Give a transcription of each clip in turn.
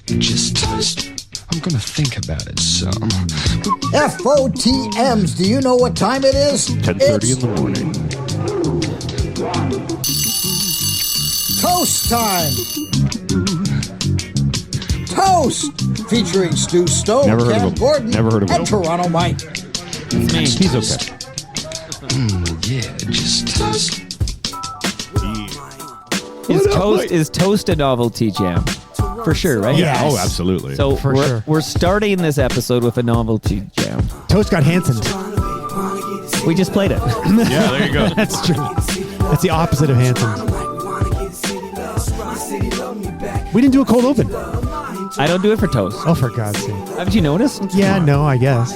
Just I'm gonna think about it some. FOTMs, do you know what time it is? 10:30 in the morning. Toast time! Toast! Featuring Stu Stone, Never heard of Cam him. Gordon, Never heard of him. and Toronto Mike. He's okay. Yeah, just Is Toast a novelty jam? For sure, right? Yeah. Oh, absolutely. So For we're, sure. we're starting this episode with a novelty jam. Toast got Hanson. We just played it. Yeah, there you go. That's true. That's the opposite of Hanson. We didn't do a cold open. I don't do it for Toast. Oh, for God's sake. Haven't you noticed? Yeah, no, I guess.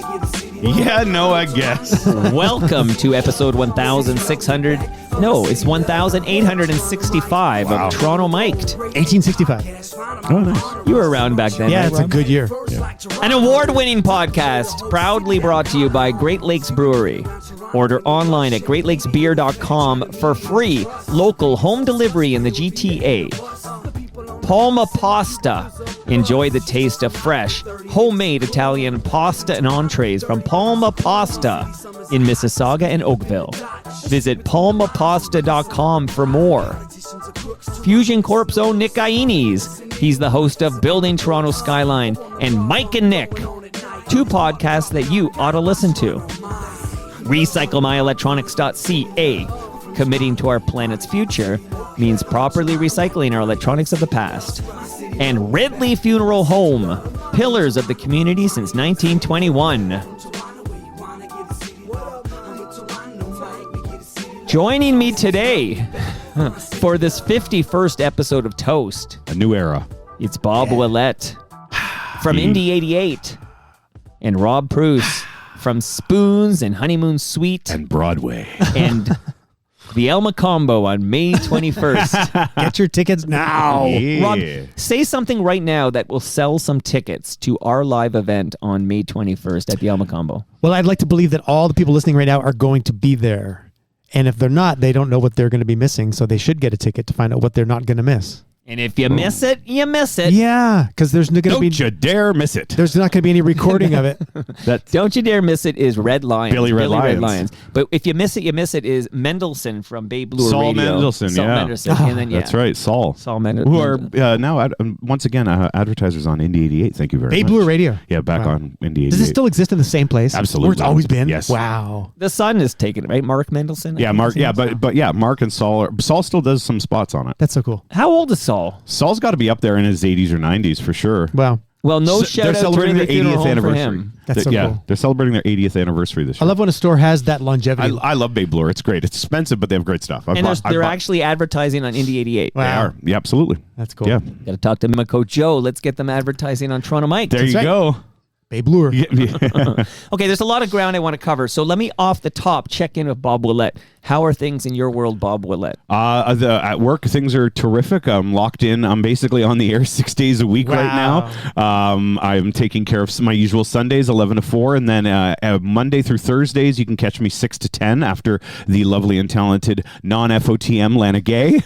Yeah, no, I guess. Welcome to episode 1,600. No, it's 1,865 of Toronto Mic'd. 1865. Oh, nice. You were around back then. Yeah, right, it's a Rob? good year. An award-winning podcast, proudly brought to you by Great Lakes Brewery. Order online at greatlakesbeer.com for free local home delivery in the GTA. Palma Pasta. Enjoy the taste of fresh, homemade Italian pasta and entrees from Palma Pasta in Mississauga and Oakville. Visit palmapasta.com for more. Fusion Corp's own Nick Iones. He's the host of Building Toronto Skyline and Mike and Nick, two podcasts that you ought to listen to. RecycleMyElectronics.ca. Committing to our planet's future means properly recycling our electronics of the past. And Ridley Funeral Home, pillars of the community since 1921. Joining me today for this 51st episode of Toast, A new era. it's Bob Willette from Indie 88 and Rob Preuss from Spoons and Honeymoon Suite And Broadway. and the Elma Combo on May 21st. Get your tickets now. Yeah. Rob, say something right now that will sell some tickets to our live event on May 21st at the Elma Combo. Well, I'd like to believe that all the people listening right now are going to be there. And if they're not, they don't know what they're going to be missing. So they should get a ticket to find out what they're not going to miss. And if you miss it, you miss it. Yeah, because there's not going to be Don't you dare miss it. there's not going to be any recording of it. Don't You Dare Miss It is Red Lions. Billy Red Lions. But if you miss it, you miss it is Mendelsohn from Bay Blue Saul Radio. Mendelsohn, Saul yeah. Mendelsohn. And then, That's right, Saul. Saul Mendelsohn. Who are now, once again, advertisers on Indie 88. Thank you very Bay much. Blue Radio. Yeah, back Wow. on Indie 88. Does it still exist in the same place? Absolutely. Where it's always been? Yes. Wow. The Sun is taking it, right? Mark Mendelsohn? I Yeah, think Mark. his Yeah, name is. but yeah, Mark and Saul. Saul still does some spots on it. That's so cool. How old is Saul? Saul's got to be up there in his 80s or 90s for sure. Wow. Well, no They're shout out to celebrating their Ridley Funeral 80th Home for anniversary. him. That's so cool. They're celebrating their 80th anniversary this I year. love when a store has that longevity. I love Bay Blue. It's great. It's expensive, but they have great stuff. And they're actually advertising on Indie 88. Wow. They are. Yeah, absolutely. That's cool. Yeah. Got to talk to Miko Joe. Let's get them advertising on Toronto Mike. There you right. go. Bay Bluer. Okay, there's a lot of ground I want to cover. So let me, off the top, check in with Bob Willette. How are things in your world, Bob Willette? At work, things are terrific. I'm locked in. I'm basically on the air 6 days a week right now. I'm taking care of my usual Sundays, 11 to 4. And then Monday through Thursdays, you can catch me 6 to 10 after the lovely and talented non-FOTM Lana Gay.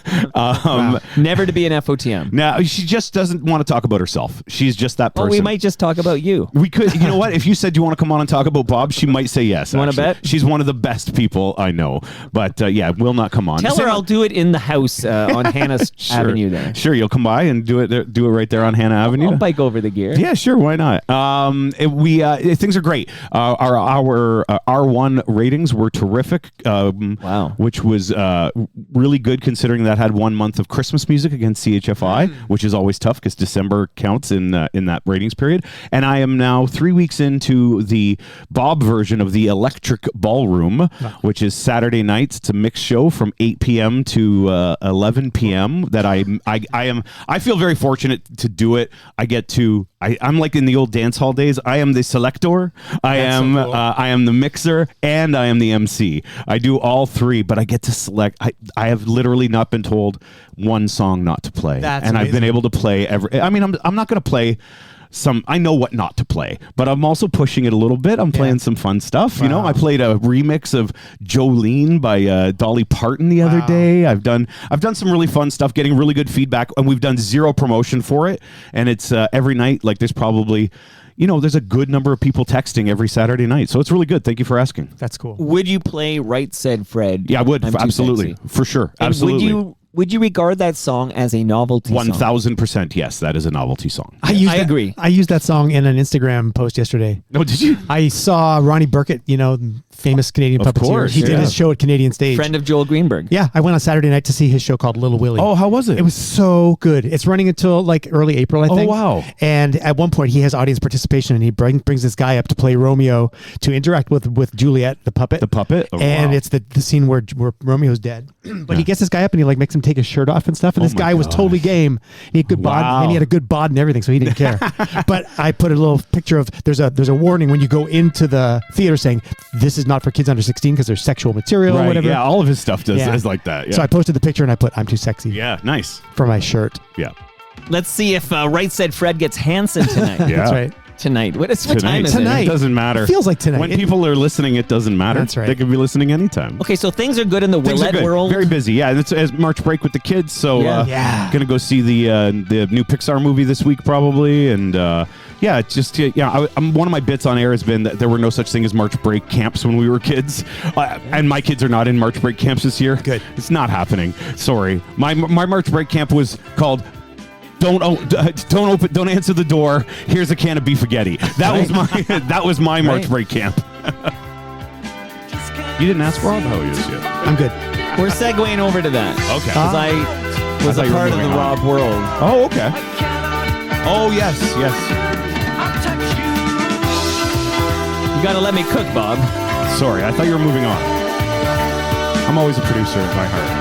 Never to be an FOTM. Now, she just doesn't want to talk about herself. She's just that person. Well, we might just talk about you. We could, you know what? If you said you want to come on and talk about Bob, she might say yes. You wanna actually. bet? She's one of the best people I know. But yeah, will not come on. Tell her I'll do it in the house on Hannah's Avenue there. Sure, you'll come by and do it right there on Hannah Avenue. I'll bike over the gear. Yeah, sure. Why not? Things are great. Our R1 ratings were terrific. Wow. Which was really good considering that had 1 month of Christmas music against CHFI, which is always tough because December counts in that ratings period. And I am now 3 weeks into the Bob version of the Electric Ballroom, which is Saturday nights. It's a mixed show from 8 p.m. to 11 p.m. That I feel very fortunate to do it. I'm like in the old dance hall days. I am the selector. I am the mixer, and I am the MC. I do all three, but I get to select. I have literally not been told one song not to play, That's and I've been amazing. able to play every. I mean, I'm not going to play I know what not to play, but I'm also pushing it a little bit. I'm playing some fun stuff. You know, I played a remix of Jolene by Dolly Parton the other day. I've done some really fun stuff, getting really good feedback, and we've done zero promotion for it. And it's every night, like there's probably, there's a good number of people texting every Saturday night. So it's really good. Thank you for asking. That's cool. Would you play Right Said Fred? Yeah, I would. Absolutely. For sure. And Absolutely. Would you regard that song as a novelty song? 1,000%. Yes, that is a novelty song. I agree. I used that song in an Instagram post yesterday. No, did you? I saw Ronnie Burkett, famous Canadian Of puppeteer. course, He did yeah. his show at Canadian Stage. Friend of Joel Greenberg. Yeah, I went on Saturday night to see his show called Little Willie. Oh, how was it? It was so good. It's running until like early April, I think. Oh, wow. And at one point, he has audience participation, and he brings this guy up to play Romeo to interact with Juliet, the puppet. The puppet? Oh, and wow. it's the scene where Romeo's dead. But he gets this guy up, and he makes him take his shirt off and stuff. And this my guy was gosh. totally game. He had good bod, and he had a good bod and everything, so he didn't care. But I put a little picture of there's a warning when you go into the theater saying this is not for kids under 16 because there's sexual material or whatever. Yeah, all of his stuff is like that. Yeah. So I posted the picture and I put I'm too sexy Yeah, nice. for my shirt. Yeah. Let's see if Right Said Fred gets Hanson tonight. Yeah. That's right. Tonight. What time is Tonight. It doesn't matter. It feels like tonight. When people are listening, it doesn't matter. That's right. They could be listening anytime. it? Okay, so things are good in the Things are Willette good. world. Very busy. Yeah, it's March break with the kids, so Yeah. gonna go see the new Pixar movie this week probably, and it's just I'm one of my bits on air has been that there were no such thing as March break camps when we were kids, and my kids are not in March break camps this year. Good. It's not happening. Sorry, my March break camp was called. Don't answer the door. Here's a can of beef spaghetti. That was my March break camp. You didn't ask Rob how he is yet. I'm good. We're segueing over to that. Okay. Because I was I thought a you were part of the moving on. Rob world. Oh, okay. Oh, yes. You got to let me cook, Bob. Sorry, I thought you were moving on. I'm always a producer at my heart.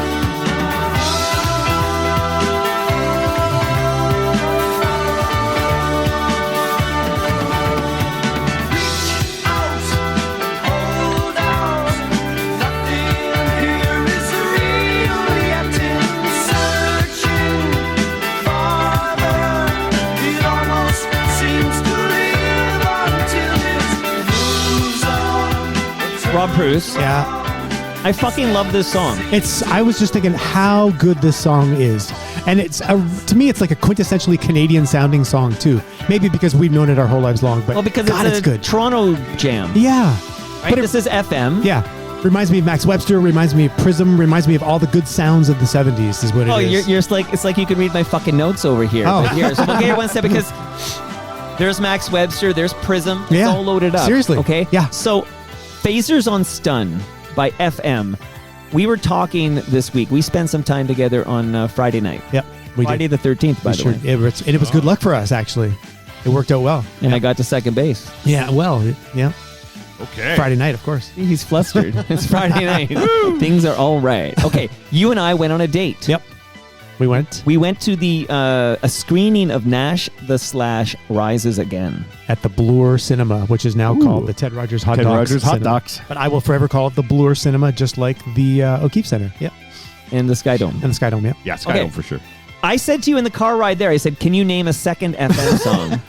Rob Preuss. Yeah. I fucking love this song. I was just thinking how good this song is. And it's to me, it's like a quintessentially Canadian sounding song too. Maybe because we've known it our whole lives long, but Well, because God, it's it's good. Toronto jam. Yeah. Right? But This is FM. Yeah. Reminds me of Max Webster, reminds me of Prism, reminds me of all the good sounds of the 70s is what Oh, it is. you're like it's like you can read my fucking notes over here. Oh. But here, so okay, here one step because there's Max Webster, there's Prism, it's Yeah. all loaded up. Seriously. Okay. Yeah. So, Phasers on Stun by FM. We were talking this week. We spent some time together on Friday night. Yep. We Friday did. the 13th, by We the sure- way. it was good luck for us, actually. It worked out well. And I got to second base. Yeah, well, yeah. Okay. Friday night, of course. He's flustered. It's Friday night. Things are all right. Okay, you and I went on a date. Yep. We went We went to the a screening of Nash the Slash Rises Again. at the Bloor Cinema, which is now called the Ted Rogers Hot Ted Dogs Rogers Hot Cinema. Dogs. But I will forever call it the Bloor Cinema, just like the O'Keefe Center. Yep. In the Sky Dome. And the Sky Dome, yep. Yeah, Sky Okay. Dome for sure. I said to you in the car ride there, I said, can you name a second FM song?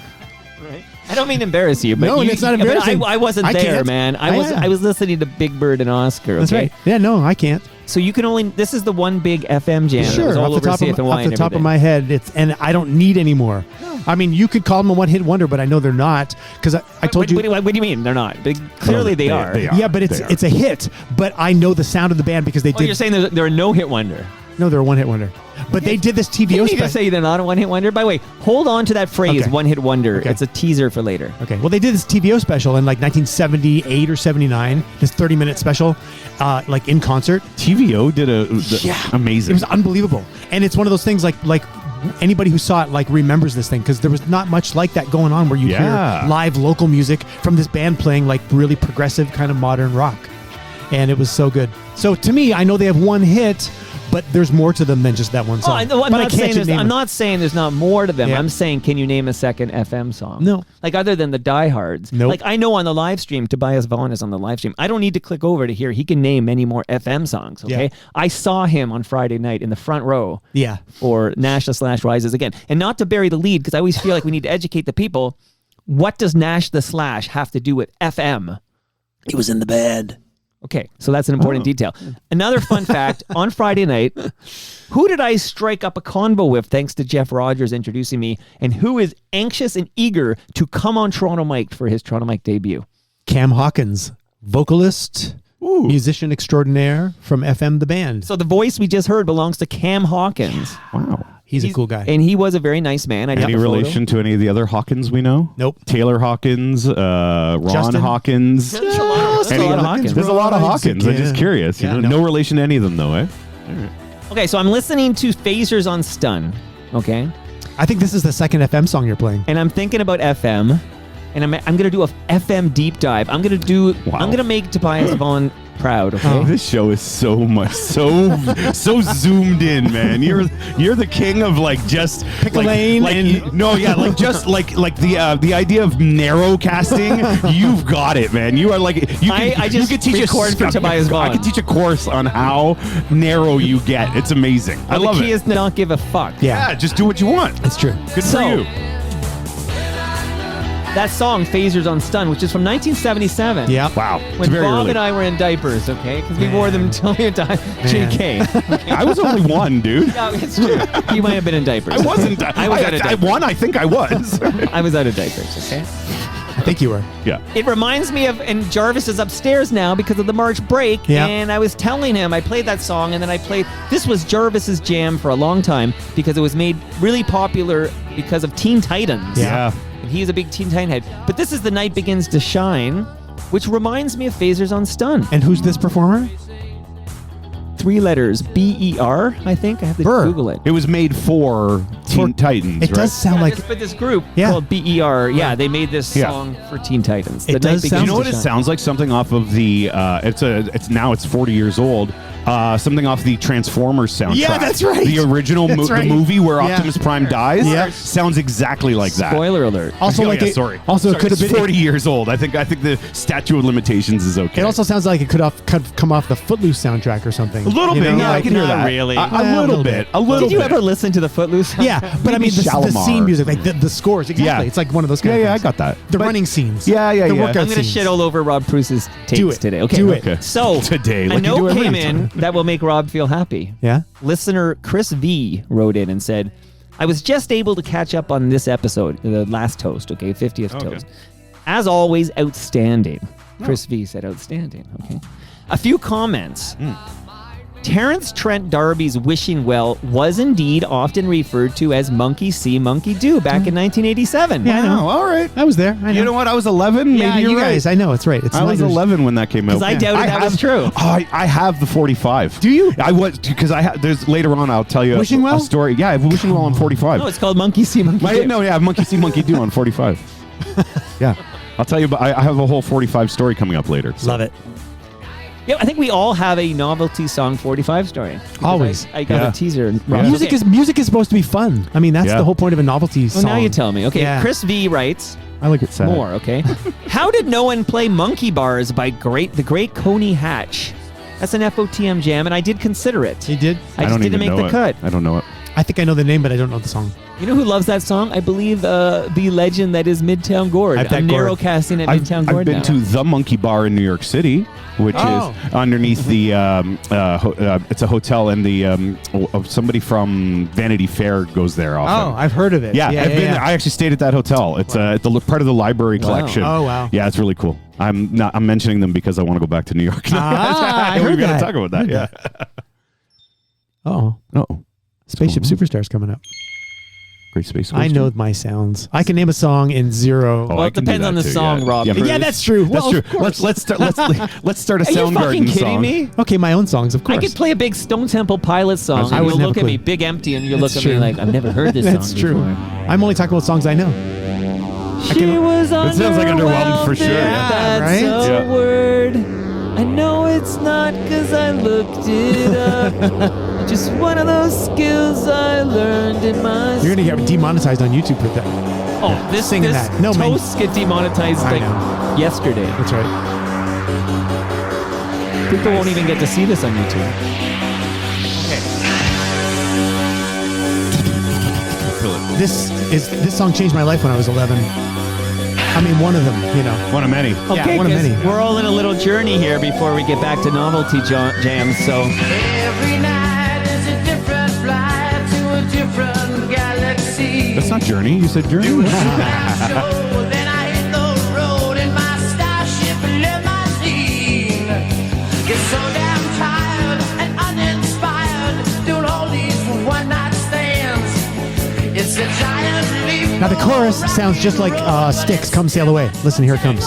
Right. I don't mean to embarrass you, but No, you, it's not but embarrassing. I wasn't I there, can't. man. I am. I was listening to Big Bird and Oscar. That's okay? right. Yeah, no, I can't. So you can only. This is the one big FM jam. that Sure, was all off the over top, of, CFNY off the and top of everything. my head, and I don't need any more. I mean, you could call them a one-hit wonder, but I know they're not because I told you. What do you mean they're not? Clearly they are. they are. Yeah, but it's a hit. But I know the sound of the band because they Oh, did. you're saying they're a no-hit wonder. No, they're a one-hit wonder. But they did this TVO Didn't you just special. say they're not a one-hit wonder? By the way, hold on to that phrase, Okay. one-hit wonder. Okay. It's a teaser for later. Okay. Well, they did this TVO special in like 1978 or 79. This 30-minute special, like in concert. TVO did amazing. It was unbelievable, and it's one of those things like anybody who saw it like remembers this thing because there was not much like that going on where you Yeah. hear live local music from this band playing like really progressive kind of modern rock, and it was so good. So to me, I know they have one hit, but there's more to them than just that one Oh, song. I know. Name I'm not saying there's not more to them. Yeah. I'm saying, can you name a second FM song? No. Like other than the diehards. Nope. Like I know on the live stream, Tobias Vaughn is on the live stream. I don't need to click over to hear. He can name many more FM songs. Okay. Yeah. I saw him on Friday night in the front row. Yeah. For Nash the Slash Rises Again. And not to bury the lead, because I always feel like we need to educate the people. What does Nash the Slash have to do with FM? He was in the bed. Okay, so that's an important detail. Another fun fact, on Friday night, who did I strike up a convo with thanks to Jeff Rogers introducing me, and who is anxious and eager to come on Toronto Mic for his Toronto Mic debut? Cam Hawkins, vocalist, musician extraordinaire from FM the band. So the voice we just heard belongs to Cam Hawkins. Wow. He's a cool guy. And he was a very nice man. I got Any the photo. relation to any of the other Hawkins we know? Nope. Taylor Hawkins, Ron Justin? Hawkins. There's a lot of Hawkins. There's a lot of Hawkins. I'm just curious. Yeah, no relation to any of them, though, eh? Okay, so I'm listening to Phasers on Stun, okay? I think this is the second FM song you're playing. And I'm thinking about FM, and I'm going to do a FM deep dive. I'm going to make Tobias Vaughn proud, okay? This show is so zoomed in, man. You're the king of just pick a lane. The idea of narrow casting. You've got it, man. You are I just you could teach record for Tobias Vaughn. I could teach a course on how narrow you get. It's amazing. I love it. The key it. is to not give a fuck. Yeah, just do what you want. It's true. Good for you. That song, Phasers on Stun, which is from 1977. Yeah. Wow. When Bob and I were in diapers, okay? Because we wore them until we died. JK. Okay. I was only one, dude. No, it's true. You might have been in diapers. I wasn't. I was out of diapers. I think I was. I was out of diapers, okay? I think you were. Yeah. It reminds me of, and Jarvis is upstairs now because of the March break. Yeah. And I was telling him, I played that song, and then this was Jarvis's jam for a long time because it was made really popular because of Teen Titans. Yeah. And he's a big Teen Titan head. But this is The Night Begins to Shine, which reminds me of Phasers on Stun. And who's this performer? 3 letters, B-E-R, I think. I have to Google it. It was made for Teen Titans, It right? does sound like... But this group called B-E-R, they made this song for Teen Titans. It does sound... You know what it sounds like? Something off of the... It's 40 years old. Something off the Transformers soundtrack. Yeah, that's right. The original the movie where Optimus Prime dies. Yeah. Sounds exactly like that. Spoiler alert. Also, Also, it could have it's been 40 years old. I think the statute of limitations is okay. It also sounds like it could have come off the Footloose soundtrack or something. A little bit. Yeah, I can hear that. Really. A little bit. Did you ever listen to the Footloose soundtrack? Yeah, but I mean the scene music, like the scores. Exactly. Yeah. It's like one of those kind of I things. got that. The running scenes. Yeah. The workout I'm going to scenes. shit all over Rob Preuss's takes Do it. today. Okay. Do it. Okay. So, Today, a like you do note every came time. in that will make Rob feel happy. Yeah. Listener Chris V wrote in and said, I was just able to catch up on this episode, the last toast, 50th toast. As always, outstanding. Chris V said outstanding, okay. A few comments. Terrence Trent D'Arby's Wishing Well was indeed often referred to as Monkey See, Monkey Do back in 1987. Yeah, I know. All right. I was there. I know. You know what? I was 11. Yeah, Maybe you you're guys. right. I know. It's right. It's I was 11 when that came out. Because I doubted that was true. I have the 45. Do you? I was because there's later on. I'll tell you Wishing Well? a story. Yeah, I have Wishing Well on 45. No, it's called Monkey See, Monkey Do. No, yeah, Monkey See, Monkey Do on 45. Yeah, I'll tell you. But I have a whole 45 story coming up later. So. Love it. Yeah, I think we all have a Novelty Song 45 story. Always. I got a teaser. Rob. Music is supposed to be fun. I mean, that's the whole point of a novelty song. Well, now you tell me. Okay, Yeah. Chris V writes I like it sad. more, okay? How did no one play Monkey Bars by the great Coney Hatch? That's an FOTM jam, and I did consider it. You did? I just didn't make the cut. I don't know it. I think I know the name, but I don't know the song. You know who loves that song? I believe the legend that is Midtown Gord. I'm narrow casting at Midtown Gord I've been now. to the Monkey Bar in New York City, which is underneath the it's a hotel, and the somebody from Vanity Fair goes there often. Oh, I've heard of it. Yeah, I've been there. I actually stayed at that hotel. It's part of the library collection. Oh, wow. Yeah, it's really cool. I'm mentioning them because I want to go back to New York. I heard We're going that. to talk about that. Yeah. Oh, Spaceship Superstar's coming up. Great Space I Coaster. know my sounds. I can name a song in 0. Oh, Well, I it can do depends that on the too, song, Rob. Yeah, that's true. That's Well, true. of course. Let's start a Are you fucking Soundgarden kidding song. me? Okay, my own songs, of course. I could play a big Stone Temple Pilots song, I and would you'll never look at me clue. big empty, and you'll look That's at me true. like, I've never heard this That's song true. before. I'm only talking about songs I know. She was That sounds like underwhelmed for sure. Yeah, That's right? a Yeah. word. I know it's not because I looked it up. Just one of those skills I learned in my. You're gonna get demonetized on YouTube for that. Oh, this singing that. No, man. toasts get demonetized I like know. yesterday. That's right. People won't even get to see this on YouTube. This song changed my life when I was 11. I mean, one of them, you know. One of many. Okay, one of 'cause many. we're all in a little journey here before we get back to novelty jams. So Every night is a different flight to a different galaxy. That's not Journey. You said Journey. Then I hit the road in my starship limousine. Get so damn tired and uninspired, doing all these one-night stands. It's a giant leap. Now the chorus sounds just like Styx, Come Sail Away. Listen, here it comes.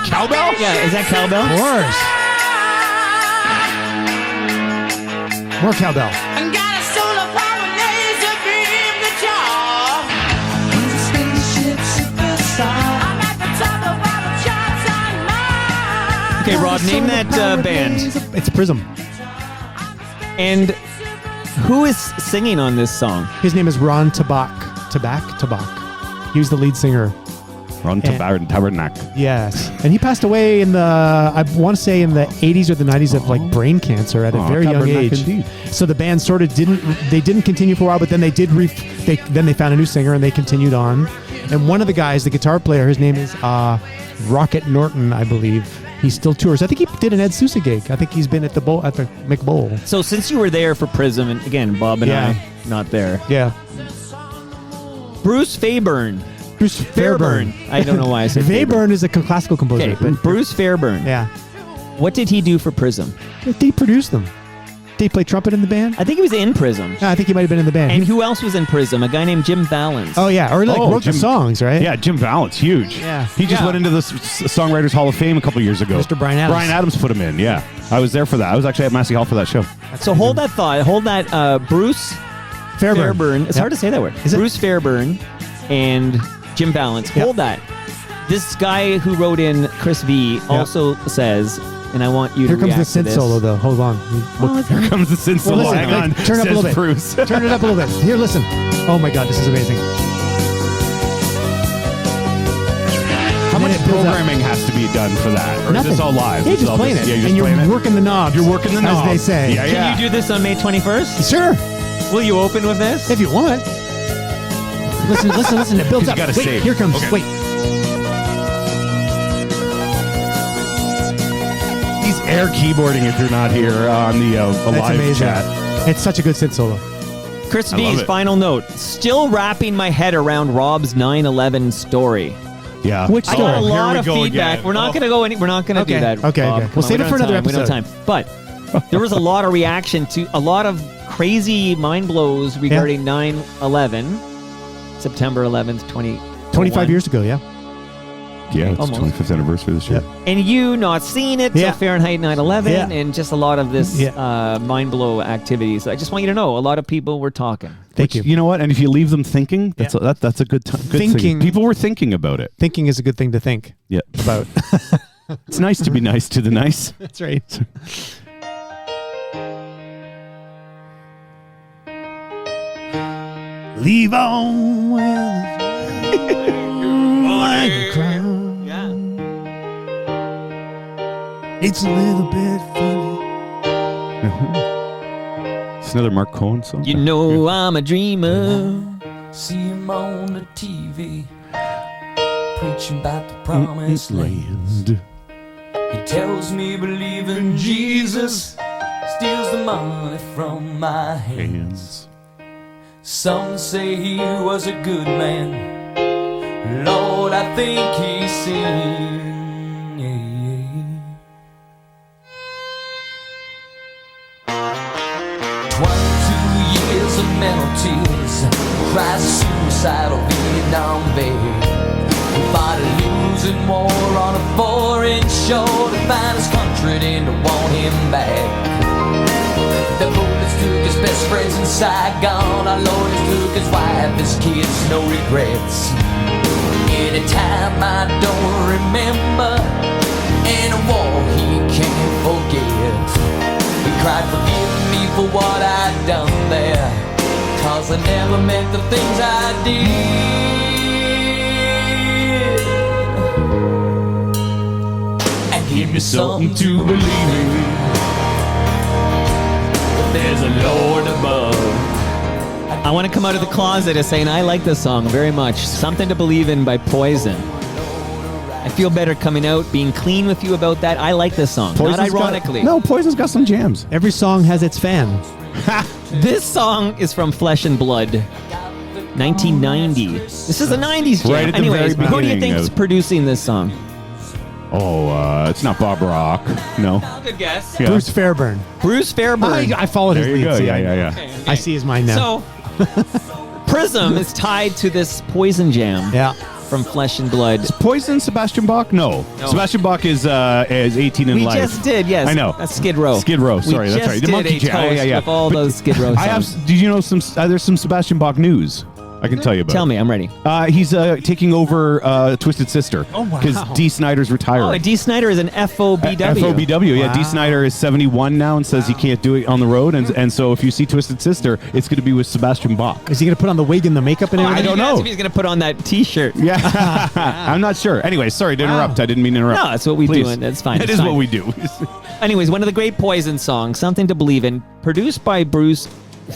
Cowbell? yeah, is that cowbell? Of course. More cowbell. And got a solar power laser beam guitar. He's a spaceship superstar. I'm at the top of all the charts on Mars. Okay, Rod, name that band. It's Prism. And who is singing on this song? His name is Ron Tabak. He was the lead singer. Ron Tabernacle. Yes. And he passed away in the, I want to say in the 80s or the 90s of like brain cancer at a very young Tabernacle age. indeed. So the band sort of didn't continue for a while, but then they did, then they found a new singer and they continued on. And one of the guys, the guitar player, his name is Rocket Norton, I believe. He still tours. I think he did an Ed Sousa gig. I think he's been at the McBowl. So since you were there for Prism, and again, Bob and I not there. Yeah. Bruce Fairbairn. Bruce Fairbairn. I don't know why I said Fairbairn is a classical composer. Okay, But Bruce Fairbairn. yeah. What did he do for Prism? They produced them. Did he play trumpet in the band? I think he was in Prism. I think he might have been in the band. And who else was in Prism? A guy named Jim Valance. Oh, yeah. Or like wrote the songs, right? Yeah, Jim Valance, huge. Yeah. He just went into the Songwriters Hall of Fame a couple years ago. Mr. Bryan Adams. Bryan Adams put him in, yeah. I was there for that. I was actually at Massey Hall for that show. So hold that thought. Hold that. Bruce Fairbairn. It's hard to say that word. Is it? Bruce Fairbairn and Jim Valance. Hold that. This guy who wrote in Chris V also says, and I want you Here to comes the react to synth this. solo, though. Hold on. Here comes the synth solo. listen, Hang on. turn it up a says little bit. Preuss. Turn it up a little bit. Here, listen. Oh my God, this is amazing. How much it builds up. programming has to be done for that? Or Nothing. is this all live? Yeah, This is just all playing just- it. Yeah, And you're playing it? working the knobs. You're working the knobs. As they say. Yeah, yeah. Can you do this on May 21st? Sure. Will you open with this? If you want. Listen. It builds You up. gotta Wait, save. here comes. Okay. Wait. He's air keyboarding if you're not here on the That's live amazing. chat. It's such a good synth solo. Chris I love V's it. final note. Still wrapping my head around Rob's 9/11 story. Yeah. Which I story? got a Here lot we of go feedback. again. We're not Oh. going to go any. We're not going to Okay. do that. Okay, Bob. okay. Come We'll on, save we it don't for have another time. We don't have episode. time. But there was a lot of reaction to a lot of crazy mind blows regarding 9/11, September 11th, 25 years ago, yeah. Yeah, it's Almost. 25th anniversary this year. And you not seeing it Yeah. till Fahrenheit 9/11, Yeah. and just a lot of this Yeah. mind blow activities. I just want you to know, a lot of people were talking. Thank you. You know what? And if you leave them thinking, that's that's a good time. Good Thinking- thing. People were thinking about it. Thinking is a good thing to think Yeah. about. It's nice to be nice to the nice. That's right. Leave on like a crown. Yeah. It's a little bit funny. It's another Mark Cohen song. You know I'm a dreamer. See him on the TV, preaching about the promised land. He tells me believe in Jesus, steals the money from my hands. Some say he was a good man. Lord, I think he sinned. Yeah. 22 years of mental tears, tries suicidal Vietnam vet. He fought a losing war on a foreign shore to find his country didn't want him back. The bullets took his best friends in Saigon. Our lawyers took his wife, his kids, no regrets. Anytime I don't remember, in a war he can't forget. He cried, forgive me for what I'd done there, 'cause I never meant the things I did. And give me something to believe in, that there's a Lord above. I want to come out of the closet as saying I like this song very much. Something to Believe In by Poison. I feel better coming out, being clean with you about that. I like this song, not ironically. Poison's got some jams. Every song has its fan. This song is from Flesh and Blood, 1990. This is a 90s jam. Right at the Anyways, very who do you beginning think is of- producing this song? It's not Bob Rock. No. Good guess. Yeah. Bruce Fairbairn. Bruce Fairbairn. I followed There his you lead. go. see, Yeah. I see his mind now. So, Prism is tied to this Poison jam yeah. from Flesh and Blood. Poison, Sebastian Bach? No. Sebastian Bach is 18 in We Life. just did, yes. I know. That's Skid Row. Skid Row, sorry, we that's just right. The did Monkey a Jam. toast Yeah. with all But those Skid Row songs. Did you know there's some Sebastian Bach news I can tell you about? Tell me, I'm ready. He's taking over Twisted Sister. Oh, wow. Because Dee Snider's retiring. Oh, and D. Snyder is an FOBW. FOBW, yeah. Wow. Dee Snider is 71 now and says he can't do it on the road. And so if you see Twisted Sister, it's going to be with Sebastian Bach. Is he going to put on the wig and the makeup and I everything? don't know. If he's going to put on that T-shirt. Yeah. I'm not sure. Anyway, sorry to interrupt. I didn't mean to interrupt. No, that's what we Please. do, and that's fine. That It's is fine. what we do. Anyways, one of the great Poison songs, Something to Believe In, produced by Bruce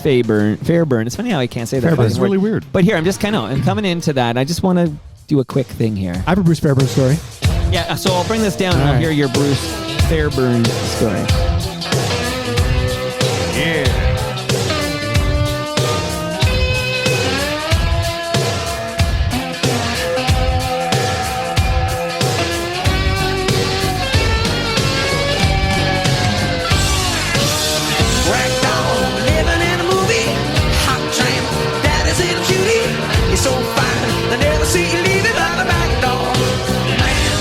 Fairbairn. It's funny how I can't say that. Fairbairn. fucking It's really word. weird. But here, I'm coming into that. I just want to do a quick thing here. I have a Bruce Fairbairn story. Yeah, so I'll bring this down and All I'll right. hear your Bruce Fairbairn story. Yeah. Ragdoll, living in a movie. Hot tramp, daddy's in a cutie. He's so fine, they never see you leave it like a ragdoll. Man,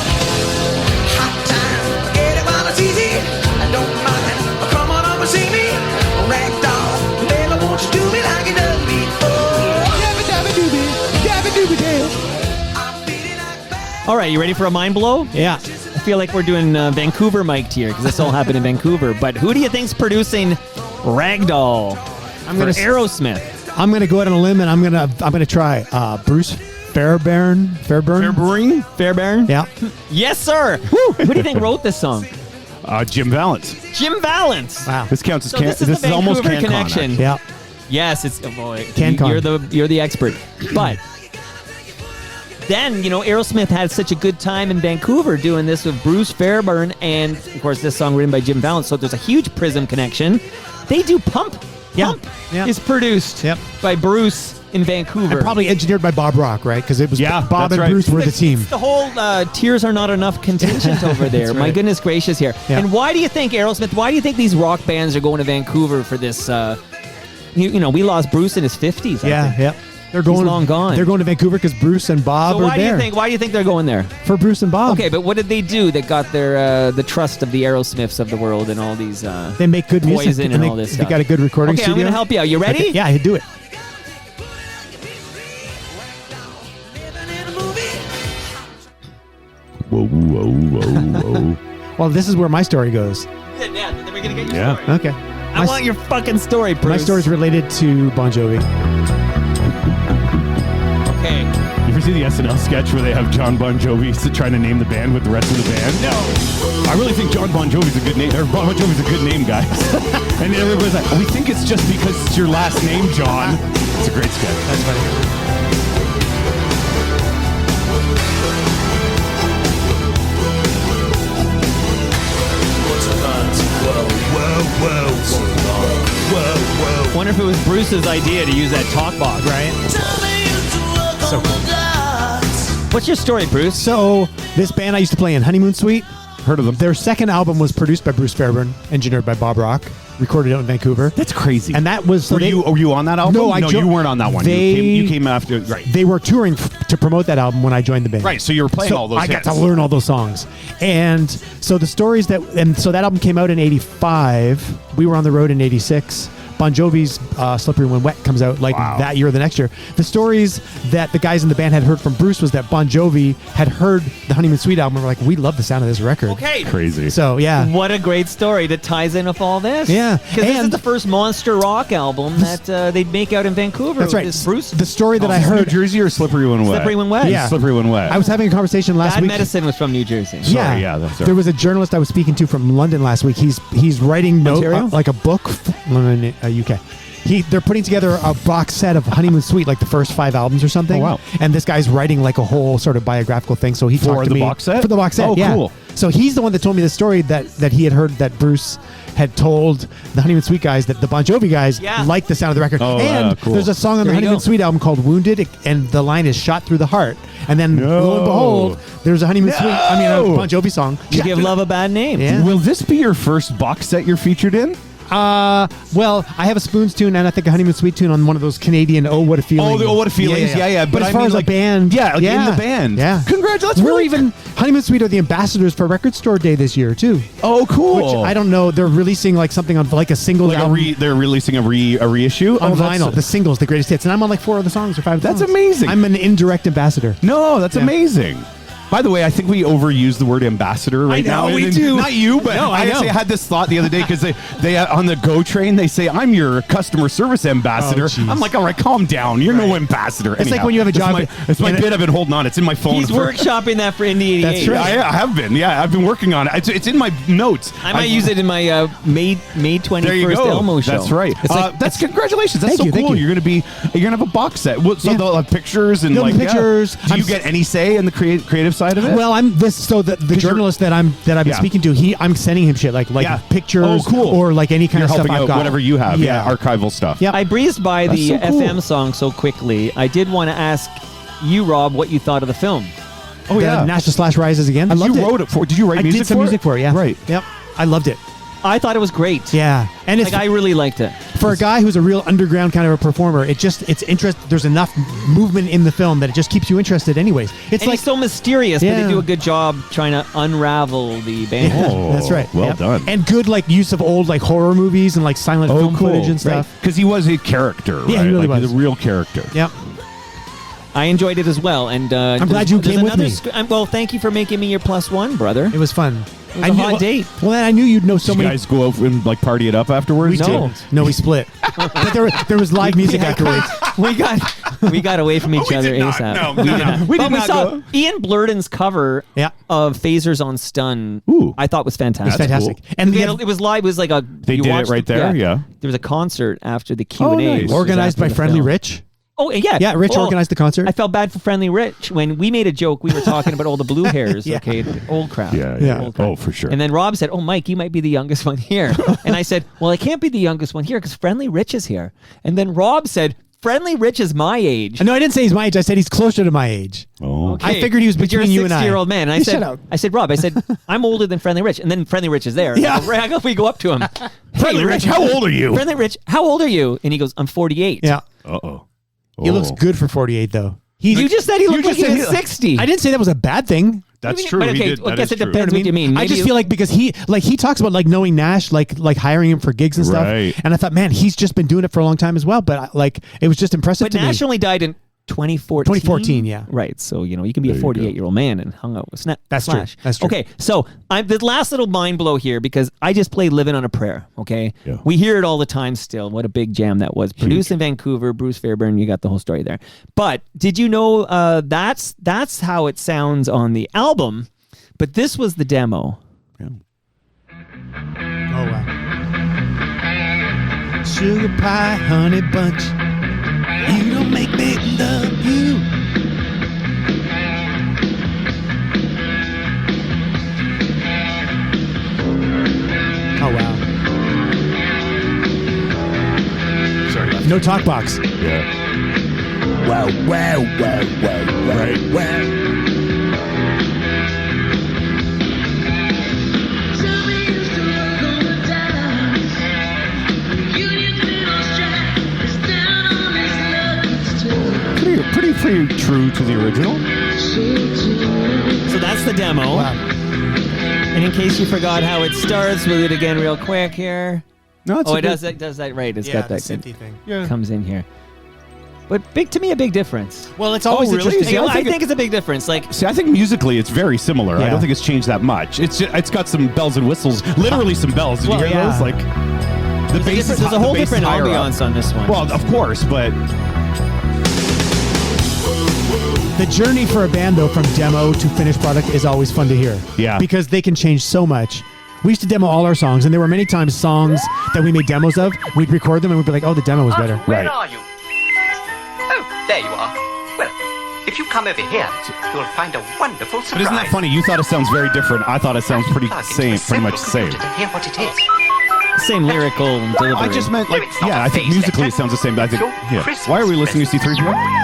hot time, forget it while it's easy. I don't mind, come on over see me. Ragdoll, baby, won't you do me like you done before? Dabba dabba doobie, dabba doobie dale. I'm feeling like bad. All right, you ready for a mind blow? Yeah. I feel like we're doing Vancouver mic'd here because this all happened in Vancouver. But who do you think's producing Ragdoll I'm for gonna Aerosmith? I'm gonna go out on a limb and I'm gonna try Bruce Fairbairn. Fairbairn? Yeah. Yes, sir. Who do you think wrote this song? Jim Valance. Jim Valance. Wow. This counts as So this is the almost Vancouver CanCon, connection. actually. Yeah. Yes, it's oh boy. CanCon. You're the expert. But then, Aerosmith had such a good time in Vancouver doing this with Bruce Fairbairn and of course this song written by Jim Valance. So there's a huge Prism connection. They do Pump. Yeah. Pump Yeah. is produced Yep. by Bruce in Vancouver. And probably engineered by Bob Rock, right? Because it was Yeah, Bob that's and right. Bruce were the team. The whole Tears Are Not Enough contingent over there. That's My right. goodness gracious here. Yeah. And why do you think, Aerosmith, why do you think these rock bands are going to Vancouver for this? We lost Bruce in his 50s. I Yeah, think. yeah. They're going long gone. They're going to Vancouver because Bruce and Bob So are why do there. you think they're going there? For Bruce and Bob. Okay, but what did they do that got their the trust of the Aerosmiths of the world and all these They make good music. Poison and all this They stuff? got a good recording Okay, I'm studio. going to help you out. You ready? Okay, yeah, do it. Living in a movie. Whoa, whoa, whoa, whoa. Well, this is where my story goes. Yeah, then we're going to get your Yeah. story. Okay. I want your fucking story, Bruce. My story's related to Bon Jovi. Okay. You ever see the SNL sketch where they have John Bon Jovi trying to name the band with the rest of the band? No. I really think John Bon Jovi's a good name. Or Bon Jovi's a good name, guys. And everybody's like, we think it's just because it's your last name, John. It's a great sketch. That's funny. Wonder if it was Bruce's idea to use that talk box. Right? So cool. What's your story, Bruce? So, this band I used to play in, Honeymoon Suite, Heard of them? their second album was produced by Bruce Fairbairn, engineered by Bob Rock, recorded out in Vancouver. That's crazy. And that was... So were you on that album? No, you weren't on that one. You came after. Right. They were touring to promote that album when I joined the band. Right, so you were playing So all those I got hits. to learn all those songs. And so the stories so that album came out in 85. We were on the road in 86. Bon Jovi's Slippery When Wet comes out like that year or the next year. The stories that the guys in the band had heard from Bruce was that Bon Jovi had heard the Honeymoon Suite album and were like, we love the sound of this record. Okay. Crazy. So, yeah. What a great story that ties in with all this. Yeah. Because this is the first monster rock album that they'd make out in Vancouver. That's right. This Bruce. The story that I New heard. Jersey or Slippery When Wet? Slippery When Wet. Yeah. Slippery When Wet. I was having a conversation last Bad week. Medicine was from New Jersey. Sorry, yeah, that's right. There was a journalist I was speaking to from London last week. He's writing Ontario? like a book. UK. They're putting together a box set of Honeymoon Suite, like the first 5 albums or something. Oh, wow. And this guy's writing like a whole sort of biographical thing. So he For talked to the me box set? for the box set. Oh, yeah. cool. So he's the one that told me the story that he had heard that Bruce had told the Honeymoon Suite guys that the Bon Jovi guys liked the sound of the record. Oh, and cool. there's a song on the There you Honeymoon go. Suite album called Wounded, and the line is shot through the heart. And then lo and behold, there's a Honeymoon Suite. I mean, a Bon Jovi song. You give love a bad name. Yeah. Will this be your first box set you're featured in? Well, I have a Spoons tune and I think a Honeymoon Suite tune on one of those Canadian Oh What a Feeling. Oh, the Oh What a Feelings. Yeah. But as I far mean, as like, a band, Yeah, like in the band. Yeah. Congratulations. We're even Honeymoon Suite are the ambassadors for Record Store Day this year too. Oh, cool. Which I don't know. They're releasing like something on like a single Like album they're releasing a reissue on that's- vinyl. The singles, the greatest hits, and I'm on like 4 of the songs or 5 of the That's songs. amazing. I'm an indirect ambassador. No, that's Yeah. amazing. By the way, I think we overuse the word ambassador right now. know, we And do. Not you, but No, I I know. actually had this thought the other day because they on the Go train they say I'm your customer service ambassador. Oh, jeez. I'm like, all right, calm down. You're no ambassador. It's like when you have a job It's my in a- bit I've been holding on. It's in my phone. He's for- workshopping that for Indie 88. That's right. I have been. Yeah, I've been working on it. It's in my notes. I might use it in my May 21st There you go. Elmo show. That's right. That's congratulations. That's Thank so you, thank cool. you. You're gonna have a box set. Well, so Yeah. they'll have pictures and There'll be like pictures. Do you I'm get any say in the creative side of it? Well, the journalist that I've been Yeah. speaking to, I'm sending him shit like Yeah. pictures Oh, cool. or like any kind You're of stuff helping I've out got. whatever you have. Yeah, archival stuff. Yeah. I breezed by That's the so cool. FM song so quickly. I did want to ask you, Rob, what you thought of the film. Oh yeah. National Slash Rises again. I loved you it. wrote it for. Did you write I music did some for music for it. Yeah. Right. Yep. I loved it. I thought it was great. Yeah. And it's Like, I really liked it. for a guy who's a real underground kind of a performer, it's interest. There's enough movement in the film that it just keeps you interested. Anyways, it's And like he's so mysterious, but Yeah. they do a good job trying to unravel the band. Oh, that's right. Well Yep. done. And good like use of old like horror movies and like silent film footage and stuff. Because he was a character. Yeah, right? he really like, was. He's a real character. Yep. I enjoyed it as well. And I'm glad you came with me. Well, thank you for making me your +1, brother. It was fun. It was a hot date. Well, I knew you'd know so Did you many. guys go out and like party it up afterwards? We No. didn't. No, we split. But there was live music afterwards. we got away from each We other did not. ASAP. No, we no, did no. not. We But did not saw go. Ian Blurden's cover Yeah. of Phasers on Stun. Ooh. I thought was fantastic. It's fantastic. cool. And It was live. It was like a. They you did it watched right there, yeah. There was a concert after the Q&A. nice. which was organized after by the Friendly film. Rich. Oh yeah, Yeah, Rich Oh, organized the concert. I felt bad for Friendly Rich when we made a joke. We were talking about all the blue hairs. Yeah. Okay, the old crowd. Yeah. Old crowd. Oh, for sure. And then Rob said, "Oh, Mike, you might be the youngest one here." And I said, "Well, I can't be the youngest one here because Friendly Rich is here." And then Rob said, "Friendly Rich is my age." No, I didn't say he's my age. I said he's closer to my age. Oh. I figured he was But you're a between you and I. 60-year-old man. And I You said, shut up. Rob, I'm older than Friendly Rich. And then Friendly Rich is there. Yeah. How about we go up to him? Friendly Rich, how old are you? Friendly Rich, how old are you? And he goes, I'm 48. Yeah. Uh-oh. He looks good for 48, though. You just said he looked like just he said was he- 60. I didn't say that was a bad thing. That's true. But He okay, did. well, I That guess is it true. depends what you mean. I Maybe just feel like because he talks about like knowing Nash, like hiring him for gigs and stuff. Right. And I thought, man, he's just been doing it for a long time as well. But it was just impressive But to Nash me. only died in 2014. 2014, yeah. Right. So, you can be There a you go. 48-year-old man and hung out with That's true. Slash. That's true. Okay. So, the last little mind blow here, because I just played Living on a Prayer. Okay. Yeah. We hear it all the time still. What a big jam that was. Produced in Vancouver, Bruce Fairbairn. You got the whole story there. But did you know that's how it sounds on the album? But this was the demo. Oh, wow. Sugar pie, honey bunch. You don't make me love you. Oh, wow. Sorry. No talk box. Yeah. Wow, wow, wow, wow, wow, Right. wow. Pretty true to the original. So that's the demo. Wow. And in case you forgot how it starts, we'll do it again real quick here. No, it's Oh, a it good- does that right. It's Yeah, got the that synthy thing. Yeah. comes in here. But to me, a big difference. Well, it's always really? interesting. See, I I think think it's a big difference. Like, See, I think musically it's very similar. I Yeah. don't think it's changed that much. It's got some bells and whistles, literally some bells. Did Well, you hear yeah. those? Like the bass is there's a the whole bass is different higher up. ambiance on this one. Well, of course, but The journey for a band, though, from demo to finished product is always fun to hear. Yeah. Because they can change so much. We used to demo all our songs, and there were many times songs that we made demos of, we'd record them, and we'd be like, oh, the demo was better. Right. Where are you? Oh, there you are. Well, if you come over here, you'll find a wonderful surprise. But isn't that funny? You thought it sounds very different. I thought it sounds pretty Plug into same, the pretty much the central same. computer to hear what it is. same lyrical delivery. I just meant like, No, it's not yeah, a I think face musically it letter. sounds the same. But I think, Your yeah. Christmas Why are we listening to C3PO?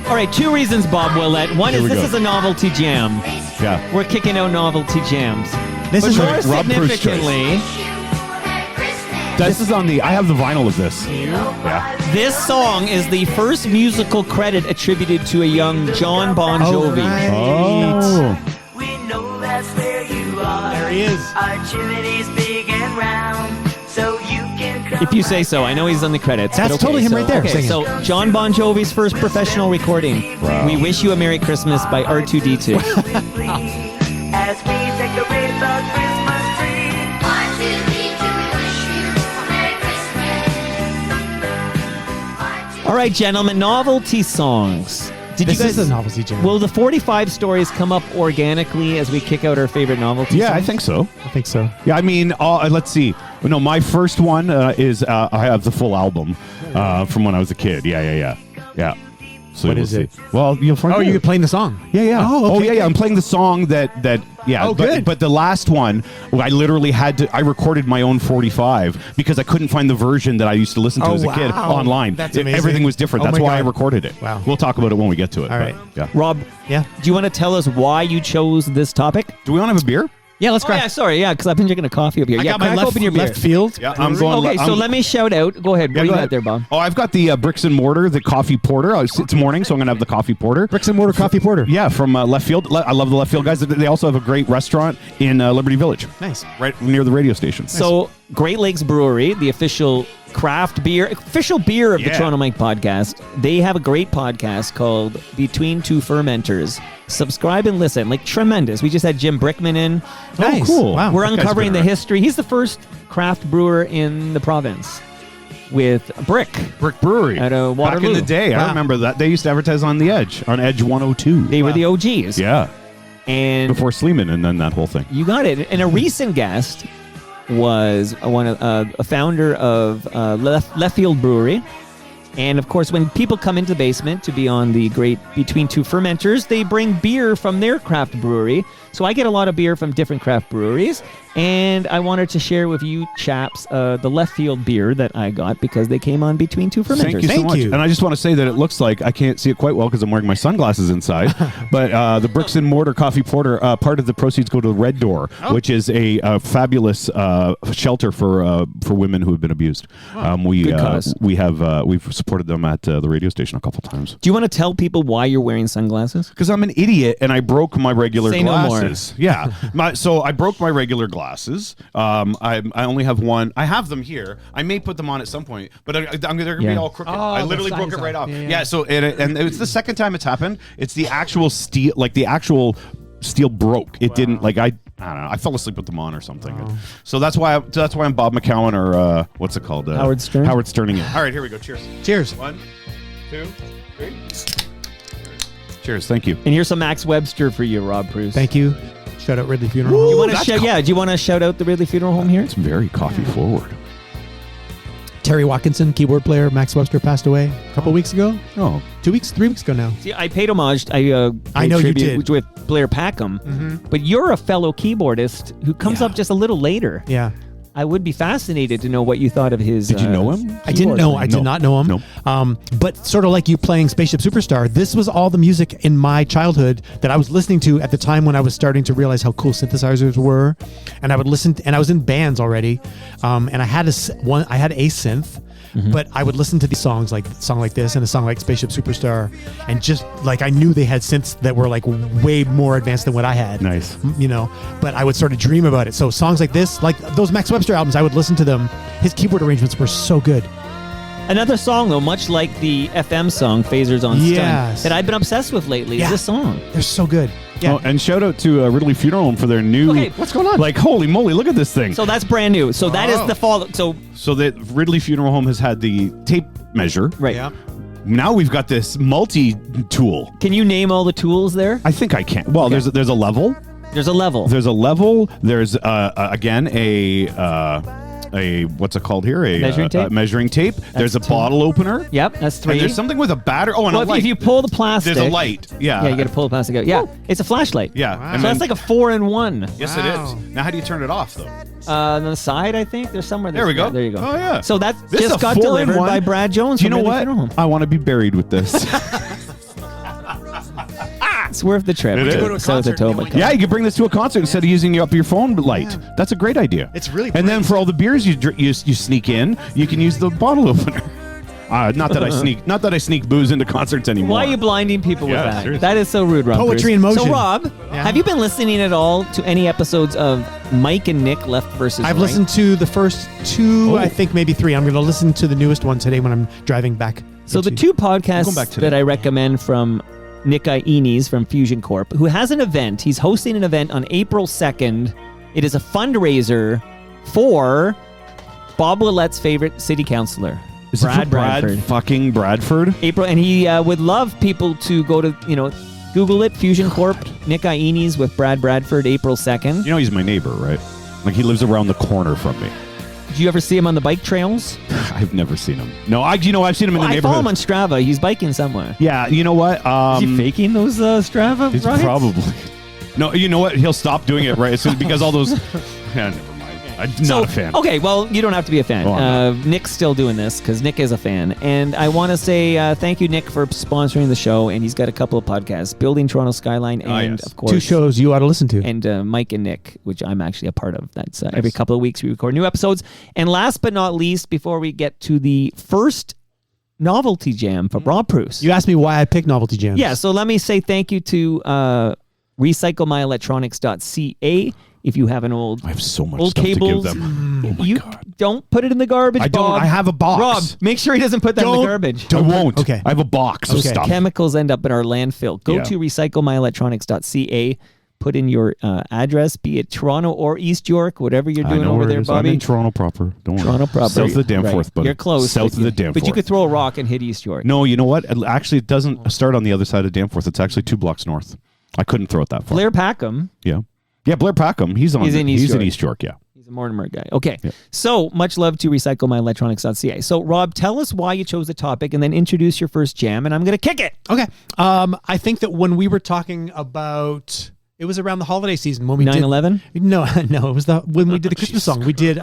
All right, 2 reasons, Bob Willette. One Here is we this go. is a novelty jam. Yeah. We're kicking out novelty jams. This But is more Rob Preuss choice. significantly, This is on the. I have the vinyl of this. Yeah. this song is the first musical credit attributed to a young John Bon Jovi. Oh. We know that's where you are. There he is. Our chimney's big and round, so you can come If you say so. I know he's on the credits. That's but okay, totally him so, right there Okay, singing. so John Bon Jovi's first professional recording. Wow. We Wish You a Merry Christmas by R2D2. as we decorate the Christmas tree. All right, gentlemen, novelty songs. Did This you guys, is a novelty jam. Will the 45 stories come up organically as we kick out our favorite novelty Yeah, songs? I think so. I think so. Yeah, I mean, let's see. No, my first one is I have the full album from when I was a kid. Yeah. So What we'll is it? see. Well, you'll find Oh, out. you're playing the song. Yeah. Oh, okay. yeah. I'm playing the song that. Yeah. Oh, but, good. But the last one, I literally had to. I recorded my own 45 because I couldn't find the version that I used to listen to Oh, as a kid wow. online. That's amazing. Everything was different. Oh, That's my why I God. recorded it. Wow. We'll talk about it when we get to it. All but, right. Yeah. Rob, Yeah. do you want to tell us why you chose this topic? Do we want to have a beer? Yeah, let's Oh, yeah, sorry, because I've been drinking a coffee up here. I Yeah, got my crack left, open your beer. left field. Yeah, I'm going. Okay, so let me shout out. Go ahead. Yeah, what do you go got ahead. there, Bob? Oh, I've got the bricks and mortar, the coffee porter. It's morning, so I'm gonna have the coffee porter. Bricks and mortar coffee porter. Yeah, from left field. I love the left field guys. They also have a great restaurant in Liberty Village, Nice. right near the radio station. So, Great Lakes Brewery, the official craft beer, official beer of the Yeah. Toronto Mike podcast, they have a great podcast called Between Two Fermenters. Subscribe and listen. Like, tremendous. We just had Jim Brickman in. Nice. cool. Wow. We're that guy's uncovering been the around. history. He's the first craft brewer in the province with Brick. Brick Brewery At, back in Waterloo. the day. I Wow. remember that they used to advertise on the Edge, on Edge 102. They were the OGs. Yeah, And before Sleeman, and then that whole thing. you got it. And a recent guest was a founder of Left Field Brewery. And of course, when people come into the basement to be on the great Between Two Fermenters, they bring beer from their craft brewery. So I get a lot of beer from different craft breweries. And I wanted to share with you chaps the Left Field beer that I got because they came on Between Two Fermenters. Thank you so Thank much. you. And I just want to say that it looks like I can't see it quite well because I'm wearing my sunglasses inside. But the Bricks and Mortar Coffee Porter, part of the proceeds go to the Red Door, which is a fabulous shelter for women who have been abused. Good cause. We've supported them at the radio station a couple times. Do you want to tell people why you're wearing sunglasses? Because I'm an idiot and I broke my regular Say no more. glasses. Yeah. So I broke my regular glasses. I only have one. I have them here. I may put them on at some point, but they're going to be Yeah. all crooked. Oh, I the literally broke it size right off. off. Yeah, Yeah. yeah. So and it's the second time it's happened. It's the actual steel, like the actual steel broke. It didn't like I don't know. I fell asleep with them on or something. So that's why I'm Bob McCowan or what's it called? Howard Stern? Howard Sterning it. All right, here we go. Cheers. Cheers. 1, 2, 3. Cheers. Thank you. And here's some Max Webster for you, Rob Preuss. Thank you. Shout out Ridley Funeral Do Home. you want to that's shout? Yeah. Do you want to shout out the Ridley Funeral Home here? It's very coffee forward. Terry Watkinson, keyboard player, Max Webster, passed away a couple weeks ago. Oh. 3 weeks ago now. See, I paid homage. I know you tribute did. with Blair Packham, but you're a fellow keyboardist who comes Yeah. up just a little later. Yeah. I would be fascinated to know what you thought of his. Did you know him? I didn't know. I did No. not know him. No. But sort of like you playing Spaceship Superstar, this was all the music in my childhood that I was listening to at the time when I was starting to realize how cool synthesizers were and I would listen and I was in bands already, and I had a synth. But I would listen to these songs, like a song like this and a song like Spaceship Superstar, and just like I knew they had synths that were like way more advanced than what I had. Nice. But I would sort of dream about it. So songs like this, like those Max Webster albums, I would listen to them. His keyboard arrangements were so good. Another song, though, much like the FM song, Phasers on Stun, Yes. that I've been obsessed with lately, is this song. They're so good. Yeah. Oh, and shout out to Ridley Funeral Home for their new. Okay, what's going on? Like, holy moly, look at this thing. So that's brand new. So that is the follow. So that Ridley Funeral Home has had the tape measure. Right. Yeah. Now we've got this multi-tool. Can you name all the tools there? I think I can. Well, there's a level. There's a level. There's a level. There's again a what's it called here? A Measuring tape? Measuring tape. There's a 2. bottle opener. Yep, that's 3. And there's something with a battery. Oh, and well, a light. if you pull the plastic, there's a light. Yeah. Yeah, you got to pull the plastic out. Yeah, it's a flashlight. Yeah. Wow. And So that's like a 4-in-1. yes, Wow. it is. Now, how do you turn it off though? On the side, I think there's somewhere. There we go. Yeah, there you go. Oh yeah. So that This is just a got delivered 4-in-1. by Brad Jones. Do you from know Ridley what? Funeral Home. I want to be buried with this. It's worth the trip. It is. to Go to a South concert, Etobicoke. Yeah, you could bring this to a concert instead of using up your phone light. Yeah. That's a great idea. It's really And then bright. for all the beers you sneak in, you can use the bottle opener. Not that I sneak booze into concerts anymore. Why are you blinding people with Yeah, that? seriously. That is so rude, Rob. Poetry in Bruce. motion. So, Rob, Yeah. have you been listening at all to any episodes of Mike and Nick Left versus I've Right? listened to the first 2, Oh. I think maybe 3. I'm going to listen to the newest one today when I'm driving back. So the into- 2 going podcasts back today. that I recommend from Nick Iones from Fusion Corp, who has an event. He's hosting an event on April 2nd. It is a fundraiser for Bob Willette's favorite city councilor, Is it for Bradford. fucking Bradford? April, and he would love people to go to, Google it, Fusion Corp, Nick Iones with Brad Bradford, April 2nd. You know he's my neighbor, right? Like he lives around the corner from me. Did you ever see him on the bike trails? I've never seen him. No, I've seen him in the I neighborhood. follow him on Strava. He's biking somewhere. Yeah, you know what? Is he faking those Strava It's rides? probably. No, you know what? He'll stop doing it right as soon because all those. Yeah, never mind. I'm not a fan. Okay, well, you don't have to be a fan. Oh, I'm Nick's still doing this because Nick is a fan. And I want to say thank you, Nick, for sponsoring the show. And he's got a couple of podcasts, Building Toronto Skyline and, yes. of course, 2 shows you ought to listen to. and Mike and Nick, which I'm actually a part of. That's every couple of weeks we record new episodes. And last but not least, before we get to the first novelty jam for Rob Preuss. You asked me why I picked Novelty Jams. Yeah, so let me say thank you to recyclemyelectronics.ca. If you have an old I have so much old stuff cables, to give them. Oh my you God. don't put it in the garbage. I don't. Bob. I have a box. Rob, make sure he doesn't put that in the Don't- garbage. I won't. Okay. I have a box of Okay. stuff. Chemicals end up in our landfill. Go Yeah. to recyclemyelectronics.ca. Put in your address, be it Toronto or East York, whatever you're I doing know over where it there, is. I'm Bobby. in Toronto proper. Don't worry. Toronto proper. South of the Danforth, Right. buddy. You're close. South but of the you- Danforth. But you could throw a rock and hit East York. No, you know what? Actually, it doesn't start on the other side of Danforth. It's actually 2 blocks north. I couldn't throw it that far. Blair Packham, Yeah. Yeah, Blair Packham. He's in East York. East York, yeah. he's a Mortimer guy. Okay. Yeah. So much love to recyclemyelectronics.ca. So, Rob, tell us why you chose the topic and then introduce your first jam, and I'm going to kick it. Okay. I think that when we were talking about, it was around the holiday season when we 9/11? did. No, it was when we did the Christmas song. We did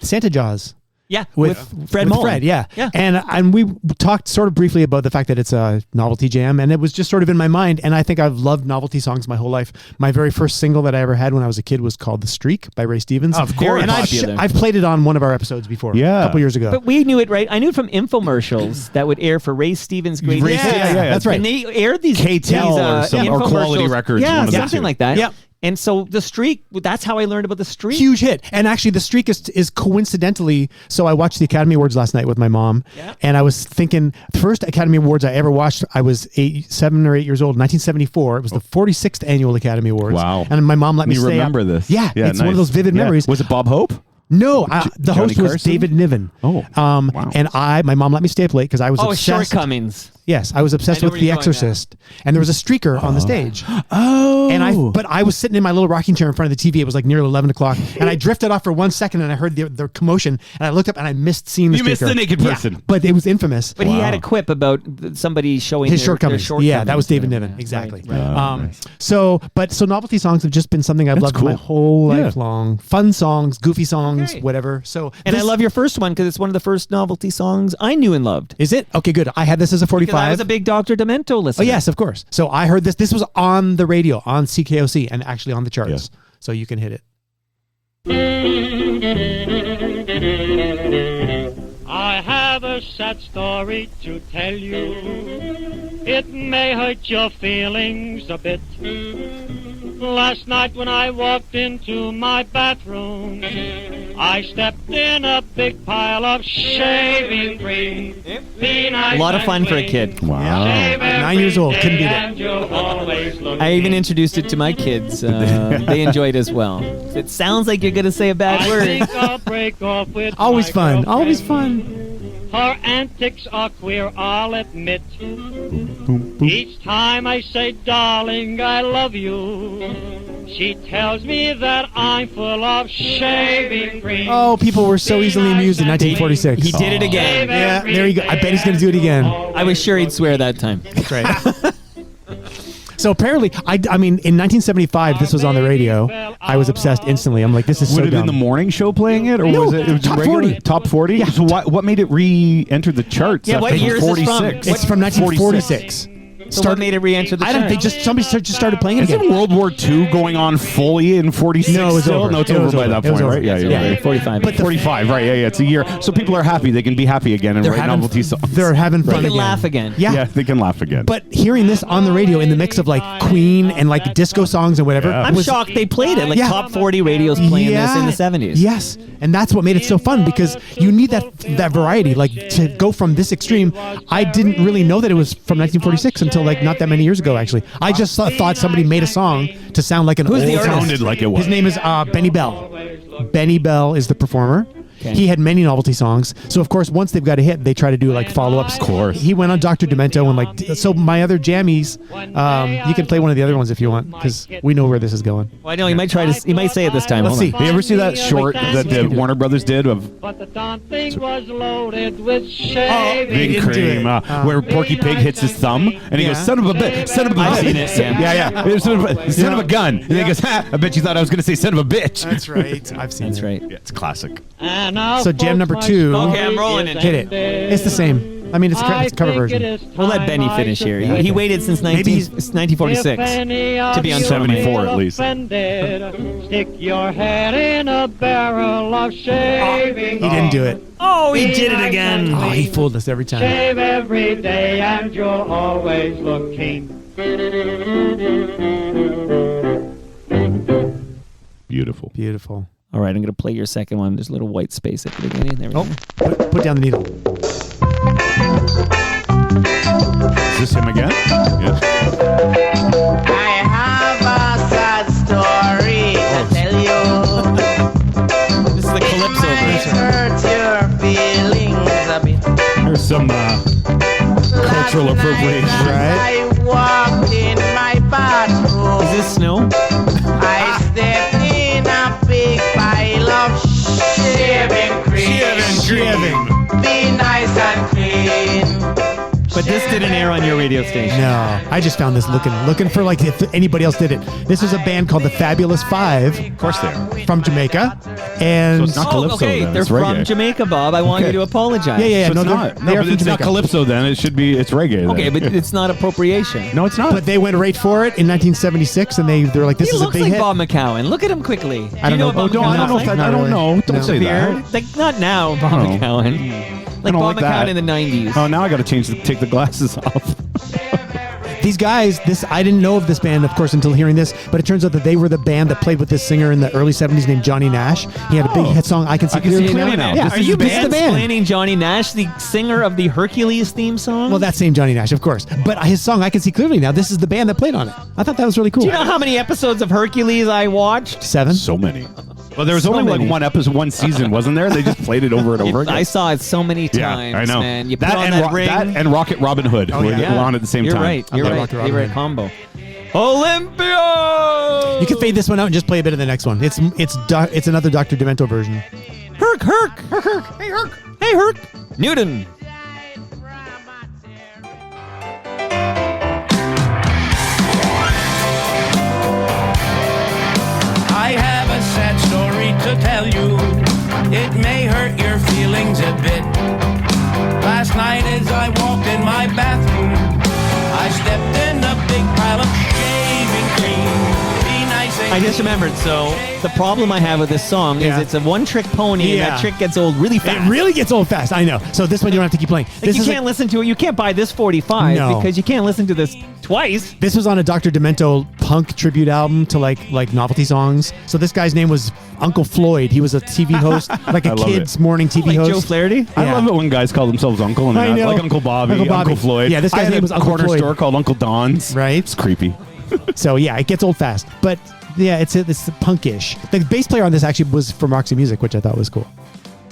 Santa Jaws. Yeah, with Fred Mullen. Fred, yeah. Yeah. And we talked sort of briefly about the fact that it's a novelty jam, and it was just sort of in my mind. And I think I've loved novelty songs my whole life. My very first single that I ever had when I was a kid was called "The Streak" by Ray Stevens. Of course. and Popular. I've played it on one of our episodes before. Yeah. a couple years ago. But we knew it, right? I knew it from infomercials that would air for Ray Stevens' Great Ray Hits. Stevens, yeah, that's right. And they aired these KTEL or some- or infomercials. Quality Records, Yeah, one of the something two. like that. Yep. And so the Streak, that's how I learned about the Streak. Huge hit. And actually the Streak is coincidentally, so I watched the Academy Awards last night with my mom. Yeah. And I was thinking, the first Academy Awards I ever watched, I was 7 or 8 years old, 1974. It was the 46th annual Academy Awards. Wow. And my mom let me You stay remember up. this? Yeah, it's one of nice. those vivid Yeah. memories. Was it Bob Hope? No, the Johnny host was Carson? David Niven. Oh, wow. And my mom let me stay up late because I was Oh, obsessed. Shortcomings. Yes, I was obsessed I know with where The you're going now. Exorcist, and there was a streaker on the stage. Oh. But I was sitting in my little rocking chair in front of the TV. It was like near 11 o'clock, and I drifted off for 1 second, and I heard the commotion, and I looked up, and I missed seeing the You streaker. missed the naked Yeah, person. but it was infamous. But he had a quip about somebody showing His their shortcomings. Yeah, that was David Niven. Yeah, Exactly. right. So novelty songs have just been something I've That's loved my cool. whole Yeah. life long. Fun songs, goofy songs, Okay. whatever. So And I this- love your first one because it's one of the first novelty songs I knew and loved. Is it? Okay, good. I had this as a 45. Because I was a big Dr. Demento listener. Oh yes, of course. So I heard this. This was on the radio on CKOC and actually on the charts. Yes. So you can hit it. I have a sad story to tell you. It may hurt your feelings a bit. Last night when I walked into my bathroom, I stepped in a big pile of shaving cream. A lot of fun for a kid. Wow. 9 years old, couldn't beat it. I even introduced it to my kids. They enjoyed it as well. It sounds like you're going to say a bad I word. think I'll break off with Always my fun. girlfriend. Always fun. Her antics are queer, I'll admit. Each time I say, darling, I love you, she tells me that I'm full of shaving cream. Oh, people were so easily amused in 1946. He did it again. Yeah, there you go. I bet he's going to do it again. I was sure he'd swear that time. That's right. So apparently, I mean, in 1975, this was on the radio. I was obsessed instantly. I'm like, this is so Would it dumb. have been the morning show playing it, or No, was it top regular? 40. Top 40? So what made it re-enter the charts? Yeah, after what year is this from? 46? It's from 1946. So what made it re-enter the I don't. chart? Somebody just started playing it Isn't again. World War II going on fully in 46 No, it was still? over. No, it's It over was by over. that It was point, over. right? Yeah, you're Yeah, right. 45. But 45, right? Yeah, it's a year. So people are happy. They can be happy again and They're write having, novelty songs. they're having fun They can again. laugh again. Yeah. They can laugh again. But hearing this on the radio in the mix of like Queen and like disco songs and whatever, Yeah. I'm was- shocked they played it. Like Yeah. top 40 radios playing this in the 70s. Yes, and that's what made it so fun because you need that variety. Like to go from this extreme. I didn't really know that it was from 1946 until like not that many years ago. Actually, I just thought somebody made a song to sound like an Who's old the artist? artist. Sounded like it was. His name is Benny Bell. Benny Bell is the performer. Okay. He had many novelty songs. So of course, once they've got a hit, they try to do like follow-ups. Of course. He went on Dr. Demento and like so my other jammies. You can play one of the other ones if you want because we know where this is going. Well, I know he might try to. He might say it this time. Let's Hold see. on. you ever see that short that the Warner Brothers did of But the darn thing was loaded with Big shaving Big didn't do Cream, it. where Porky Pig hits his thumb and he Yeah. goes, son of a bitch, son of a I've bitch. seen it, yeah. Yeah. Son of a gun. And he goes, ha, I bet you thought I was going to say son of a bitch. That's right. I've seen That's it. right. Yeah, it's classic. And now, So jam folks, number my 2. Okay, I'm rolling it. Hit it. It's the same. I mean, it's a cover version. We'll let Benny finish here. He waited since Maybe he's- 1946 to be on 74 at least. Stick your head in a barrel of shaving. He didn't do it. Oh, he did it again. Oh, he fooled us every time. Shave every day and you'll always look keen. Beautiful. Beautiful. All right, I'm going to play your second one. There's a little white space at the beginning. There we go. Put down the needle. Is this him again? Yeah. I have a sad story to tell you. This is the Calypso Might version. hurt your feelings a bit. There's some cultural Last appropriation. night as I walked in my bathroom. Is this Snow? I stepped in a big pile of shaving cream. Be nice and clean. But this didn't air on your radio station. No, I just found this looking for like if anybody else did it. This was a band called the Fabulous Five Of course they are. from Jamaica, and So it's not Calypso okay. then, They're it's from reggae. Jamaica, Bob. I want Okay. you to apologize. yeah. So No, it's they're- not. they No, are but from it's not Jamaica. Calypso then. It should be, it's reggae then. Okay, but it's not appropriation. No, it's not. But they went right for it in 1976, and they're like, this He is a looks big like hit. Bob McCowan. Look at him quickly. I don't know. what Bob I don't McCowan know looks if like? that- I don't know. Don't No. say Beard? that. Like, not now, Bob Oh. McCowan. Like don't Bob like McCowan that. in the 90s. Oh, now I got to take the glasses off. These guys, I didn't know of this band, of course, until hearing this, but it turns out that they were the band that played with this singer in the early 70s named Johnny Nash. He had a big hit song, I Can See Clearly Now. Now. Yeah, Are you this is the band. explaining Johnny Nash, the singer of the Hercules theme song? Well, that same Johnny Nash, of course. But his song, I Can See Clearly Now, this is the band that played on it. I thought that was really cool. Do you know how many episodes of Hercules I watched? 7? So many. Well, there was So only many. like one episode, one season, wasn't there? They just played it over and over again. I saw it so many Yeah, times. I know. Man. You put that on and that ring. that and Rocket Robin Hood were yeah. on at the same You're time. right. You're love right. Rocket They were a Robin. combo. Olympia! You can fade this one out and just play a bit of the next one. It's another Dr. Demento version. Herc, Herc, Herc, Herc, hey Herc, hey Herc, Newton. I have a sad story to tell you. It may hurt your feelings a bit. Last night as I walked in my bathroom, I stepped in a big pile of shaving cream. Be nice I just remembered. So the problem I have with this song is it's a one-trick pony, and that trick gets old really fast. It really gets old fast. I know. So this one you don't have to keep playing. Like you can't listen to it. You can't buy this 45 because you can't listen to this twice. This was on a Dr. Demento punk tribute album to like novelty songs. So this guy's name was Uncle Floyd. He was a TV host, like a kids' morning TV host. Joe Flaherty. I love it when guys call themselves Uncle and I know. like Uncle Bobby, Uncle Floyd. Yeah, this guy's name was Uncle corner Floyd. store called Uncle Don's. Right. It's creepy. So yeah, it gets old fast. But yeah, it's punkish. The bass player on this actually was from Roxy Music, which I thought was cool.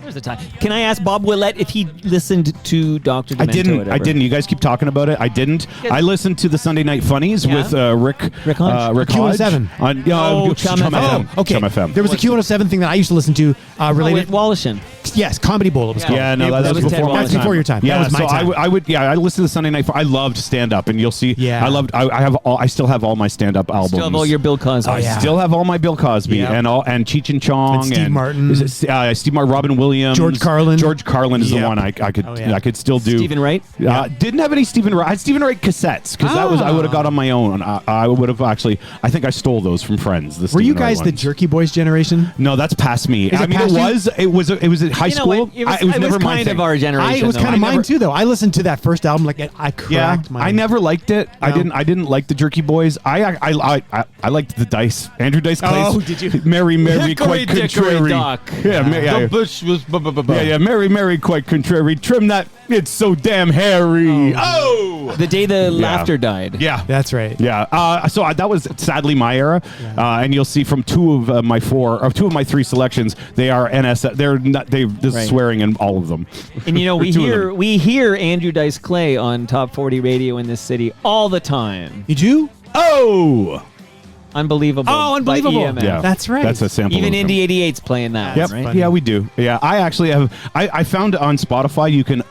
There's the time. Can I ask Bob Willette if he listened to Dr. Demento? I didn't. You guys keep talking about it. I didn't. I listened to the Sunday Night Funnies with Rick Hodge? Rick Q107. Hodge. Chum FM. Okay. Chum FM. There was a Q107 thing that I used to listen to related. With Wallachin. Yes, Comedy Bowl it was called. Yeah, no, that was before my That's time. before your time. Yeah, that was my time. I would. Yeah, I listened to the Sunday Night. I loved stand up, and you'll see. Yeah. I loved. I still have all my stand up albums. Still have all your Bill Cosby. Oh, yeah. Still have all my Bill Cosby and Cheech and Chong And Steve Martin. Is it, Steve Martin, Robin Williams, George Carlin. George Carlin is the one I could still do. Stephen Wright. Didn't have any Stephen Wright. I had Stephen Wright cassettes because I would have got on my own. I would have actually. I think I stole those from friends. Were you guys the Jerky Boys generation? No, that's past me. Is it past you? It was at high school. It was never my kind thing. of our generation. It was kind of mine too, though. I listened to that first album like I cracked my. I never liked it. No. I didn't like the Jerky Boys. I liked the Dice. Andrew Dice Clay. Oh, did you? Mary, quite Hickory contrary. Dock. Yeah, The bush was. Mary, quite contrary. Trim that. It's so damn hairy. Oh, The day the laughter died. yeah. That's right. Yeah. So that was sadly my era, and you'll see from two of my three selections, they are NS. There's swearing in all of them. And you know we hear Andrew Dice Clay on Top 40 radio in this city all the time. Did you? Oh, Unbelievable. Oh, Unbelievable. by EMF. yeah. That's right. That's a sample. Even of them. Indie 88's playing that. Yep. Right? Yeah, we do. Yeah, I actually have. I found on Spotify you can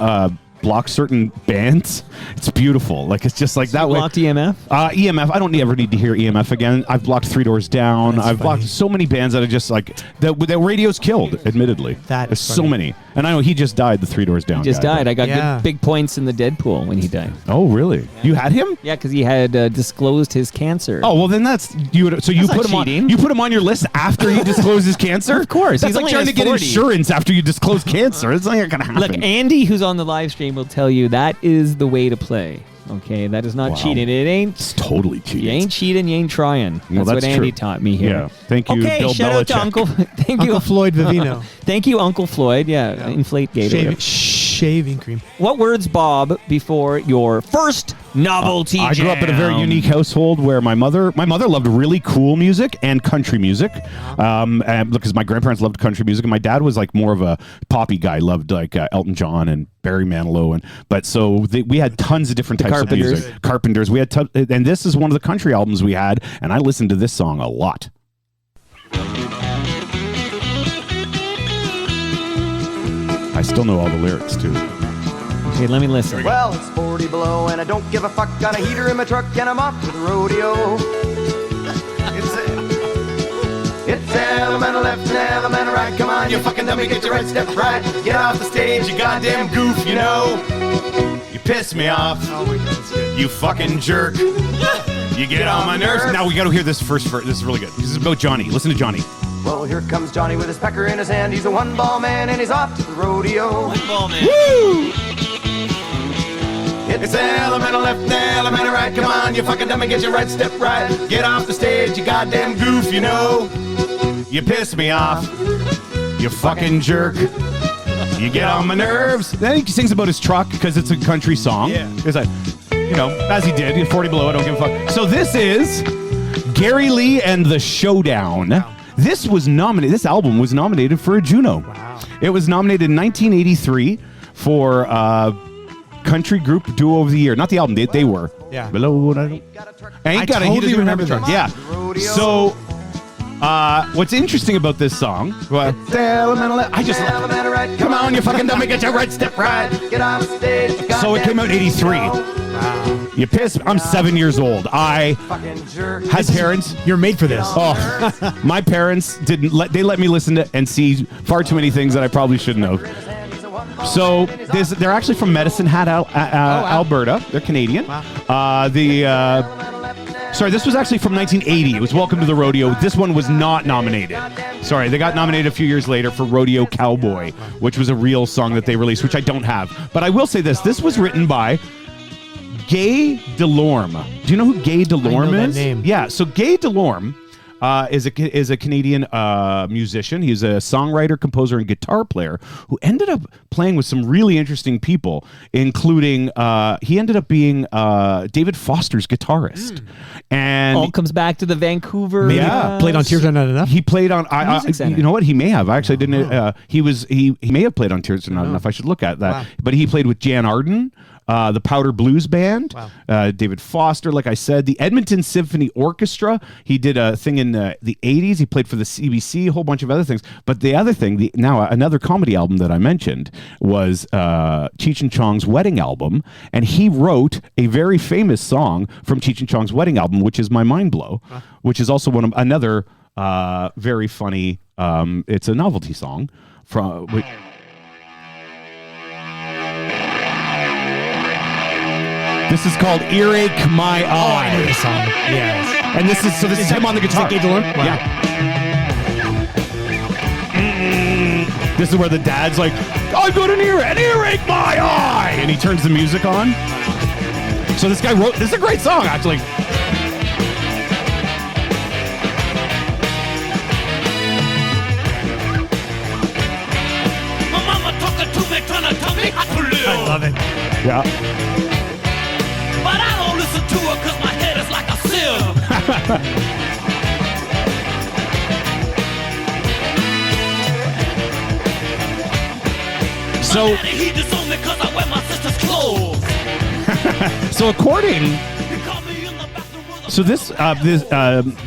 block certain bands. It's beautiful. Like it's just like that way. Blocked EMF? EMF. I don't ever need to hear EMF again. I've blocked Three Doors Down. That's I've funny. blocked so many bands that are just like that radio's killed. Admittedly, That there's is so funny. many. And I know he just died. The Three Doors Down. He just guy. died. I got Yeah. big points in the Deadpool when he died. Oh, really? You had him? Yeah, because he had disclosed his cancer. Oh well, then that's you. So you That's put not him cheating. on. You put him on your list after he disclosed his cancer. Of course. That's He's like only trying to get 40. insurance after you disclose cancer. It's not gonna happen. Look, Andy, who's on the live stream, will tell you that is the way to play. Okay, that is not Wow. cheating. It ain't. It's totally cheating. You ain't cheating. You ain't trying. Well, That's what that's Andy true. taught me here. Yeah. Thank you, Okay, Bill shout out to Belichick. Uncle. Thank Uncle you, Floyd Vivino. Thank you, Uncle Floyd. Yeah, Inflate Gator. Shaving cream. What words, Bob, before your first novelty I grew up in a very jam? unique household where my mother loved really cool music and country music, and because my grandparents loved country music, and my dad was like more of a poppy guy, loved like Elton John and Barry Manilow, we had tons of different types Carpenters. of music. Carpenters. We had, and this is one of the country albums we had, and I listened to this song a lot. I still know all the lyrics too. Okay, let me listen. Well, it's 40 below and I don't give a fuck. Got a heater in my truck and I'm off to the rodeo. It's element left and element right. Come on, you fucking dummy, get your right step right. Get off the stage, you goddamn goof, you know. You piss me off, you fucking jerk. You get on my nerves. Now we gotta hear this first. This is really good. This is about Johnny. Listen to Johnny. Well, here comes Johnny with his pecker in his hand. He's a one-ball man and he's off to the rodeo. One-ball man. Woo! It's elemental left and elemental right. Come on, you fucking dummy, get your right step right. Get off the stage, you goddamn goof, you know. You piss me off, you fucking jerk. You get on my nerves. Then he sings about his truck because it's a country song. Yeah. It's like, as he did, 40 below, I don't give a fuck. So this is Gary Lee and the Showdown. Wow. This album was nominated for a Juno. Wow. It was nominated in 1983 for Country Group Duo of the Year. Not the album, they were. Yeah. Below, I totally remember that. Yeah. So, what's interesting about this song? Come on, you fucking dummy, get your right step right. Get on stage. So it came out in 83. Wow. You piss. I'm 7 years old. I had parents. You're made for this. Oh, my parents they let me listen to and see far too many things that I probably shouldn't have. So they're actually from Medicine Hat, Alberta. They're Canadian. Wow. Sorry, this was actually from 1980. It was Welcome to the Rodeo. This one was not nominated. Sorry, they got nominated a few years later for Rodeo Cowboy, which was a real song that they released, which I don't have. But I will say this. This was written by Gay Delorme. Do you know who Gay Delorme I know is? that name. Yeah, so Gay Delorme is a Canadian musician. He's a songwriter, composer, and guitar player who ended up playing with some really interesting people, including he ended up being David Foster's guitarist. And All comes back to the Vancouver. Maybe played on Tears Are Not Enough. he played on. Music Center. You know what? He may have. I actually didn't. He may have played on Tears Are Not Enough. I should look at that. Wow. But he played with Jan Arden. The Powder Blues Band, Wow. David Foster, like I said, the Edmonton Symphony Orchestra. He did a thing in the 80s. He played for the CBC, a whole bunch of other things. But the other thing, another comedy album that I mentioned was Cheech and Chong's wedding album. And he wrote a very famous song from Cheech and Chong's wedding album, which is My Mind Blow, which is also another very funny, it's a novelty song from... This is called Earache My Eye. I know this song. Yes. And this is him on the guitar. Gay Delorme? Wow. Yeah. This is where the dad's like, I've got an earache my eye. And he turns the music on. So this guy wrote, this is a great song, actually. My mama talking to me, trying to tell me how to live. I love it. Yeah. But I don't listen to her because my head is like a sieve. So, He disowned me because I wear my sister's clothes. so according, He called me in the bathroom with a so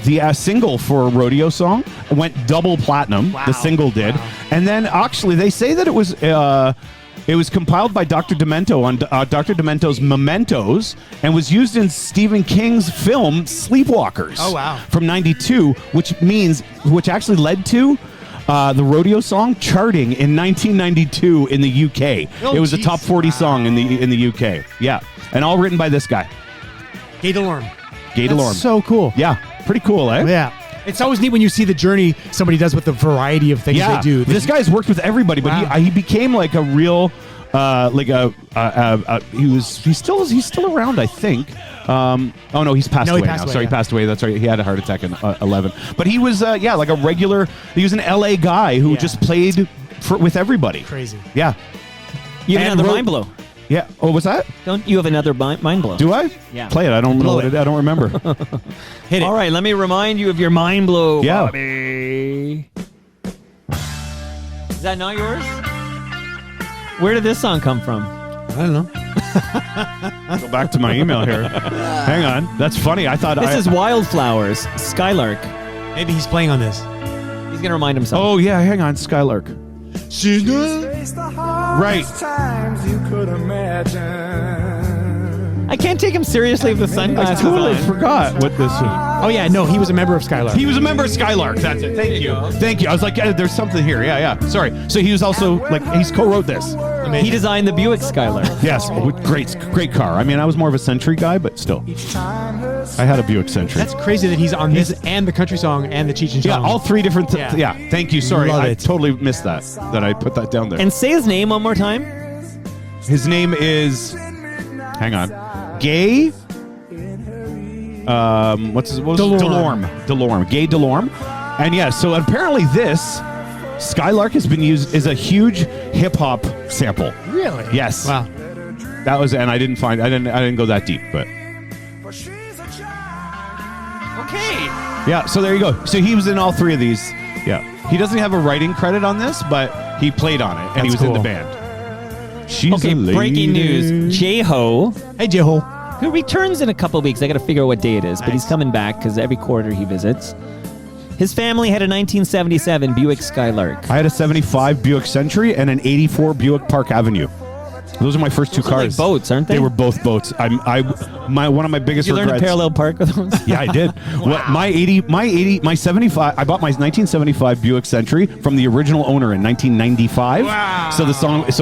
the single for a rodeo song went double platinum. Wow. The single did, and then actually they say that it was compiled by Dr. Demento on Dr. Demento's Mementos and was used in Stephen King's film Sleepwalkers. Oh, wow. From '92, which actually led to the rodeo song charting in 1992 in the UK. Oh, it was a geez. top 40 song in the UK. Yeah, and all written by this guy, Gay Delorme. Gay That's Delorme. so cool. Yeah, pretty cool, eh? Yeah. It's always neat when you see the journey somebody does with the variety of things Yeah, they do. this guy's worked with everybody, but Wow. he became like a real, he's still around, I think. Oh no, he's passed away now. Sorry, he passed away. That's right. He had a heart attack in 11. But he was, like a regular. He was an LA guy who just played with everybody. Crazy. Yeah. You have And another wrote- mind blow. Yeah. Oh, what's that? Don't you have another mind blow? Do I? Yeah. Play it. I don't know. Blow What it. I don't remember. Hit it. All right, let me remind you of your mind blow, Yeah. Bobby. Is that not yours? Where did this song come from? I don't know. Go back to my email here. Hang on. That's funny. I thought This is Wildflowers, Skylark. Maybe he's playing on this. He's going to remind himself. Oh yeah. Hang on. Skylark. Right. Times you could imagine. I can't take him seriously with the I sunglasses totally on. forgot what this is. Oh, yeah. No, he was a member of Skylark. He was a member of Skylark. That's it. Thank you. Thank you. I was like, there's something here. Yeah. Sorry. So he was also he's co-wrote this. He designed the Buick Skylark. Yes. Great car. I mean, I was more of a Century guy, but still. I had a Buick Century. That's crazy that he's on this and the country song and the Cheech and Chong. Yeah, all three different. Yeah. Thank you. Sorry, Love I it. totally missed that I put that down there. And say his name one more time. His name is. Hang on. Gay. What was Delorme. Delorme. Gay Delorme. And yeah, so apparently this Skylark has been used as a huge hip hop sample. Really? Yes. Wow. That was, and I didn't go that deep, but Okay. yeah. So there you go. So he was in all three of these. Yeah. He doesn't have a writing credit on this, but he played on it, and he That's was in the cool. band. She's Okay, a lady. breaking news. J-Ho, Hey, J-Ho. who returns in a couple of weeks. I got to figure out what day it is, but he's coming back because every quarter he visits. His family had a 1977 Buick Skylark. I had a 75 Buick Century and an 84 Buick Park Avenue. Those are my first two Those are like cars. boats, aren't they? They were both boats. One of my biggest Did you learn to regrets. parallel park with those? Yeah, I did. My 75. I bought my 1975 Buick Century from the original owner in 1995. Wow. So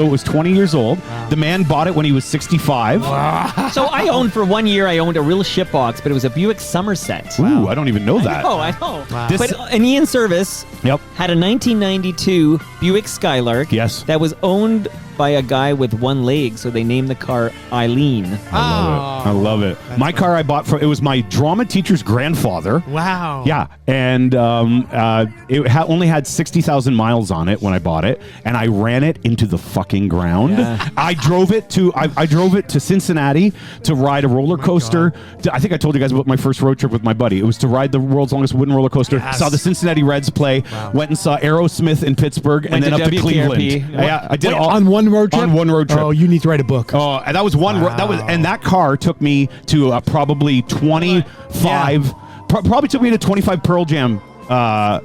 it was 20 years old. Wow. The man bought it when he was 65. Wow. So I owned for 1 year. I owned a real shipbox, but it was a Buick Somerset. Ooh, I don't even know that. I know. Wow. But an Ian Service had a 1992 Buick Skylark. Yes. That was owned by a guy with one leg, so they named the car Eileen. I love it. My car I bought it was my drama teacher's grandfather. Wow. Yeah, and it only had 60,000 miles on it when I bought it, and I ran it into the fucking ground. Yeah. I drove it to Cincinnati to ride a roller coaster. I think I told you guys about my first road trip with my buddy. It was to ride the world's longest wooden roller coaster. Yes. Saw the Cincinnati Reds play. Wow. Went and saw Aerosmith in Pittsburgh, and then up to Cleveland. Yeah, I did all on one road trip. On one road trip. Oh, you need to write a book. Oh, and that was one. Wow. And that car took me to probably 25. Yeah. Probably took me to 25 Pearl Jam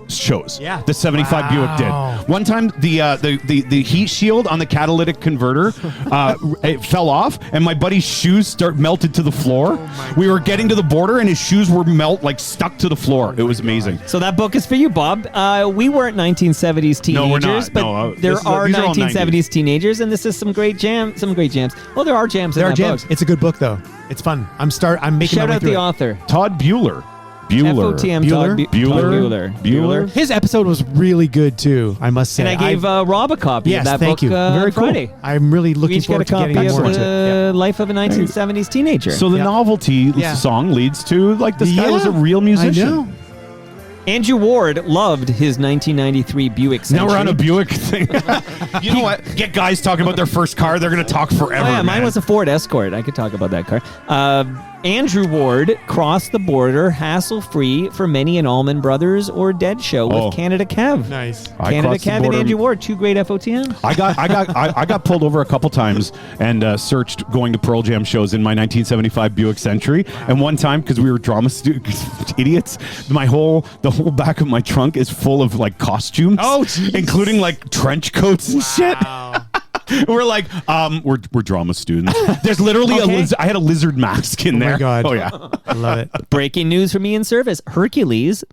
shows. Yeah. The 75 Buick did. One time the heat shield on the catalytic converter it fell off, and my buddy's shoes melted to the floor. We were getting to the border, and his shoes were stuck to the floor. It was amazing. So that book is for you, Bob. We weren't 1970s teenagers, No, we're not. but there are these are all 1970s teenagers, and this is some great jams. Well, there are jams in that book. It's a good book, though. It's fun. I'm making Shout my way out through the it. author. Todd Bueller. FOTM Todd Bueller. His episode was really good too, I must say. And I gave Rob a copy of that book Very Friday. Cool. I'm really looking forward to getting more more of into it. the life of a 1970s teenager. So the Novelty song leads to this guy was a real musician. I know. Andrew Ward loved his 1993 Buick Century. Now we're on a Buick thing. You know what? Get guys talking about their first car. They're going to talk forever. Oh, yeah, mine man. was a Ford Escort. I could talk about that car. Andrew Ward crossed the border hassle-free for many an Allman Brothers or Dead show with Canada Kev. Nice. Canada Kev and Andrew Ward, two great FOTM. I got pulled over a couple times and searched going to Pearl Jam shows in my 1975 Buick Century. And one time, because we were drama idiots, the whole back of my trunk is full of costumes. Oh, geez. Including trench coats and shit. We're we're drama students. There's literally I had a lizard mask in there. Oh my God. Oh yeah. I love it. Breaking news from Ian Service. Hercules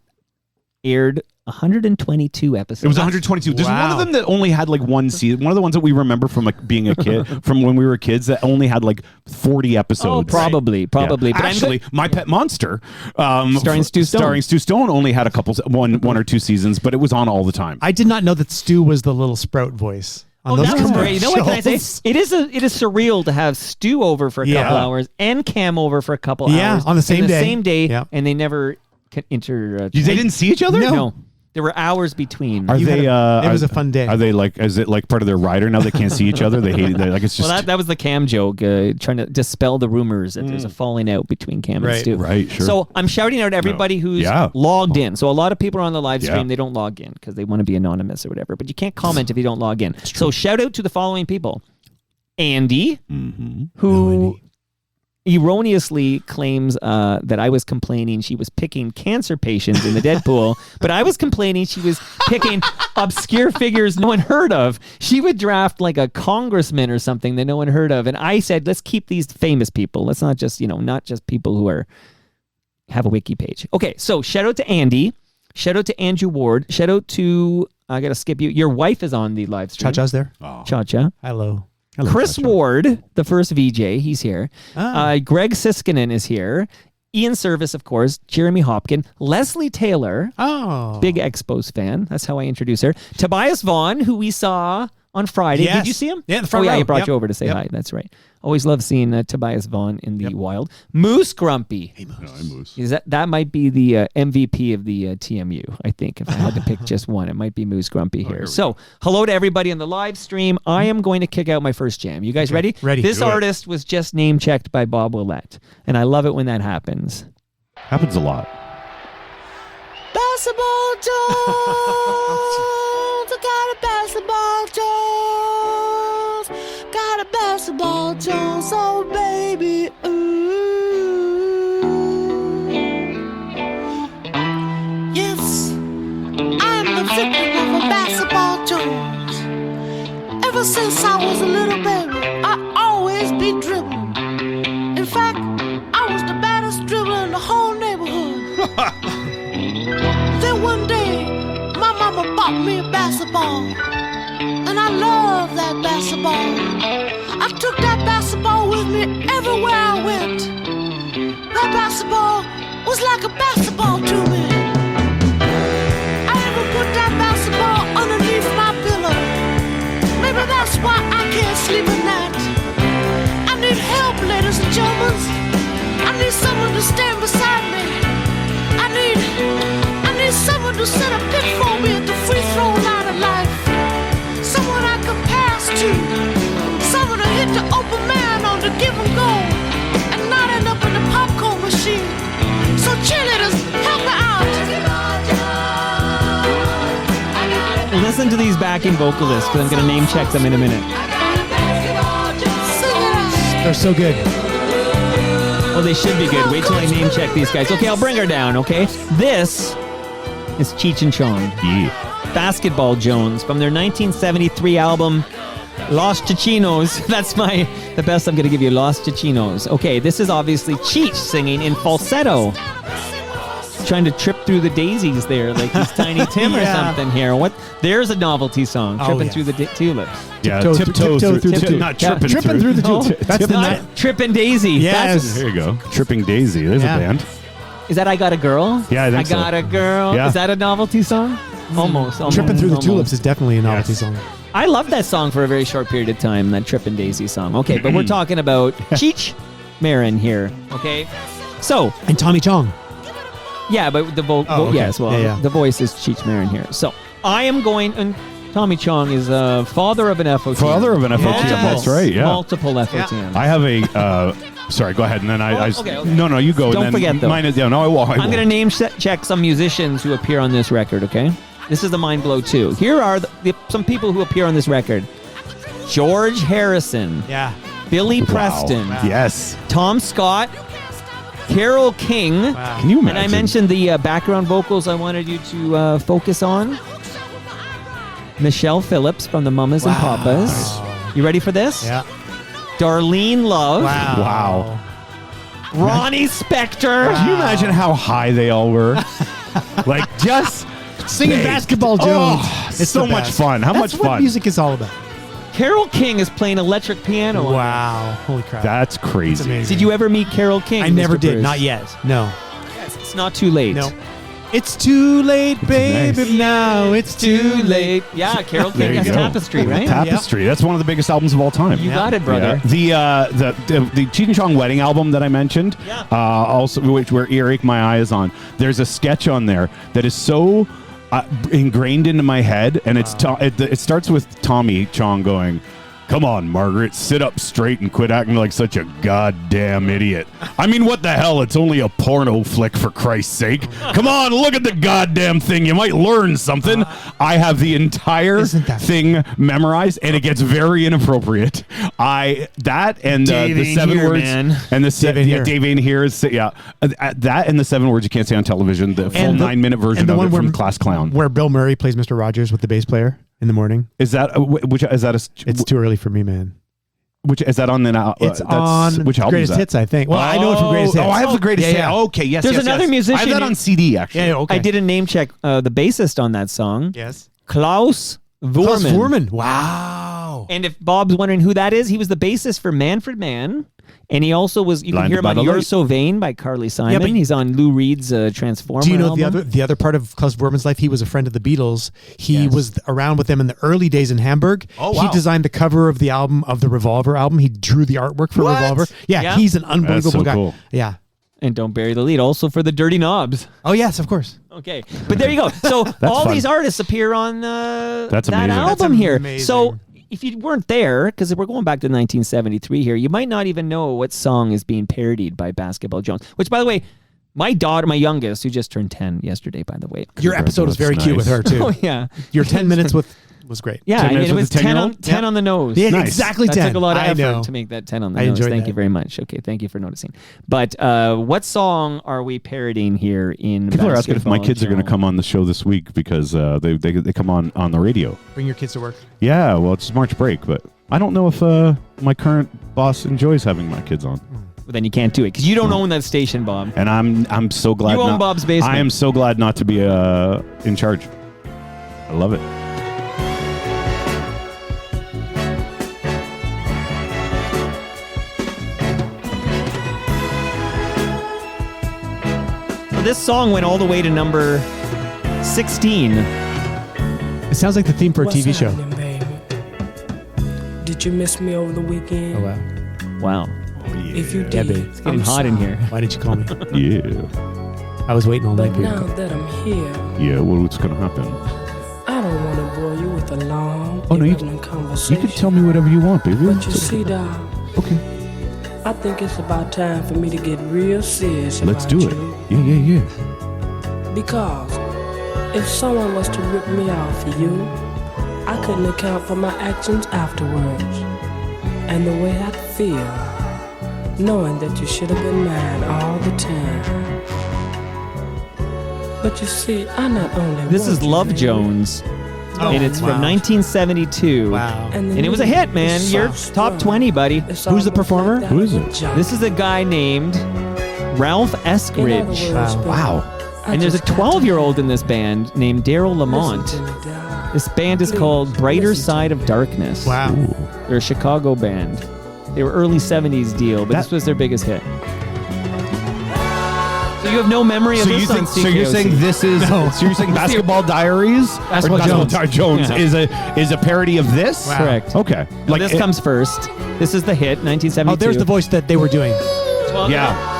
aired 122 episodes. It was 122. There's one of them that only had one season. One of the ones that we remember from being a kid, from when we were kids, that only had 40 episodes. Oh, probably. Yeah. But actually, My Pet Monster, starring Stu Stone, only had one or two seasons, but it was on all the time. I did not know that Stu was the little Sprout voice. That was great. You know what can I say? It is surreal to have Stu over for a couple hours and Cam over for a couple hours on the same day. Yeah. And they never they didn't see each other? No. There were hours between. Are they? It was a fun day. Are they is it part of their rider now? They can't see each other. They hate it. It's just. Well, that was the Cam joke, trying to dispel the rumors that there's a falling out between Cam and Stu. Right. Sure. So I'm shouting out everybody who's logged in. So a lot of people are on the live stream. They don't log in because they want to be anonymous or whatever. But you can't comment if you don't log in. So shout out to the following people: Andy, who erroneously claims that I was complaining she was picking cancer patients in the Deadpool, but I was complaining she was picking obscure figures no one heard of. She would draft a congressman or something that no one heard of, and I said, let's keep these famous people. Let's not just, not just people who have a wiki page. Okay, so shout out to Andy. Shout out to Andrew Ward. Shout out to, I got to skip you. Your wife is on the live stream. Cha-Cha's there. Oh. Cha-Cha. Hello. Chris Ward, the first VJ, he's here. Greg Siskinen is here. Ian Service, of course. Jeremy Hopkin. Leslie Taylor. Big Expos fan. That's how I introduce her. Tobias Vaughn, who we saw on Friday. Yes. Did you see him? Yeah, the front row. He brought you over to say hi. That's right. Always love seeing Tobias Vaughn in the wild. Moose Grumpy. Hey, Moose. That might be the MVP of the TMU, I think. If I had to pick just one, it might be Moose Grumpy here. So, hello to everybody on the live stream. I am going to kick out my first jam. You guys ready? Ready. This artist was just name-checked by Bob Willette, and I love it when that happens. Happens a lot. Basketball Jones, I got a basketball Jones, got a basketball Jones, oh baby, ooh. Yes, I'm the victim of a basketball Jones. Ever since I was a little baby, be dribbling. In fact, I was the baddest dribbler in the whole neighborhood. Then one day, my mama bought me a basketball. And I love that basketball. I took that basketball with me everywhere I went. That basketball was like a basketball to me. I even put that basketball underneath my pillow. Maybe that's why I can't sleep at night. I need help, ladies and gentlemen. I need someone to stand beside me. I need someone to set a pit for me at the free throw line of life. Someone I could pass to. Someone to hit the open man on the give and go and not end up in the popcorn machine. So cheerleaders, help me out. Listen to these backing vocalists, because I'm going to name check them in a minute. They're so good. Well, they should be good. Wait till I name check these guys. Okay, I'll bring her down, okay? This is Cheech and Chong. Yeah. Basketball Jones from their 1973 album Los Chichinos. That's the best I'm going to give you, Los Chichinos. Okay, this is obviously Cheech singing in falsetto. He's trying to trip through the daisies there like he's Tiny Tim or something here. What? There's a novelty song, Tripping Through the Tulips. Yeah, tiptoe through the tulips. Not tripping through the tulips. That's not Trippin' Daisy. Yes. There you go. Tripping Daisy. There's a band. Is that I Got a Girl? Yeah, I think so. I Got a Girl. Yeah. Is that a novelty song? Almost. Tripping Through the Tulips is definitely a novelty song. I loved that song for a very short period of time, that Trippin' Daisy song. Okay, but we're talking about Cheech Marin here, okay? So... And Tommy Chong. Yeah, but the yes, well, the voice is Cheech Marin here. So I am going... And Tommy Chong is father of an FOTM. Father of an FOTM, that's right, yeah. Multiple FOTM. I have a... sorry, go ahead, and then okay. No, you go. Don't and then forget, though. Mine is, yeah, no, I won't. I'm going to name check some musicians who appear on this record, okay? This is the Mind Blow 2. Here are some people who appear on this record. George Harrison. Yeah. Billy Preston. Wow. Yes. Tom Scott. Carole King. Wow. Can you imagine? And I mentioned the background vocals I wanted you to focus on. Michelle Phillips from the Mamas and Papas. You ready for this? Yeah. Darlene Love. Wow. Ronnie Spector. Can you imagine how high they all were? Like, just... Singing Basketball Jones. It's so much fun. That's much what fun. music is all about. Carole King is playing electric piano. Wow. Holy crap. That's crazy. That's amazing. Did you ever meet Carole King? I never Mr. did. Preuss? Not yet. No. Yes, it's not too late. No. It's too late, baby. Nice. Now it's too late. Yeah, Carole There King you has go. Tapestry, right? Tapestry. That's one of the biggest albums of all time. You got it, brother. Yeah. The Cheech and Chong wedding album that I mentioned, also where Earache My Eye is on. There's a sketch on there that is so ingrained into my head, and it starts with Tommy Chong going, "Come on, Margaret, sit up straight and quit acting like such a goddamn idiot. I mean, what the hell? It's only a porno flick, for Christ's sake. Come on, look at the goddamn thing. You might learn something." I have the entire thing memorized, and it gets very inappropriate. The 7 words man. and the Dave ain't here is that and the 7 words you can't say on television. The full 9-minute version of it from Class Clown, where Bill Murray plays Mr. Rogers with the bass player in the morning. Is that It's too early for me, man. Which is that on the? It's on which album Greatest is that? Hits, I think. Well, I know it from Greatest Hits. Oh, I have the Greatest Hits. Yeah. Okay, yes. There's another musician. I have that on CD actually. Yeah, okay. I didn't name check the bassist on that song. Yes. Klaus Klaus Voormann. Voormann. Wow. And if Bob's wondering who that is, he was the bassist for Manfred Mann. And he also was, you can Blinded hear him by on the You're Light. So Vain by Carly Simon. Yeah, but- He's on Lou Reed's Transformer Do you know album. the other part of Klaus Voormann's life? He was a friend of the Beatles. He was around with them in the early days in Hamburg. Oh, wow. He designed the cover of the album, of the Revolver album. He drew the artwork for What? Revolver. Yeah, Yeah. he's an unbelievable That's so guy. cool. Yeah. And Don't Bury the Lead, also for the Dirty Knobs. Oh, yes, of course. Okay, but there you go. So all fun. these artists appear on That's that amazing. album That's here. amazing. So if you weren't there, because we're going back to 1973 here, you might not even know what song is being parodied by Basketball Jones. Which, by the way, my daughter, my youngest, who just turned 10 yesterday, by the way. Your episode was very That's cute with her, too. Oh yeah, Your 10 minutes was great. yeah. 10 I mean, minutes it with was the 10 on 10-year-old? 10 on the nose. Yeah, Nice. exactly That 10. took a lot of I know. effort to make that 10 on the I nose. enjoyed Thank that. you very much. Okay, thank you for noticing. But what song are we parodying here in People are asking if my Basketball kids are going to Jones? come on the show this week because they come on the radio. Bring your kids to work. Yeah, well, it's March break, but I don't know if my current boss enjoys having my kids on. Well, then you can't do it because you don't own that station, Bob. And I'm so glad. You own Bob's Basement. I am so glad not to be in charge. I love it. So this song went all the way to number 16. It sounds like the theme for a TV show. Did you miss me over the weekend? Oh, wow. Wow. If you Yeah, did, babe. It's getting hot in here. Why did you call me? Yeah. I was waiting all night But for you to now call. that I'm here, Yeah. Well, what's gonna happen? I don't want to bore you with a long, Oh, no, you irrelevant conversation. You can tell me whatever you want, baby. But you see, Doc, Okay. I think it's about time for me to get real serious Let's about do it. you. Yeah. Because if someone was to rip me off you, I couldn't account for my actions afterwards. And the way I'd feel, knowing that you should have been mine all the time. But you see, I not only This want is you, Love baby, Jones. Oh, and it's from 1972. Wow. the And it was a hit, man. music is You're so top strong. 20, buddy. It's Who's the almost performer? like Who is that it? was a joke. This is a guy named Ralph In other Eskridge. words, Wow. baby, Wow. I And there's a just got to 12-year-old in this band named Daryl listen Lamont. to me, darling. This band is called Brighter Listen to Side me. of Darkness. Wow. They're a Chicago band. They were early 70s deal, but this was their biggest hit. So you have no memory of So, this on so you're CKOC? saying this is? No. So you're saying Basketball Diaries? Basketball Jones. Jones Yeah. is a parody of this? Wow. Correct. Okay. Like this comes first. This is the hit, 1972. Oh, there's the voice that they were doing. 12 Yeah.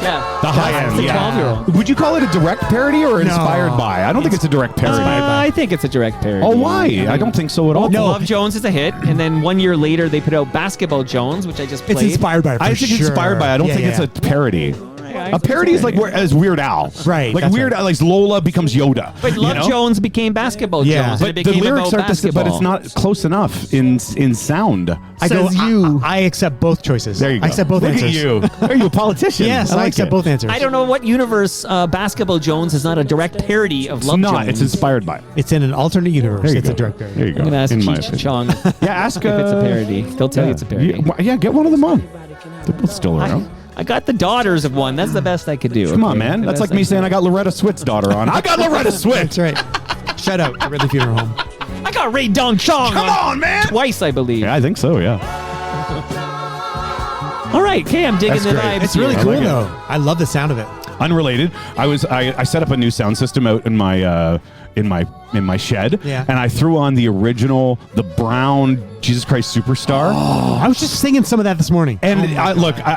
Yeah. The high end. It's a Yeah. 12-year-old. Would you call it a direct parody or inspired by? I don't think it's a direct parody. I think it's a direct parody. Oh, why? I don't think so at all. Well, Love Jones is a hit, and then 1 year later they put out Basketball Jones, which I just played. It's inspired by it. I for think it's sure. inspired by. I don't Yeah, think yeah. it's a parody. I A think parody it's is like as Weird Al, Right, Like that's Weird right. Al, like Lola becomes Yoda. But Love you know? Jones became Basketball Yeah. Jones. But and it the became lyrics about are the same, but it's basketball. not close enough in sound. I go. Says you. I accept both choices. There you go. I accept both Look answers. at you. Are you a politician? Yes, I like accept it. both answers. I don't know what universe Basketball Jones is not a direct parody of It's Love not. Jones. It's inspired by. It's in an alternate universe. There you It's go. a direct parody. There you go. I'm going to ask in my Cheech opinion. Chong Yeah, ask. if it's a parody. They'll tell you it's a parody. Yeah, get one of them on. They're both still around. I got the daughters of one. That's the best I could do. Come on, okay? man. The That's best like me saying I got Loretta Swit's daughter on. I got Loretta Swit. That's right. Shout out to Ridley Funeral Home. I got Ray Dong Chong. Come on, man. Twice, I believe. Yeah, I think so. Yeah. All right, okay, I'm digging That's the great. vibes. It's really here. cool like it. though. I love the sound of it. Unrelated. I set up a new sound system out in my in my shed. Yeah. And I threw on the original, the brown Jesus Christ Superstar. Oh, I was just singing some of that this morning. And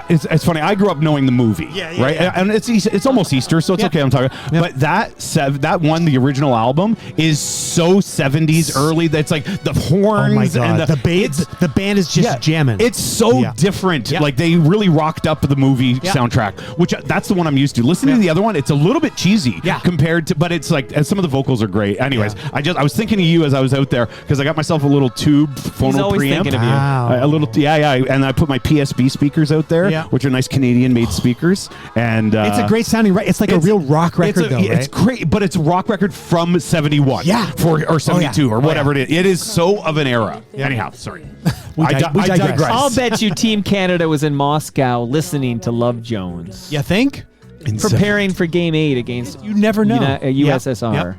it's funny. I grew up knowing the movie, Yeah, right? yeah. And it's almost Easter, so it's Yeah. okay. I'm talking, Yeah. but that one, the original album, is so 70s early. That's like the horns Oh my god, and the band is just jamming. It's so Yeah. different. Yeah. Like they really rocked up the movie Yeah. soundtrack, which that's the one I'm used to. Listening to the other one, it's a little bit cheesy compared to, but it's like, and some of the vocals are great. Anyways, I was thinking of you as I was out there because I got myself a little tube phono always preamp. thinking of you. Wow. A little, and I put my PSB speakers out there, Yeah. which are nice Canadian-made speakers, and it's a great sounding, right? It's like a real rock record, though, right? It's great, but it's a rock record from 71, Yeah. or 72, or whatever yeah. it is. It is so of an era. Anyhow, sorry, We I digress. digress. I'll bet you Team Canada was in Moscow listening to Love Jones. You think? Preparing for Game 8 against You never know. USSR. Yep.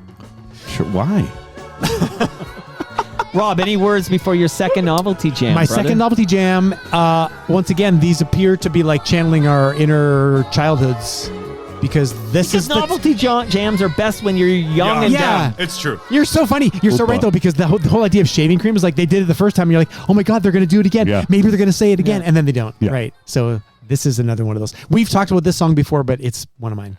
Sure, why? Rob, any words before your second novelty jam? My brother? second novelty jam. Once again, these appear to be like channeling our inner childhoods, because this is the novelty jams are best when you're young and Yeah. dumb. It's true. You're so funny. You're so Opa. right though, because the whole idea of shaving cream is like they did it the first time. And you're like, oh my god, they're going to do it again. Yeah. Maybe they're going to say it again, Yeah. and then they don't. Yeah. Right. So this is another one of those. We've talked about this song before, but it's one of mine.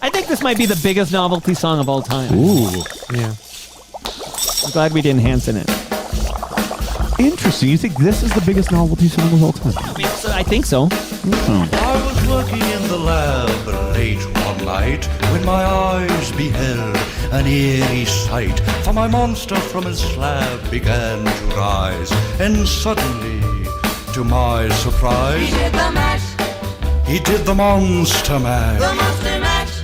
I think this might be the biggest novelty song of all time. Ooh, Yeah. I'm glad we didn't Hanson it. interesting. You think this is the biggest novelty song of all time? I think so. I was working in the lab late one night when my eyes beheld an eerie sight. For my monster from his slab began to rise, and suddenly, to my surprise, He did the mash, he did the monster mash. the monster mash.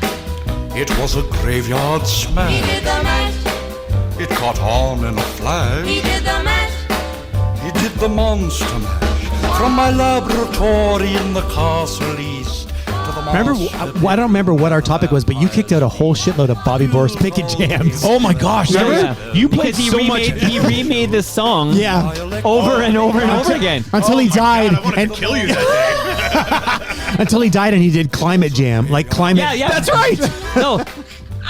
It was a graveyard He smash. did the mash, It caught on in a flash. He did the mash. He did the monster mash. From my laboratory in the castle east to the Remember, I don't remember what our topic was, but you kicked out a whole shitload of Bobby Boris Pickett jams. Oh my gosh! Yeah. You played Because so much. He remade this song Yeah. over and over and over again. Until he died. I want to kill you that day. Until he died and he did Climate Jam. Like Climate. Yeah, That's right. No,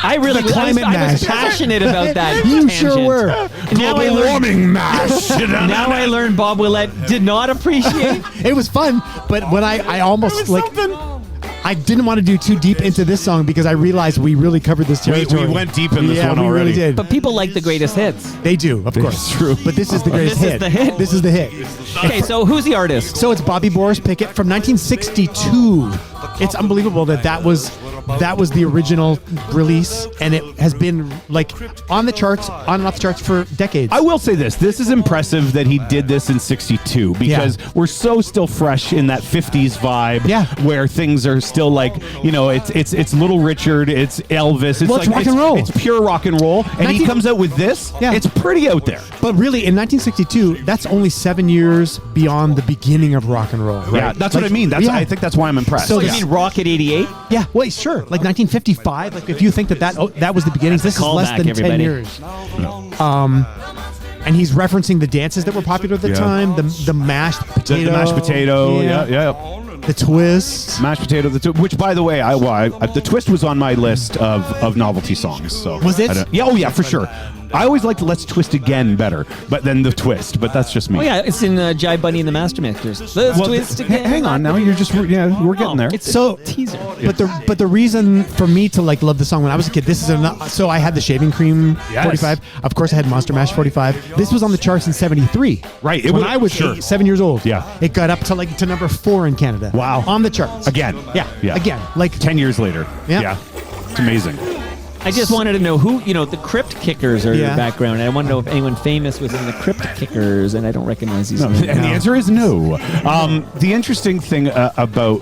I really The climate I was mash. passionate about that. You tangent. sure were. Now I Global learned. warming mash. Now I learned Bob Willette did not appreciate. It was fun, but when I almost like I didn't want to do too deep into this song because I realized we really covered this territory. We went deep in this one we already. really did. But people like the greatest hits. They do, of course. It's true. But this is the greatest This is hit. the hit. This is the hit. Okay, so who's the artist? So it's Bobby Boris Pickett from 1962. It's unbelievable that was the original release, and it has been like on the charts, on and off the charts for decades. I will say this. This is impressive that he did this in 62 because we're so still fresh in that 50s vibe where things are still like, you know, it's Little Richard, it's Elvis, it's Well, it's like rock and roll. It's pure rock and roll. And he comes out with this. Yeah. It's pretty out there. But really, in 1962, that's only 7 years beyond the beginning of rock and roll. Right? Yeah, that's what I mean. I think that's why I'm impressed. So You mean Rocket 88? Yeah, wait, sure. Like 1955. Like if you think that was the beginnings, this is less callback, than everybody. 10 years. And he's referencing the dances that were popular at the time. The mashed potato. The mashed potato. Yeah. The twist. Mashed potato. Which, by the way, the twist was on my list of novelty songs. So Was it? Yeah, for sure. I always liked Let's Twist Again better, but then the twist. But that's just me. Oh yeah, it's in Jive Bunny and the Master Mixers. Let's twist again. Hang on, now you're just we're getting there. It's So- a teaser. But the reason for me to like love the song when I was a kid, this is so I had the Shaving Cream 45. Of course, I had Monster Mash 45. This was on the charts in 73. Right, When I was 7 years old. Yeah. It got up to number 4 in Canada. Wow. On the charts. Again. Yeah. Yeah. Again. Like 10 years later. Yeah. It's amazing. I just wanted to know who, the Crypt Kickers are your Yeah. background. I want to know if anyone famous was in the Crypt Kickers, and I don't recognize these No, names. and the answer is no. The interesting thing about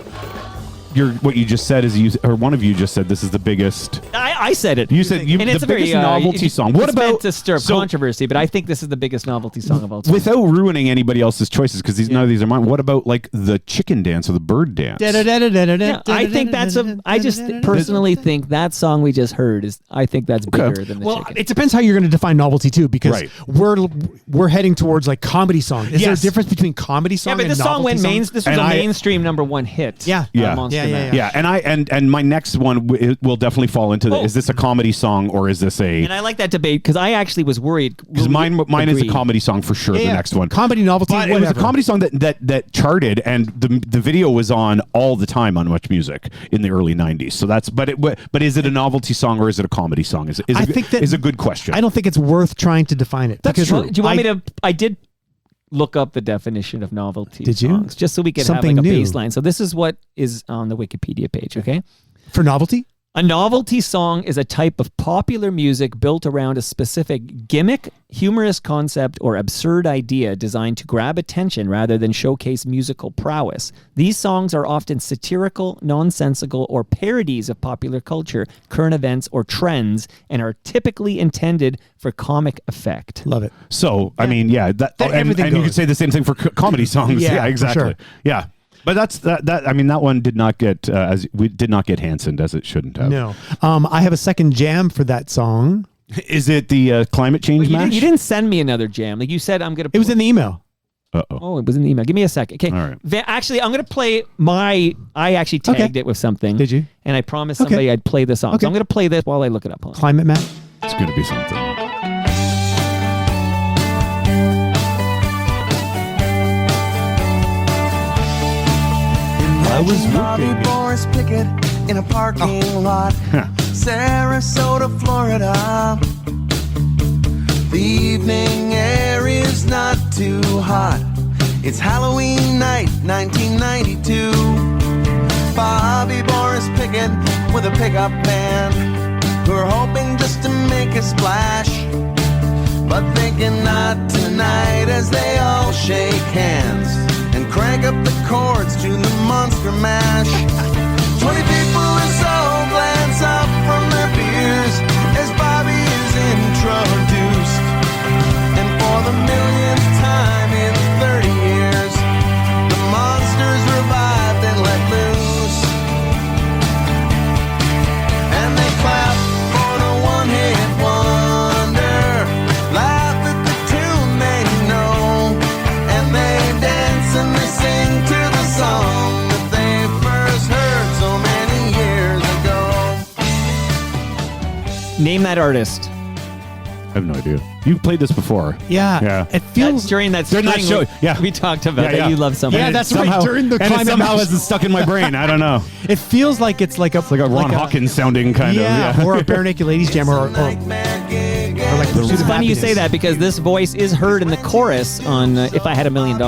what you just said is one of you just said this is the biggest. I said it. You said and it's the a very biggest novelty song. What it's meant about to stir up controversy? But I think this is the biggest novelty song of all time. without ruining anybody else's choices because none of these are mine? What about like the chicken dance or the bird dance? Yeah, I think that's I just personally think that song we just heard I think that's bigger than the Well, chicken. it depends how you're going to define novelty too, because Right. we're heading towards like comedy song. Is there a Yes. difference between comedy song Yeah, but and this song novelty went song? this was And a I- mainstream #1 hit. Yeah. Yeah. Monster Yeah, Mash. Yeah, and my next one will definitely fall into is this a comedy song or is this a? And I like that debate because I actually was worried. Because mine is a Agreed. comedy song for sure. Yeah, The next one, comedy, novelty, but it was a comedy song that charted, and the video was on all the time on Much Music in the early '90s. So that's but is it a novelty song or is it a comedy song? Is a good question. I don't think it's worth trying to define it. That's because true. Do you want me to? I did look up the definition of novelty. Did you? songs, just so we could Something have like a new. baseline. So this is what is on the Wikipedia page. Okay. For novelty? A novelty song is a type of popular music built around a specific gimmick, humorous concept, or absurd idea designed to grab attention rather than showcase musical prowess. These songs are often satirical, nonsensical, or parodies of popular culture, current events, or trends, and are typically intended for comic effect. Love it. So I mean, and everything you could goes. say the same thing for comedy songs. Yeah, Yeah, for exactly. sure. Yeah. But that's that. I mean, that one did not get Hansened as it shouldn't have. No. I have a second jam for that song. Is it the climate change mash? You didn't send me another jam. Like you said, I'm going to... It was in the email. Uh-oh. Oh, it was in the email. Give me a second. Okay. All right. Actually, I'm going to play I actually tagged it with something. Did you? And I promised somebody I'd play this song. Okay. So I'm going to play this while I look it up. Hold on. Climate map. It's going to be something. I was Bobby Boris Pickett in a parking lot, Sarasota, Florida. The evening air is not too hot. It's Halloween night, 1992. Bobby Boris Pickett with a pickup band, who are hoping just to make a splash, but thinking not tonight as they all shake hands and crank up the chords to the monster mash. 20 people or so glance up from their beers as Bobby is introduced. that artist? I have no idea. You played this before. Yeah. Yeah. It feels during that During that string show, we talked about that you love someone. Yeah, And that's it right. somehow- During the and it climate somehow match. isn't stuck in my brain. I don't know. It feels like it's like a Ron Hawkins sounding kind of. Yeah. or a Bare Naked Ladies Jam, or like It's funny you say that because this voice is heard in the chorus on If I Had $1 Million.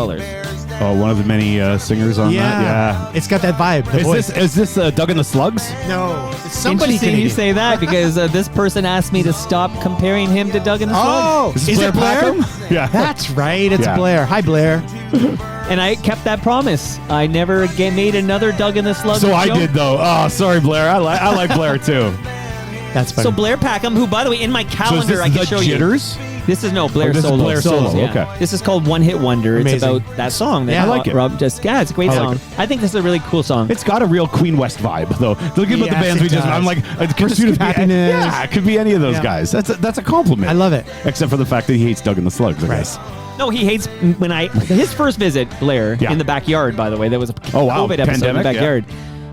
Oh, one of the many singers on that. Yeah. It's got that vibe. The voice. Is this Doug and the Slugs? No, it's somebody Interesting you Canadian. say that because this person asked me to stop comparing him to Doug and the Oh, Slugs. is it Blair? Yeah. That's right. It's Yeah. Blair. Hi, Blair. And I kept that promise. I never made another Doug and the Slugs So I joke. did though. Oh, sorry, Blair. I like Blair too. That's funny. So Blair Packham, who by the way in my calendar I can the show Jitters? you. This is Blair this is Solo. Blair Solo, Yeah. okay. This is called One Hit Wonder. It's Amazing. about that song. That Yeah, I like it. Rob just it's a great I like song. it. I think this is a really cool song. It's got a real Queen West vibe though. Look at the Yes, bands we it just. does. I'm like, it could Pursuit of be- Happiness. Yeah, it could be any of those Yeah. guys. That's a compliment. I love it. Except for the fact that he hates Doug and the Slugs. I Right. guess. No, he hates when his first visit, Blair, Yeah. in the backyard, by the way. There was a Oh, wow. COVID episode in the Pandemic, yeah. backyard.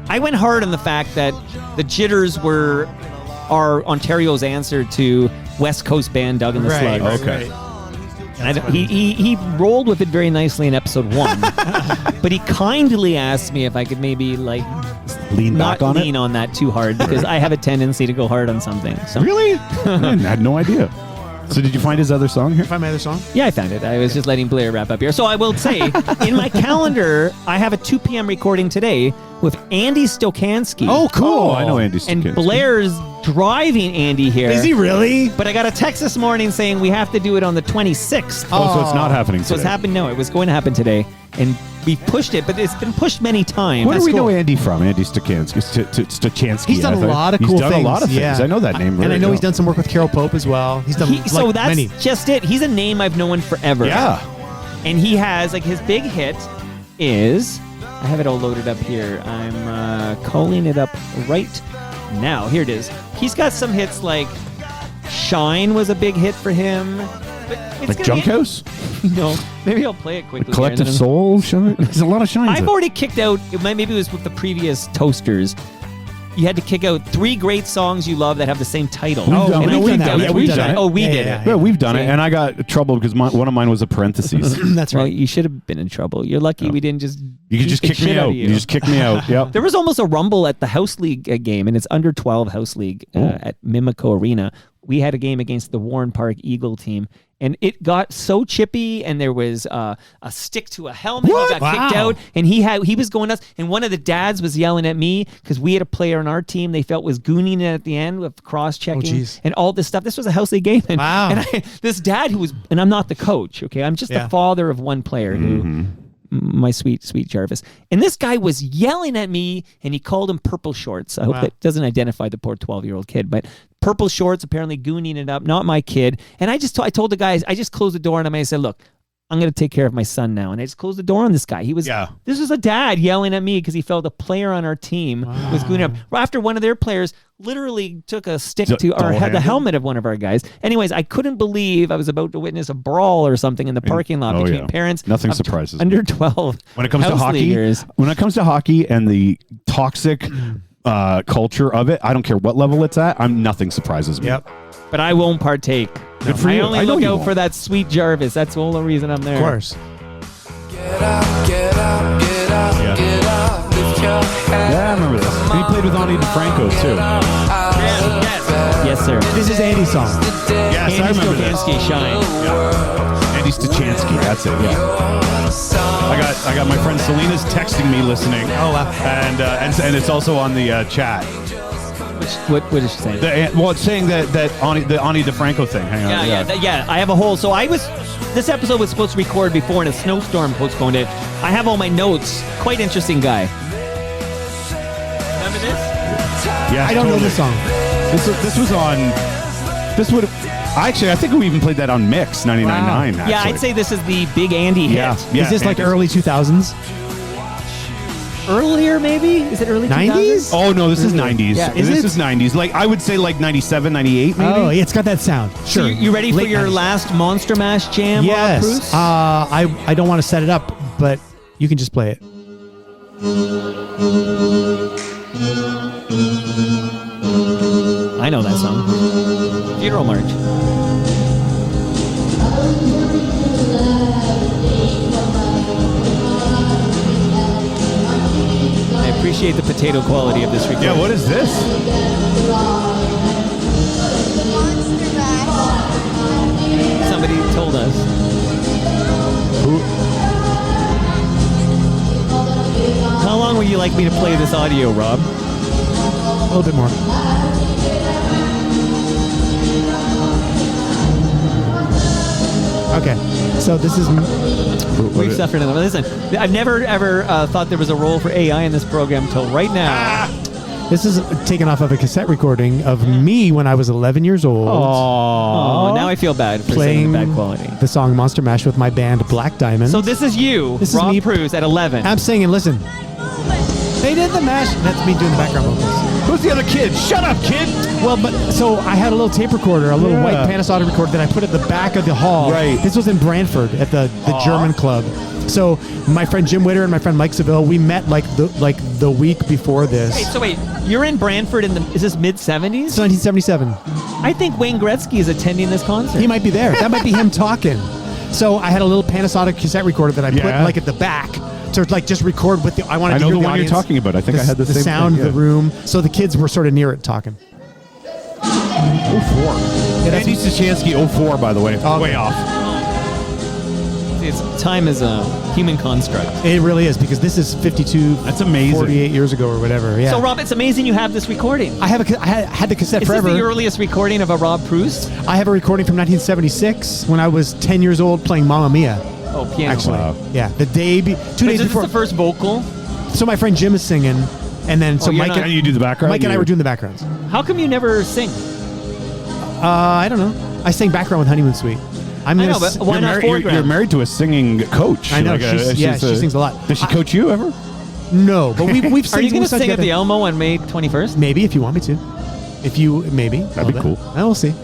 I went hard on the fact that the Jitters are Ontario's answer to West Coast band Doug and the Right, Slugs. Okay. And he rolled with it very nicely in episode 1. But he kindly asked me if I could maybe Lean not back on lean it. on that too hard because I have a tendency to go hard on something. So Really? I had no idea. So did you find his other song here? Find my other song. yeah, I found it. I was just letting Blair wrap up here. So I will say, in my calendar, I have a 2 p.m. recording today with Andy Stokansky. Oh, cool. Oh, I know Andy And Stokansky. Blair's driving Andy here. Is he really? But I got a text this morning saying we have to do it on the 26th. Oh, so it's not happening So it's today. happened. No, it was going to happen today, and we pushed it, but it's been pushed many times. Where do we That's know cool. Andy from? Andy Stokansky. Stochansky. He's done I a think. lot of He's cool done things. a lot of things. Yeah. I know that name. And very I know well. he's done some work with Carol Pope as well. He's done So that's many. just it. He's a name I've known forever. Yeah. And he has his big hit is I have it all loaded up here. I'm calling it up right now. Here it is. He's got some hits like Shine was a big hit for him. But it's Like gonna Junk be- House? No, maybe I'll play it quickly. Collective here and then- Soul? Shine? There's a lot of shines. I've already kicked out. Maybe it was with the previous Toasters. You had to kick out 3 great songs you love that have the same title. We've done And it. I We've kicked done out- that. Yeah, we've done it. Oh, we Yeah, did yeah, it. Yeah, we've done See? it, and I got trouble because one of mine was a parentheses. That's Well, right. you should have been in trouble. You're lucky we didn't just. You could just beat the kick me shit out. of You just kick me out. Yep. There was almost a rumble at the House League game, and it's under 12 House League at Mimico Arena. We had a game against the Warren Park Eagle team, and it got so chippy, and there was a stick to a helmet. What? He got kicked Wow. out, and he was going nuts. And one of the dads was yelling at me because we had a player on our team they felt was gooning it at the end with cross-checking geez. and all this stuff. This was a House League game, and, Wow. and this dad who was, and I'm not the coach, okay? I'm just Yeah. the father of one player who my sweet Jarvis. And this guy was yelling at me, and he called him purple shorts. I hope Wow. that doesn't identify the poor 12-year-old kid, but purple shorts, apparently gooning it up, not my kid. And I told the guys, I just closed the door and I said, look, I'm going to take care of my son now. And I just closed the door on this guy. This was a dad yelling at me because he felt a player on our team was gooning up. Well, after one of their players literally took a stick to or had the double-handed? helmet of one of our guys. Anyways, I couldn't believe I was about to witness a brawl or something in the parking lot oh, between yeah. parents. Nothing of surprises me. under 12 When it comes to house hockey, leaguers. and the toxic culture of it, I don't care what level it's at. Nothing surprises me. Yep. But I won't partake. Good for I you. only I know look you out won't. for that sweet Jarvis. That's the only reason I'm there. Of course. Yeah, I remember this. And he played with Ani DeFranco too. Yes, sir. This is Andy's song. Yes, I Andy remember this. Stokansky, Shine. Andy Stochansky, that's it. Yeah. I got my friend Selena's texting me, listening. Oh, wow. And it's also on the chat. What is she saying? It's saying that the Ani DeFranco thing. Hang on. Yeah. I have a whole. So this episode was supposed to record before, and a snowstorm postponed it. I have all my notes. Quite interesting guy. Remember this? Yeah, I don't know this song. This was on. This would have. Actually, I think we even played that on Mix 99.9. Wow. Yeah, I'd say this is the big Andy hit. Yeah. Is this like early 2000s? Earlier, maybe? Is it early 90s? 2000s? Oh no, this is 90s. Yeah, This is is it? 90s. Like I would say, like 97, 98, maybe. Oh, yeah, it's got that sound. So Sure. you ready for Late your 90s. last Monster Mash jam? Yes. Preuss? I don't want to set it up, but you can just play it. I know that song. Funeral March. I appreciate the potato quality of this recording. Yeah, what is this? Somebody told us. How long would you like me to play this audio, Rob? A little bit more. Okay, so this is... We've suffered enough. Listen, I've never ever thought there was a role for AI in this program till right now. This is taken off of a cassette recording of me when I was 11 years old. Oh, now I feel bad for saying Playing the bad quality. the song Monster Mash with my band Black Diamond. So this is you, This is Rob me. Preuss, at 11. I'm singing, listen. They did the mash. That's me doing the background vocals. Who's the other kid? Shut up, kid! Well, but so I had a little tape recorder, a little white Panasonic recorder that I put at the back of the hall. Right. This was in Brantford at the German club. So my friend Jim Witter and my friend Mike Seville, we met like the week before this. Wait, you're in Brantford is this mid-70s? It's 1977. I think Wayne Gretzky is attending this concert. He might be there. That might be him talking. So I had a little Panasonic cassette recorder that I put like at the back to like just record with the. I wanted I to know hear the one audience, you're talking about. I think I had the same sound thing, of the room. So the kids were sort of near it talking. 04. Andy Stachansky, 04, by the way. Way off. Time is a human construct. It really is, because this is 52. That's amazing. 48 years ago or whatever. Yeah. So Rob, it's amazing you have this recording. I had the cassette Is forever. this the earliest recording of a Rob Preuss? I have a recording from 1976 when I was 10 years old playing Mamma Mia. Oh, piano. Actually, Wow. yeah, the day 2 days Is before. this the first vocal? So my friend Jim is singing, and then so you're Mike not- And you do the background? Mike and I were doing the backgrounds. How come you never sing? I don't know. I sang background with Honeymoon Suite. I'm I gonna know, but s- why not You're foreground? married to a singing coach. I know, Like she sings a lot. Does she coach you ever? No, but we've Are you sung going to sung sing at together. the Elmo on May 21st? Maybe if you want me to. If you maybe That'd be cool. I will see.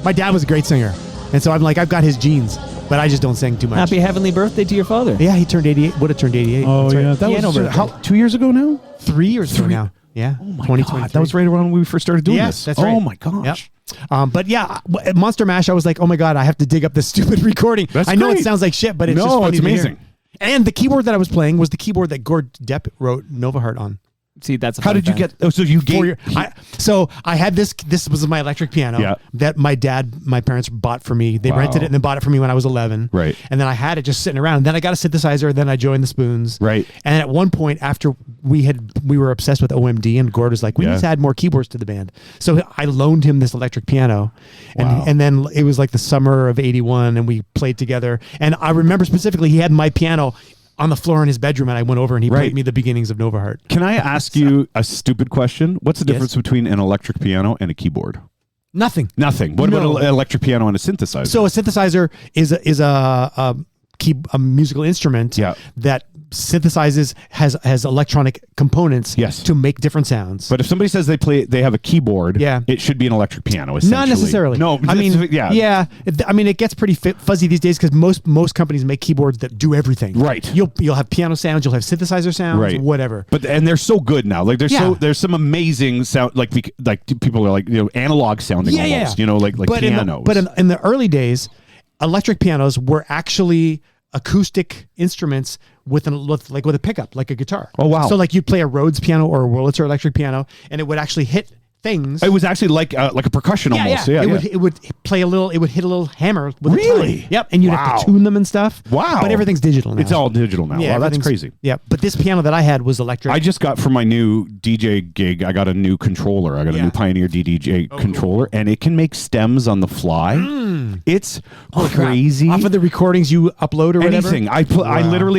My dad was a great singer, and so I'm like I've got his genes, but I just don't sing too much. Happy heavenly birthday to your father. Yeah, he turned 88. Would have turned 88. Oh, That's right. yeah. That Piano was birthday. how, 2 years ago now? 3 years ago now. Yeah. Oh, my 2023. God. That was right around when we first started doing Yes, this. that's right. Oh, my gosh. Yep. But yeah, at Monster Mash, I was like, oh my God, I have to dig up this stupid recording. That's I know great. it sounds like shit, but it's No, just funny it's to hear. amazing. And the keyboard that I was playing was the keyboard that Gord Depp wrote Nova Heart on. See, that's a How fun did you fact. get? Oh, so you gave? So I had this. This was my electric piano that my parents bought for me. They rented it and then bought it for me when I was 11. Right. And then I had it just sitting around. Then I got a synthesizer. Then I joined the Spoons. Right. And at one point, after we were obsessed with OMD, and Gord was like, we need to add more keyboards to the band. So I loaned him this electric piano, and then it was like the summer of '81, and we played together. And I remember specifically, he had my piano on the floor in his bedroom, and I went over and he played me the beginnings of Nova Heart. Can I ask you a stupid question? What's the difference between an electric piano and a keyboard? Nothing. Nothing. What about an electric piano and a synthesizer? So a synthesizer is a musical instrument that synthesizes, has electronic components to make different sounds. But if somebody says they have a keyboard, it should be an electric piano. Essentially. Not necessarily. No, I mean, yeah. I mean, it gets pretty fuzzy these days because most companies make keyboards that do everything. Right. You'll have piano sounds, you'll have synthesizer sounds, Right. whatever. But and they're so good now. Like there's some amazing sound. Like people are like analog sounding almost. You know, like pianos. But in the early days, electric pianos were actually acoustic instruments with a pickup, like a guitar. Oh wow! So like you'd play a Rhodes piano or a Wurlitzer electric piano, and it would actually hit things. It was actually like a percussion almost. Yeah, It would play a little. It would hit a little hammer. With Really? A time. Yep. And you'd have to tune them and stuff. Wow. But everything's digital now. It's all digital now. Yeah, Wow, that's everything's- crazy. Yeah. But this piano that I had was electric. I just got for my new DJ gig. I got a new controller. I got a new Pioneer DDJ controller, and it can make stems on the fly. It's crazy. Off of the recordings you upload or whatever. Anything. I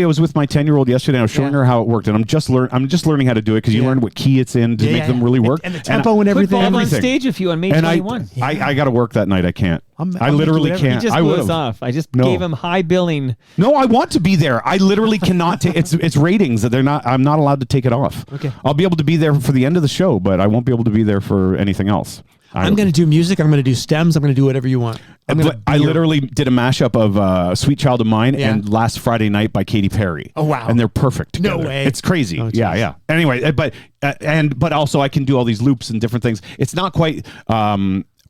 was with my 10-year-old yesterday. And I was showing her how it worked, and I'm just learning how to do it because you learn what key it's in to make them really work and the tempo and everything. Put Bob on stage with you on May 21. I got to work that night. I can't. I literally can't. He just I blew would us have. off. I just gave him high billing. No, I want to be there. I literally cannot take it's ratings that they're not. I'm not allowed to take it off. Okay. I'll be able to be there for the end of the show, but I won't be able to be there for anything else. I'm going to do music. I'm going to do stems. I'm going to do whatever you want. I literally did a mashup of "Sweet Child of Mine" and "Last Friday Night" by Katy Perry. Oh wow! And they're perfect together. No way! It's crazy. Oh, yeah. Anyway, but also I can do all these loops and different things. It's not quite.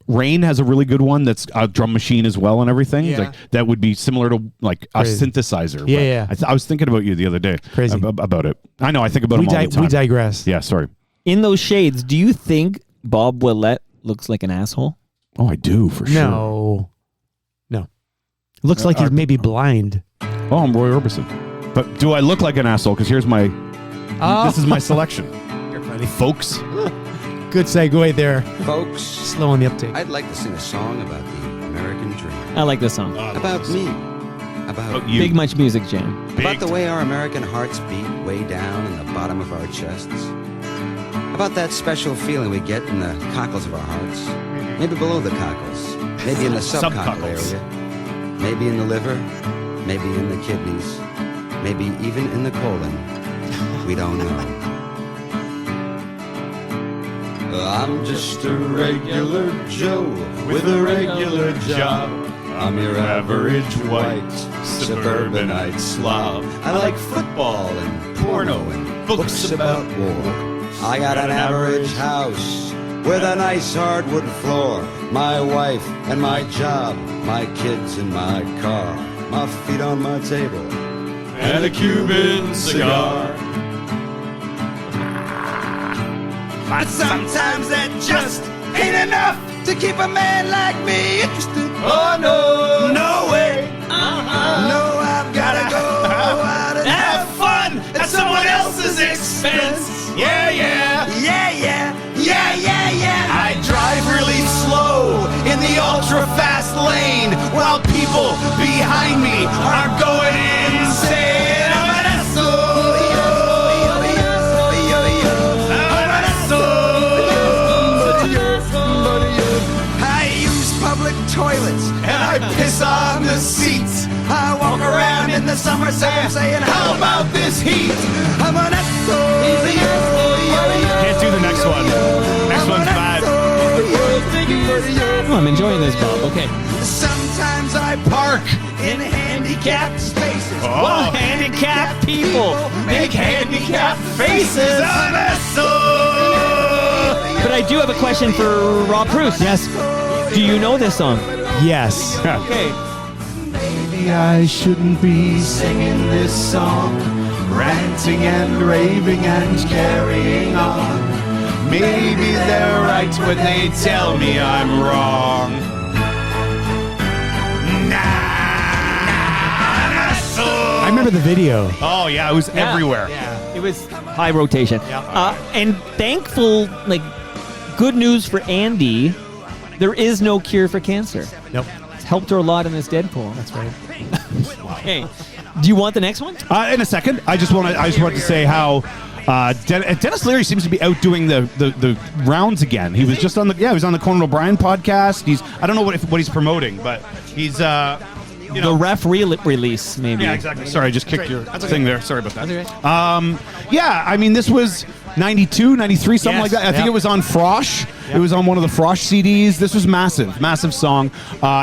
Rain has a really good one that's a drum machine as well and everything. Yeah. Like that would be similar to like a synthesizer. Yeah, but I was thinking about you the other day. Crazy about it. I know. I think about them all the time. We digress. Yeah. Sorry. In those shades, do you think Bob Willette looks like an asshole? Oh, I do for sure. No. Looks like he's maybe blind. Oh, I'm Roy Orbison. But do I look like an asshole? Because here's my. This is my selection. You're funny, folks. Good segue there, folks. Slow on the uptake. I'd like to sing a song about the American dream. I like this song. About me. About you. Big Much Music Jam. About the way our American hearts beat way down in the bottom of our chests. About that special feeling we get in the cockles of our hearts. Maybe below the cockles. Maybe in the subcockle area. Maybe in the liver. Maybe in the kidneys. Maybe even in the colon. We don't know. I'm just a regular Joe with a regular job. I'm your average white suburbanite slob. I like football and porno and books about war. I got an average house with a nice hardwood floor. My wife and my job, my kids and my car, my feet on my table, and a Cuban cigar. But sometimes that just ain't enough to keep a man like me interested. Oh no, no way. No, I've gotta go out and have fun at someone else's expense. Yeah. I drive really slow in the ultra fast lane while people behind me are going insane. I'm an asshole. Public toilets and I piss on the seats. I walk around in the summer saying, how about this heat? I'm an asshole. Can't do the next one. Next one's bad. Oh, I'm enjoying this, Bob. Okay. Sometimes I park in handicapped spaces. Well, handicapped people make handicapped faces. I'm an asshole. But I do have a question for Rob Preuss. Yes. Do you know this song? Yes. Okay. Maybe I shouldn't be singing this song, ranting and raving and carrying on. Maybe they're right when they tell me I'm wrong. I remember the video. Oh yeah, it was everywhere. Yeah. It was high rotation. And thankful, good news for Andy. There is no cure for cancer. Nope. It's helped her a lot in this Deadpool. That's right. Okay. Do you want the next one? In a second. I just wanted to say how Dennis Leary seems to be outdoing the rounds again. He was just on the he was on the Conan O'Brien podcast. I don't know what he's promoting, but he's the ref release maybe. Yeah, exactly. Sorry, I just kicked your thing there. Sorry about that. That's right. Yeah, I mean this was 92, 93, something like that. I think it was on Frosh. It was on one of the Frosh CDs. This was massive song.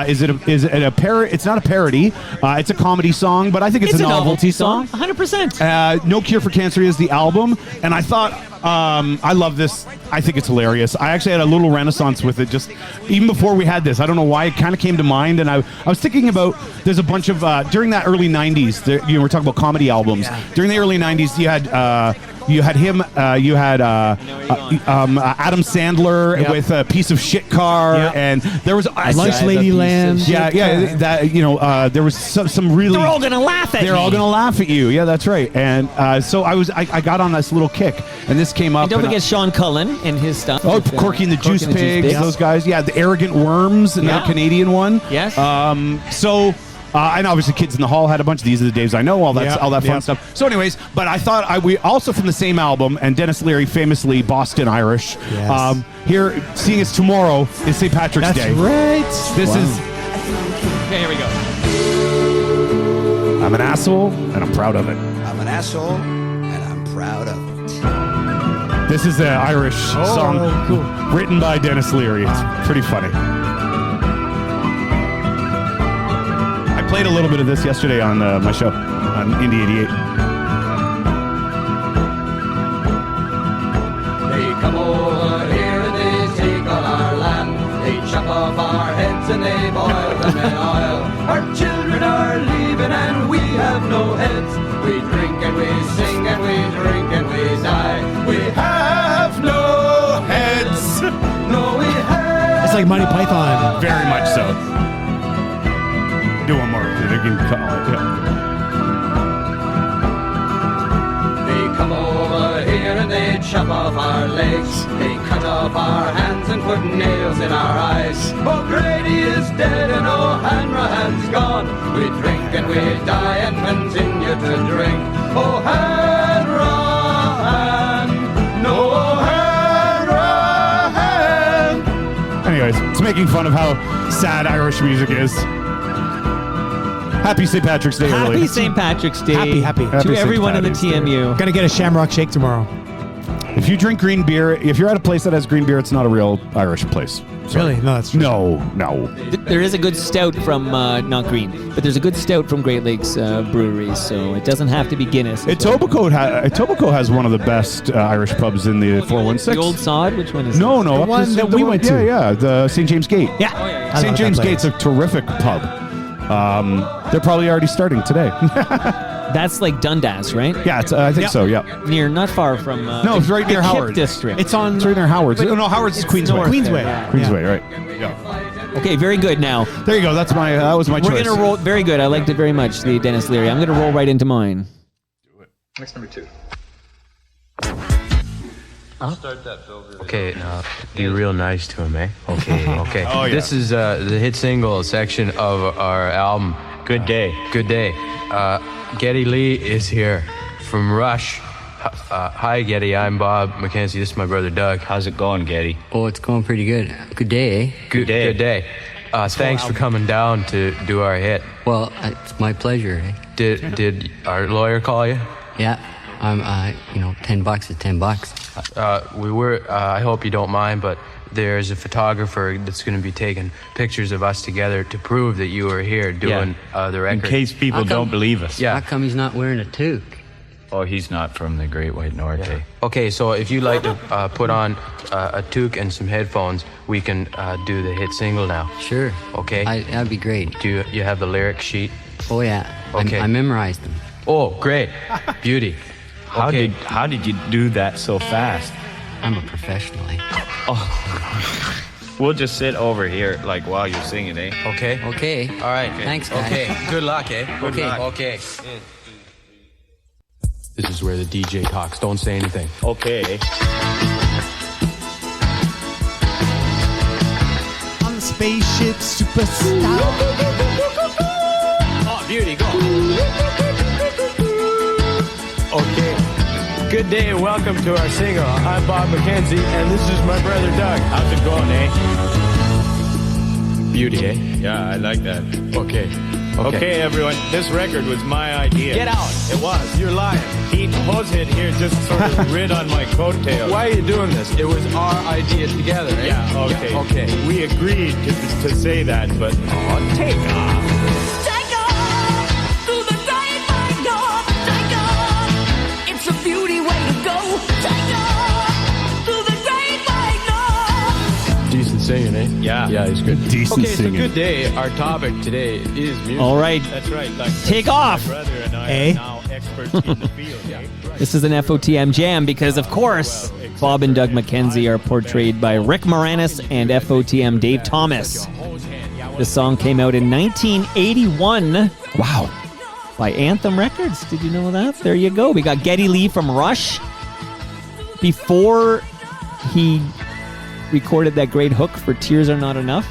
Is it a parody? It's not a parody. It's a comedy song, but I think it's a novelty song. 100%. No Cure for Cancer is the album, and I thought I love this. I think it's hilarious. I actually had a little renaissance with it just even before we had this. I don't know why it kind of came to mind, and I was thinking about there's a bunch of during that early 90s. We're talking about comedy albums. Yeah. During the early 90s, you had him. You had Adam Sandler with a piece of shit car, and there was Lunch Ladyland. Yeah. That there was some really. They're all gonna laugh at. They're all gonna laugh at you. Yeah, that's right. And so I got on this little kick, and this came up. And don't forget Sean Cullen and his stuff. Oh, Corky and the Juice Pigs, those guys. Yeah, the Arrogant Worms, another Canadian one. Yes. And obviously Kids in the Hall had a bunch of These Are the Days I Know, all that fun stuff. So anyways, but I thought we also from the same album, and Dennis Leary famously Boston Irish. Yes. Here, seeing us tomorrow is St. Patrick's Day. That's right. This is Okay, here we go. I'm an asshole, and I'm proud of it. I'm an asshole, and I'm proud of it. This is an Irish song cool. written by Dennis Leary. It's pretty funny. I played a little bit of this yesterday on my show on Indie 88. They come over here and they take all our land. They chop off our heads and they boil them in oil. Our children are leaving and we have no heads. We drink and we sing and we drink and we die. We have no heads. No, we have. It's like Monty Python. Very much so. Do one more. They come over here and they chop off our legs. They cut off our hands and put nails in our eyes. O'Grady is dead and O'Hanrahan's gone. We drink and we die and continue to drink. O'Hanrahan, no O'Hanrahan. Anyways, it's making fun of how sad Irish music is. Happy St. Patrick's Day early. Happy St. Patrick's Day. Happy. To St. everyone in the Patrick's Day. TMU. Gonna get a Shamrock Shake tomorrow. If you drink green beer, if you're at a place that has green beer, it's not a real Irish place. Sorry. Really? No, that's true. No. There is a good stout from, not green, but there's a good stout from Great Lakes Brewery, so it doesn't have to be Guinness. Etobicoke has one of the best Irish pubs in the 416. The Old Sod? Which one is No, it? no. The one that we went to. Yeah, the St. James Gate. Yeah. I St. love James that place. Gate's a terrific pub. They're probably already starting today. That's like Dundas, right? Yeah, I think so, yeah. Near, not far from... No, it's right near the Kip Howard. District. It's right near Howard's. No, Howard's is Queensway. north Queensway. there. Queensway, right. Yeah. Okay, very good now. There you go. That was my choice. We're going to roll... Very good. I liked it very much, the Dennis Leary. I'm going to roll right into mine. Next number 2. Start that, Phil. Okay, now be real nice to him, eh? Okay. Oh, yeah. This is the hit single section of our album. Good Day. Good Day. Geddy Lee is here from Rush. Hi, Geddy. I'm Bob McKenzie. This is my brother Doug. How's it going, Geddy? Oh, it's going pretty good. Good day, eh? Good day. Thanks for coming down to do our hit. Well, it's my pleasure, eh? Did our lawyer call you? Yeah. I'm, $10 is $10. I hope you don't mind, but there's a photographer that's going to be taking pictures of us together to prove that you were here doing the record. In case people don't believe us. Yeah. How come he's not wearing a toque? Oh, he's not from the Great White North, eh? Okay, so if you'd like to put on a toque and some headphones, we can do the hit single now. Sure. Okay? That'd be great. Do you have the lyric sheet? Oh, yeah. Okay. I memorized them. Oh, great. Beauty. How did you do that so fast? I'm a professional, eh? Oh. We'll just sit over here, like, while you're singing, eh? Okay. Okay. All right. Thanks, guys. Okay. Good luck, eh? Good luck. Okay. This is where the DJ talks. Don't say anything. Okay. On the spaceship superstar. Oh, beauty, go. Okay. Good day, welcome to our single. I'm Bob McKenzie, and this is my brother Doug. How's it going, eh? Beauty, eh? Yeah, I like that. Okay, everyone, this record was my idea. Get out. It was. You're lying. Pete Hosehead here just sort of rid on my coattails. Why are you doing this? It was our idea together, eh? Yeah, okay. Yeah, okay. We agreed to say that, but take off. Decent singing, eh? Yeah, he's good. Decent singing. Okay, so good day. Our topic today is music. All right. That's right. Like Take off. My brother and I Eh? are now experts in the field, eh? This is an FOTM jam because, of course, Bob and Doug McKenzie are portrayed by Rick Moranis and FOTM Dave Thomas. This song came out in 1981. Wow. By Anthem Records. Did you know that? There you go. We got Geddy Lee from Rush. Before he recorded that great hook for Tears Are Not Enough,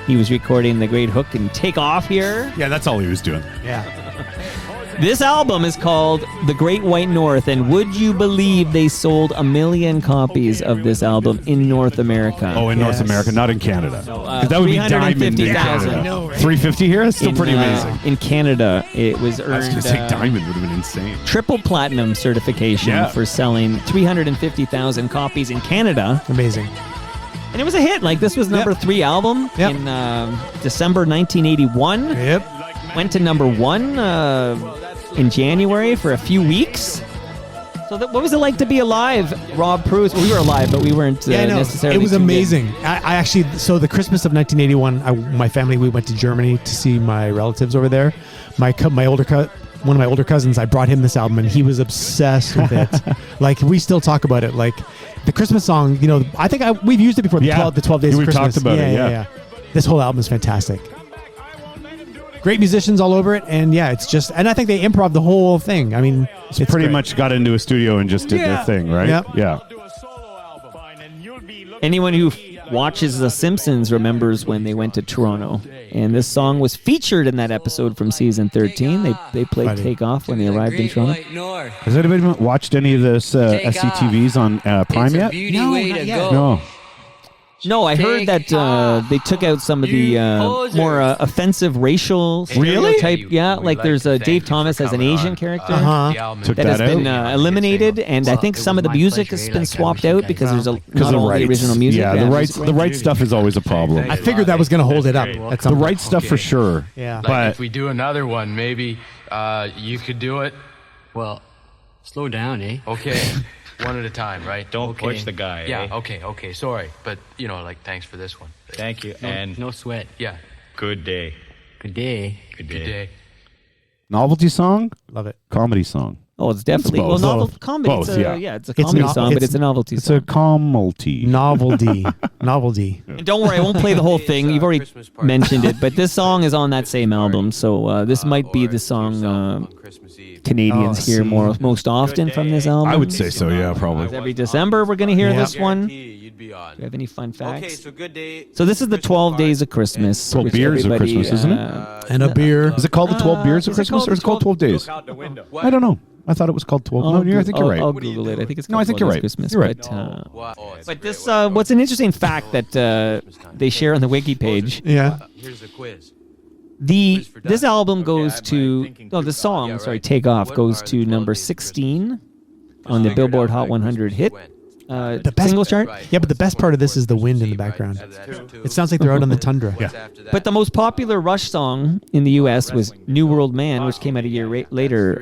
he was recording the great hook and Take Off here. Yeah, that's all he was doing. Yeah. This album is called The Great White North, and would you believe they sold 1 million copies of this album in North America? Oh, in North America, not in Canada. 'Cause that would be diamond in 350,000. Canada. 350 here? That's still pretty amazing. In Canada, it was earned. I was going to say diamond would have been insane. Triple platinum certification for selling 350,000 copies in Canada. Amazing. And it was a hit. Like, this was number 3 album in December 1981. Yep. Went to number 1 in January for a few weeks. So what was it like to be alive, Rob Preuss? Well, we were alive, but we weren't necessarily. It was amazing. I actually, so the Christmas of 1981, my family, we went to Germany to see my relatives over there. One of my older cousins, I brought him this album, and he was obsessed with it. Like, we still talk about it. Like, the Christmas song, you know, I think we've used it before. The 12 Days of Christmas. We've talked about it. Yeah. This whole album is fantastic. Great musicians all over it, and it's just, and I think they improv the whole thing. I mean, it's pretty great. much got into a studio and just did their thing, right? Yep. Yeah. Anyone who watches The Simpsons remembers when they went to Toronto, and this song was featured in that episode from season 13. They played Take Off when they arrived in Toronto. Has anybody watched any of this SCTVs on Prime yet? No, not yet. No. No, I heard that they took out some of the more offensive racial stereotype. Yeah, like there's Dave Thomas as an Asian character that has been eliminated, and I think some of the music has been swapped out because there's not all the original music. Yeah, the right stuff is always a problem. I figured that was going to hold it up. At some the point. right stuff for sure. Yeah, Like if we do another one, maybe you could do it. Well, slow down, eh? Okay. One at a time, right? Don't push the guy. Yeah, eh? okay, sorry. But, thanks for this one. Thank you. And No sweat. Yeah. good day. Good day. Good Good day. Novelty song? Love it. Comedy song. Oh, it's definitely both. comedy. Both, it's yeah. it's a comedy song, but it's a novelty It's song. a comedy. Novelty. And don't worry, I won't play the whole thing. You've already mentioned it, but this song is on that same album, so this might be the song Canadians hear most often from this album. I would say so, yeah, probably. Every December we're going to hear this one. Do you have any fun facts? Okay, so good day. So this is the 12 Days of Christmas. 12 which beers of everybody, Christmas, isn't it? And a beer. Is it called the 12 beers of is it Christmas, called or is it called 12 days? Out the window. I don't know. I thought it was called 12. No, I think you're right. I'll Google it. I think it's called No, I think 12 you're Days of right. Christmas. You're right. But this, what's an interesting fact that they share on the wiki page? Yeah. Here's the quiz. This album goes to the song. Sorry, Take Off goes to number 16 on the Billboard Hot 100 hit singles chart. Yeah, but the best part of this is the wind in the background. It sounds like they're out on the tundra. Yeah. But the most popular Rush song in the U.S. was New World Man, which came out a year later.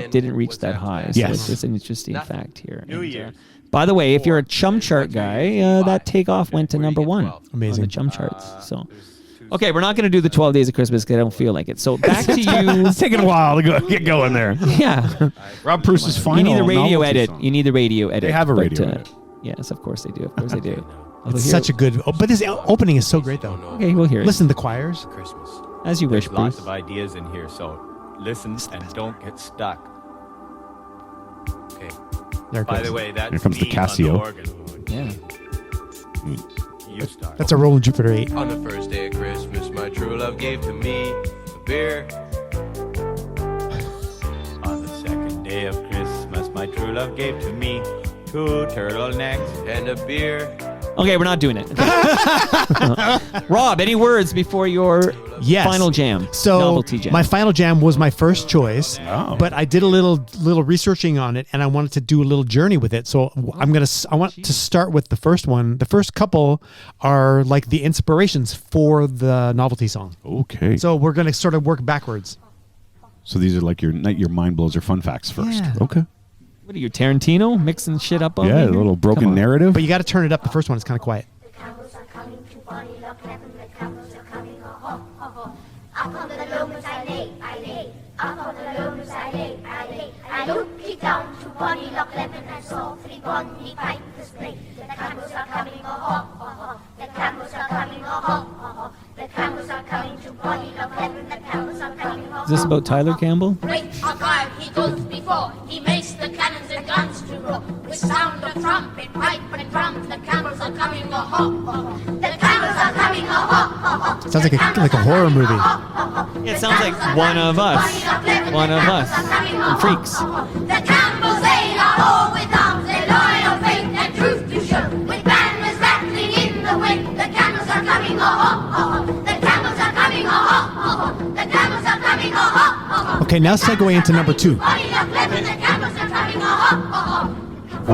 Didn't reach that high. So Yes. it's just an interesting fact here. And, by the way, if you're a Chum Chart guy, that Take Off went to number 1 Amazing. on the Chum Charts. So. Okay, we're not going to do the 12 Days of Christmas because I don't feel like it. So back to you. It's taking a while to get going there. Yeah. Rob Preuss's final You need the radio novelty edit. song. You need the radio edit. They have a radio edit. Yes, of course they do. Of course they do. It's such a good. But this opening is so great, though. Okay, we'll hear it. Listen to the choirs. Christmas. As you wish, There's lots Bruce. of ideas in here, so listen and don't get stuck. Okay. There it By goes. the way, that's Here comes the me on Casio. organ. Yeah. You start. That's a Roland Jupiter 8. On the first day of Christmas, my true love gave to me a beer. On the second day of Christmas, my true love gave to me 2 turtlenecks and a beer. Okay, we're not doing it. Okay. Rob, any words before your final jam? So Novelty jam. my final jam was my first choice, Oh. but I did a little researching on it, and I wanted to do a little journey with it. So I want to start with the first one. The first couple are like the inspirations for the novelty song. Okay. So we're gonna sort of work backwards. So these are like your mind blows or fun facts first. Yeah. Okay. What are you, Tarantino? Mixing shit up on Yeah, me? a little broken Come on. narrative. But you got to turn it up. The first one is kind of quiet. Up on the lomus I lay, up on the lomus I lay, I looked down to Bonnie Loch Levin and saw 3 bonny pipers play. The camels are coming, the camels are coming, the camels are coming to Bonnie Loch Levin, the camels are coming, Is this about Tyler Campbell? Great Argyle he goes before, he makes the cannons and guns to roar. With sound of trumpet, pipe and drum, the camels are coming, the camels are coming, Sounds like a horror movie. It sounds like one of us. One of us. And Freaks. The Campbells, they are all with arms, they loyal faith and truth to show. With banners rattling in the wind, the Campbells are coming, oh, oh, oh. The Campbells are coming, oh, oh, oh. The Campbells are coming, oh, oh, oh. Okay, now segue into number 2. The Campbells are coming, oh, oh, oh.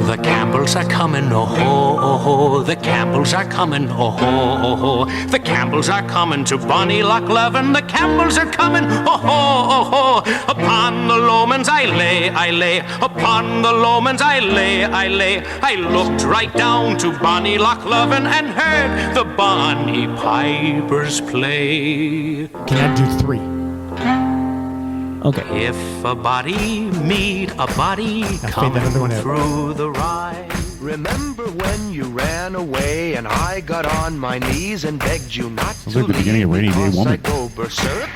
The Campbells are coming, oh ho, oh ho. The Campbells are coming, oh ho, oh ho. The Campbells are coming to Bonnie Loch Leven. The Campbells are coming, oh ho, oh ho. Upon the Lomans I lay, I lay. Upon the Lomans I lay, I lay. I looked right down to Bonnie Loch Leven and heard the bonny pipers play. Can I do 3? Okay. If a body meet a body coming through the ride. Remember when you ran away and I got on my knees and begged you not Sounds to like the beginning of Rainy Day because Woman. I'd go berserk?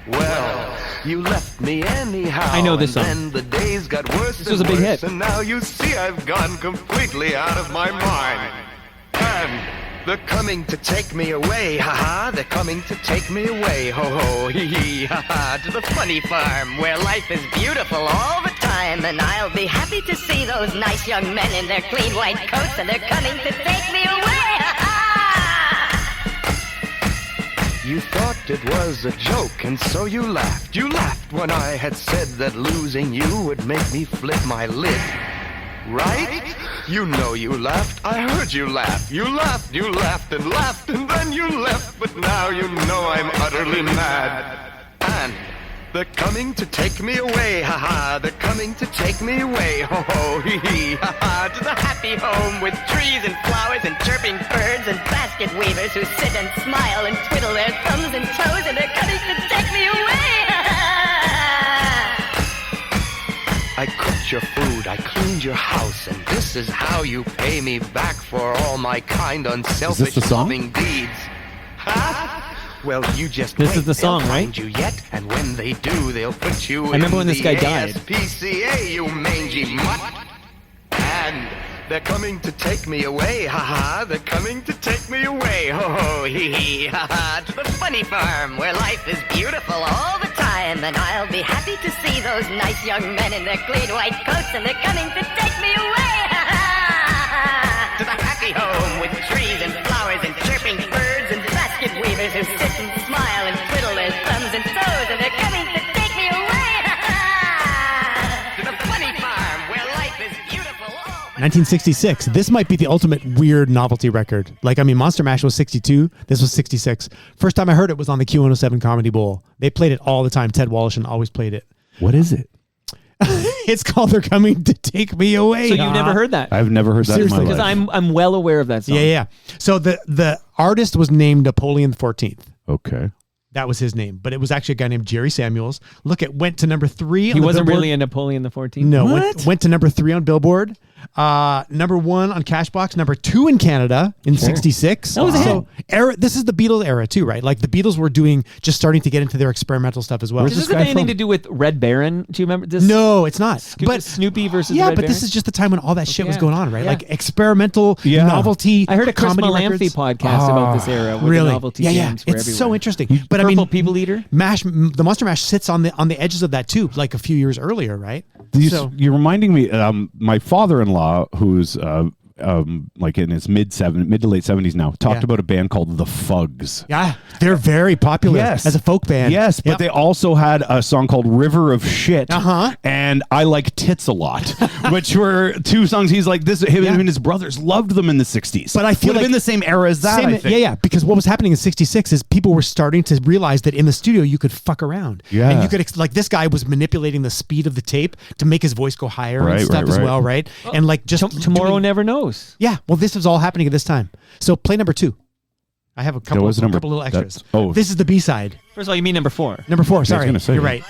Well, you left me anyhow. I know this song. And then the days got worse This was a big hit. and now you see I've gone completely out of my mind. And they're coming to take me away, ha-ha. They're coming to take me away, ho-ho, hee-hee, ha-ha. To the funny farm where life is beautiful all the time. And I'll be happy to see those nice young men in their clean white coats, and they're coming to take me away. You thought it was a joke, and so you laughed. You laughed when I had said that losing you would make me flip my lid. Right? You know you laughed. I heard you laugh. You laughed and laughed, and then you left. But now you know I'm utterly mad. And they're coming to take me away, ha-ha. They're coming to take me away, ho-ho, hee-hee, ha-ha. To the happy home with trees and flowers and chirping birds and basket weavers who sit and smile and twiddle their thumbs and toes, and they're coming to take me away, I cooked your food, I cleaned your house, and this is how you pay me back for all my kind, unselfish, loving deeds. Ha? Well, you just This wait. is the song, They'll right? find you yet, and when they do, they'll put you I remember in when this the guy died. ASPCA, you mangy mutt. And they're coming to take me away, ha-ha. They're coming to take me away, ho-ho, hee-hee, ha-ha. To the funny farm where life is beautiful all the time. And I'll be happy to see those nice young men in their clean white coats, and they're coming to take me away. To the happy home with trees and flowers and chirping birds and basket weavers who sit and smile and twiddle their thumbs and toes, and they're coming to take me away. To the funny farm where life is beautiful all 1966. This might be the ultimate weird novelty record. Like, I mean, Monster Mash was 62. This was 66. First time I heard it was on the Q107 Comedy Bowl. They played it all the time. Ted Wallishan always played it. What is it? It's called "They're Coming to Take Me Away." So you've never heard that? I've never heard that Seriously, in my Because life. I'm well aware of that song. Yeah. So the artist was named Napoleon XIV. Okay. That was his name, but it was actually a guy named Jerry Samuels. Look, it went to number 3. He on the wasn't Billboard. really a Napoleon the 14th. No, What? went to number 3 on Billboard, number 1 on Cashbox, number 2 in Canada in '66. That was a so era. This is the Beatles era too, right? Like the Beatles were just starting to get into their experimental stuff as well. Does this have anything to do with Red Baron? Do you remember this? No, it's not. But Snoopy versus yeah, Red but Baron? this is just the time when all that shit was yeah. going on, right? Yeah. Like experimental novelty. I heard a Chris comedy Malamphy records. podcast about this era where really? the novelty yeah, jams were it's everywhere. so interesting. But I mean, Purple People Eater? The Monster Mash sits on the edges of that too, like a few years earlier, right? You're reminding me. My father-in-law, who's like in his mid to late 70s now, talked about a band called the Fugs. Yeah, they're very popular as a folk band. Yes, but they also had a song called River of Shit and I Like Tits a Lot, which were two songs. He's like, him and his brothers loved them in the 60s. But I feel would have like been the same era as that, I think. Yeah, because what was happening in '66 is people were starting to realize that in the studio you could fuck around. Yeah. And you could, like, this guy was manipulating the speed of the tape to make his voice go higher and stuff as well, right? And like just Tomorrow Never Knows. Yeah, well, this was all happening at this time. So play number 2. I have a couple little extras. This is the B-side. First of all, you mean number 4. Number 4, I was sorry. gonna say You're that. right.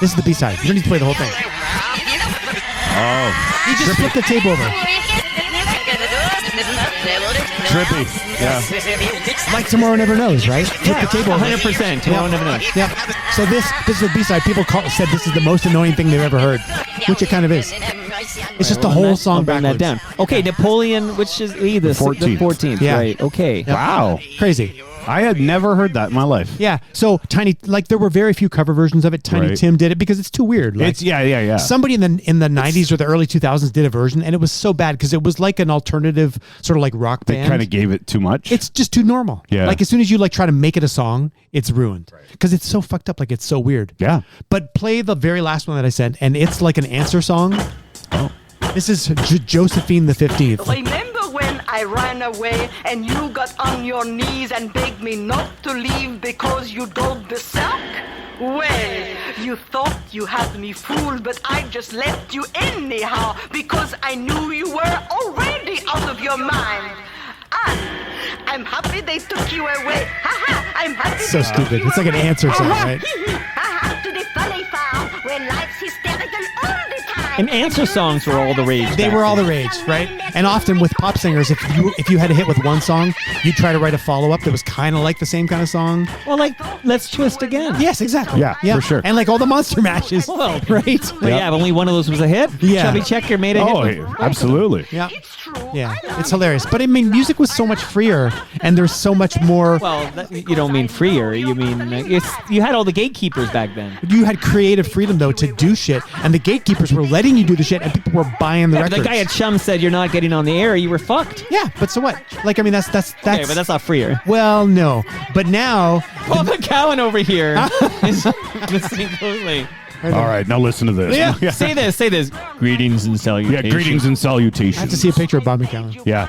This is the B-side. You don't need to play the whole thing. Oh. You just flip the tape over. Trippy. Yeah. Like Tomorrow Never Knows, right? Flip the tape over. 100%. Tomorrow Never Knows. Yeah. So this is the B-side. People said this is the most annoying thing they've ever heard, which it kind of is. It's just the whole song I'll burn that backwards. down. Okay, Napoleon, which is the 14th, Yeah. right? Okay. Yeah. Wow. Crazy. I had never heard that in my life. Yeah. So Tiny, like there were very few cover versions of it. Tiny Right. Tim did it because it's too weird. Like, It's yeah. Somebody in the 90s or the early 2000s did a version, and it was so bad because it was like an alternative sort of like rock They band. kind of gave it too much. It's just too normal. Yeah. Like as soon as you like try to make it a song, it's ruined because it's so fucked up. Like it's so weird. Yeah. But play the very last one that I sent, and it's like an answer song. Oh. This is Josephine the 15th. Remember when I ran away and you got on your knees and begged me not to leave because you drove the sack? Well, you thought you had me fooled, but I just let you anyhow because I knew you were already out of your mind. And I'm happy they took you away. I'm happy So they stupid. took you It's like an away. answer song, right? To the funny farm where life's hysterical all the time. And answer songs were all the rage. They back were all then. the rage, right? And often with pop singers, if you had a hit with one song, you'd try to write a follow up that was kind of like the same kind of song. Well, like Let's Twist Again. Yes, exactly. Yeah, for sure. And like all the Monster Mashes, Well, right? But yeah, only one of those was a hit. Yeah. Chubby Checker made a Oh, hit. hey, absolutely. Yeah, yeah, it's hilarious. But I mean, music was so much freer, and there's so much more. Well, you don't mean freer. You mean you had all the gatekeepers back then. You had creative freedom though to do shit, and the gatekeepers were letting you do the shit, and people were buying the Yeah, but records. the guy at Chum said you're not getting on the air. You were fucked. Yeah, but so what? Like, I mean, that's Okay, but that's not freer. well, no, but now Paul McCowan over here is listening closely. All right, now listen to this. Yeah. Say this. Greetings and salutations. Yeah, greetings and salutations. I have to see a picture of Bob McCowan. Yeah.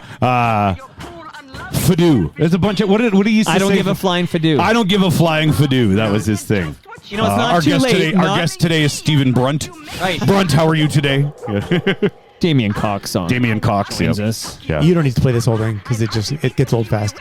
Fadoo. There's a bunch of what do you used to I don't say? give a flying fadoo. I don't give a flying fadoo. That was his thing. You know, it's not our too guest late. Today, our guest today is Stephen Brunt. Right. Brunt, how are you today? Damien Cox song. Damien Cox. Yep. Jesus. Yeah. You don't need to play this whole thing because it gets old fast.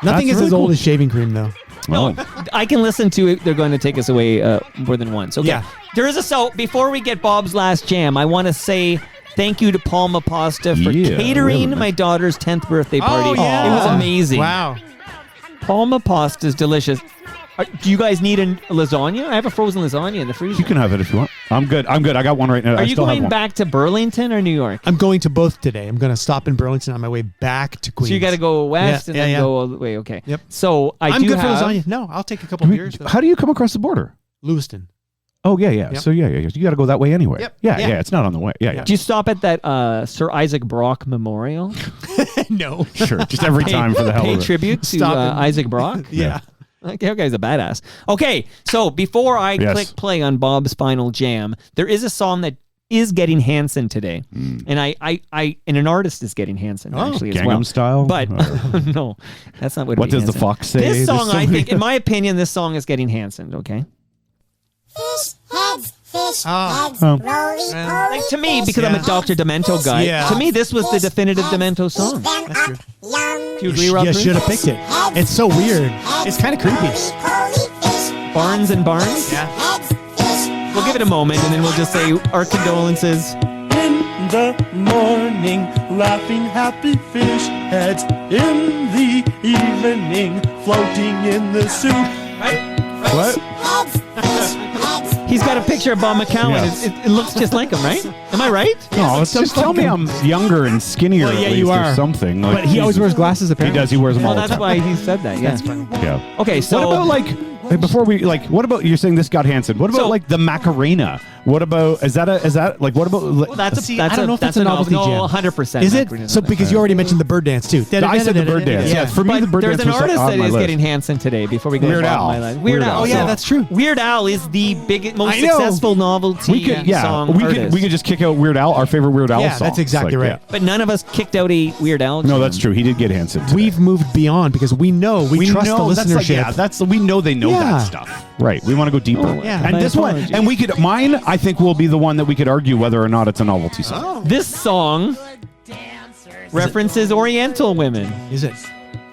Nothing That's is really as old cool. as shaving cream, though. No, I can listen to it. They're going to take us away more than once. Okay. Yeah. There is so before we get Bob's last jam, I want to say thank you to Palma Pasta for Yeah, catering really. my daughter's 10th birthday party. Oh, yeah. It was amazing. Wow. Palma Pasta is delicious. Do you guys need a lasagna? I have a frozen lasagna in the freezer. You can have it if you want. I'm good. I got one right now. Are I you still have going one. back to Burlington or New York? I'm going to both today. I'm going to stop in Burlington on my way back to Queens. So you got to go west Yeah, and yeah, then yeah. go all the way. Okay. Yep. So I'm do good have, for lasagna. No, I'll take a couple of beers. Though. How do you come across the border? Lewiston. Oh yeah. Yep. So yeah. You got to go that way anyway. Yep. Yeah, Yeah. It's not on the way. Yeah. Do you stop at that Sir Isaac Brock Memorial? No. Sure. Just every time for the hell Pay of it. tribute to Stop and- Isaac Brock? Yeah. Okay, that guy's a badass. Okay, so before I Yes. click play on Bob's final jam, there is a song that is getting Hanson today, and I and an artist is getting Hanson actually as Gangnam well. Style? But no, that's not what. What does the Hanson. fox say? This There's song, so I many- think, in my opinion, this song is getting Hanson. Okay, like to me, because I'm a Dr. Demento guy. Yeah. To me, this was the definitive Demento song. That's true. Do you agree, Rob? You should have picked it. It's so weird. It's kind of creepy. Barnes and Barnes. Yeah. We'll give it a moment, and then we'll just say our condolences. In the morning, laughing happy fish heads. In the evening, floating in the soup. What? He's got a picture of Bob McCowan. Yeah. It looks just like him, right? Am I right? No, it's just tell me I'm younger and skinnier Well, yeah, at least you or are. something. Like, But he always wears glasses, He apparently. does. He wears them Well, all the that's time. why he said that. Yeah. That's funny. Yeah. Okay, so What about like before we like? What about you're saying this got Hanson? What about So- like the Macarena? What about is that like what about? well, that's See, a, that's I don't a, know if that's that's a novelty no, jam. 100%. Is it? Macarena. So because you already mentioned the bird dance too. I said the bird dance. Yeah, for me But the bird there's dance an was artist on that my is list. getting Hanson today. Before we go Weird to Al. my list. Weird Al. Oh yeah, that's true. Weird Al is the biggest, most I know. successful novelty We could song we artist. could just kick out Weird Al, our favorite Weird Al Yeah, song. that's exactly Like, right. But none of us kicked out a Weird Al. No, jam. that's true. He did get Hanson. Today. We've moved beyond because we know we trust the know, that's listenership. like, yeah, that's we know they know Yeah. that stuff. Right. We want to go deeper. Oh, yeah. And My this one, apologies. and we could mine. I think will be the one that we could argue whether or not it's a novelty song. This song references Oriental women. Is it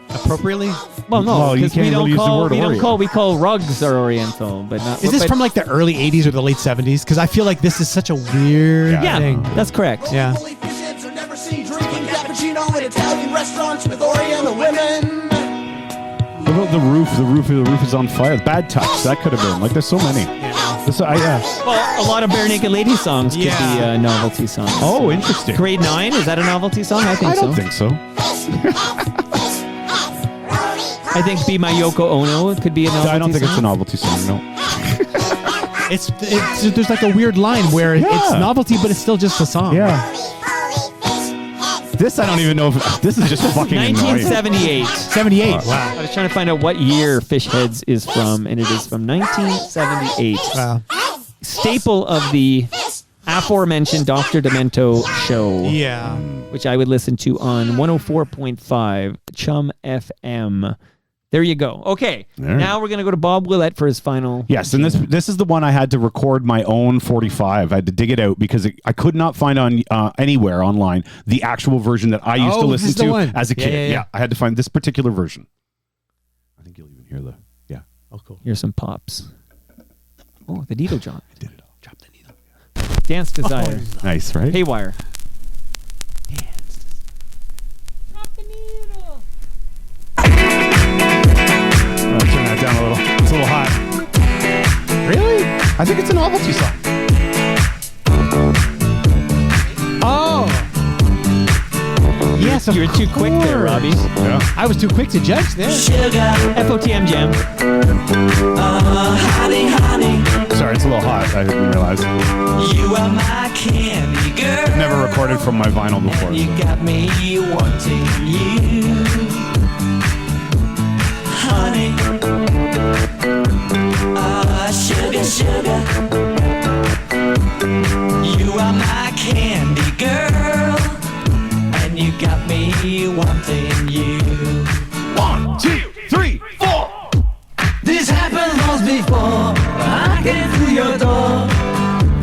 appropriately? Well, no, Well, you because can't we don't really use the call word Orient. we call rugs are Oriental, but not. Is this but- from like the early '80s or the late '70s? Because I feel like this is such a weird Yeah, thing. that's correct. Yeah. Kids are never seen drinking cappuccino in Italian restaurants with Oriental women. What about the roof? The roof is on fire. Bad Touch. That could have been. Like, there's so many. Well, a lot of Bare Naked Ladies songs could be novelty songs. Oh, interesting. Grade 9, is that a novelty song? I don't think so. I think Be My Yoko Ono could be a novelty song. I don't think it's a novelty song, no. It's there's like a weird line where it's novelty, but it's still just a song. Yeah. This I don't even know if this is just fucking 1978. 78. Wow. I was trying to find out what year Fish Heads is from, and it is from 1978. Wow. Staple of the aforementioned Dr. Demento show. Yeah. Which I would listen to on 104.5 Chum FM. There you go. Okay. Now we're going to go to Bob Willette for his final. Yes, and this is the one I had to record my own 45. I had to dig it out because I could not find on anywhere online the actual version that I used to listen to as a kid. Yeah, I had to find this particular version. I think you'll even hear the Oh, cool. Here's some pops. Oh, the needle John. I did it all. Drop the needle. Dance Desire. Oh, nice, right? Haywire. Turn that down a little. It's a little hot. Really? I think it's a novelty song. Oh. Yes, you were too quick there, Robbie. Yeah. I was too quick to judge there. FOTM Jam. Honey, honey. Sorry, it's a little hot. I didn't realize. You are my candy girl. Never recorded from my vinyl before. You got me wanting you. Honey, sugar, sugar. You are my candy girl, and you got me wanting you. 1, 2, 3, 4. This happened once before. I came through your door.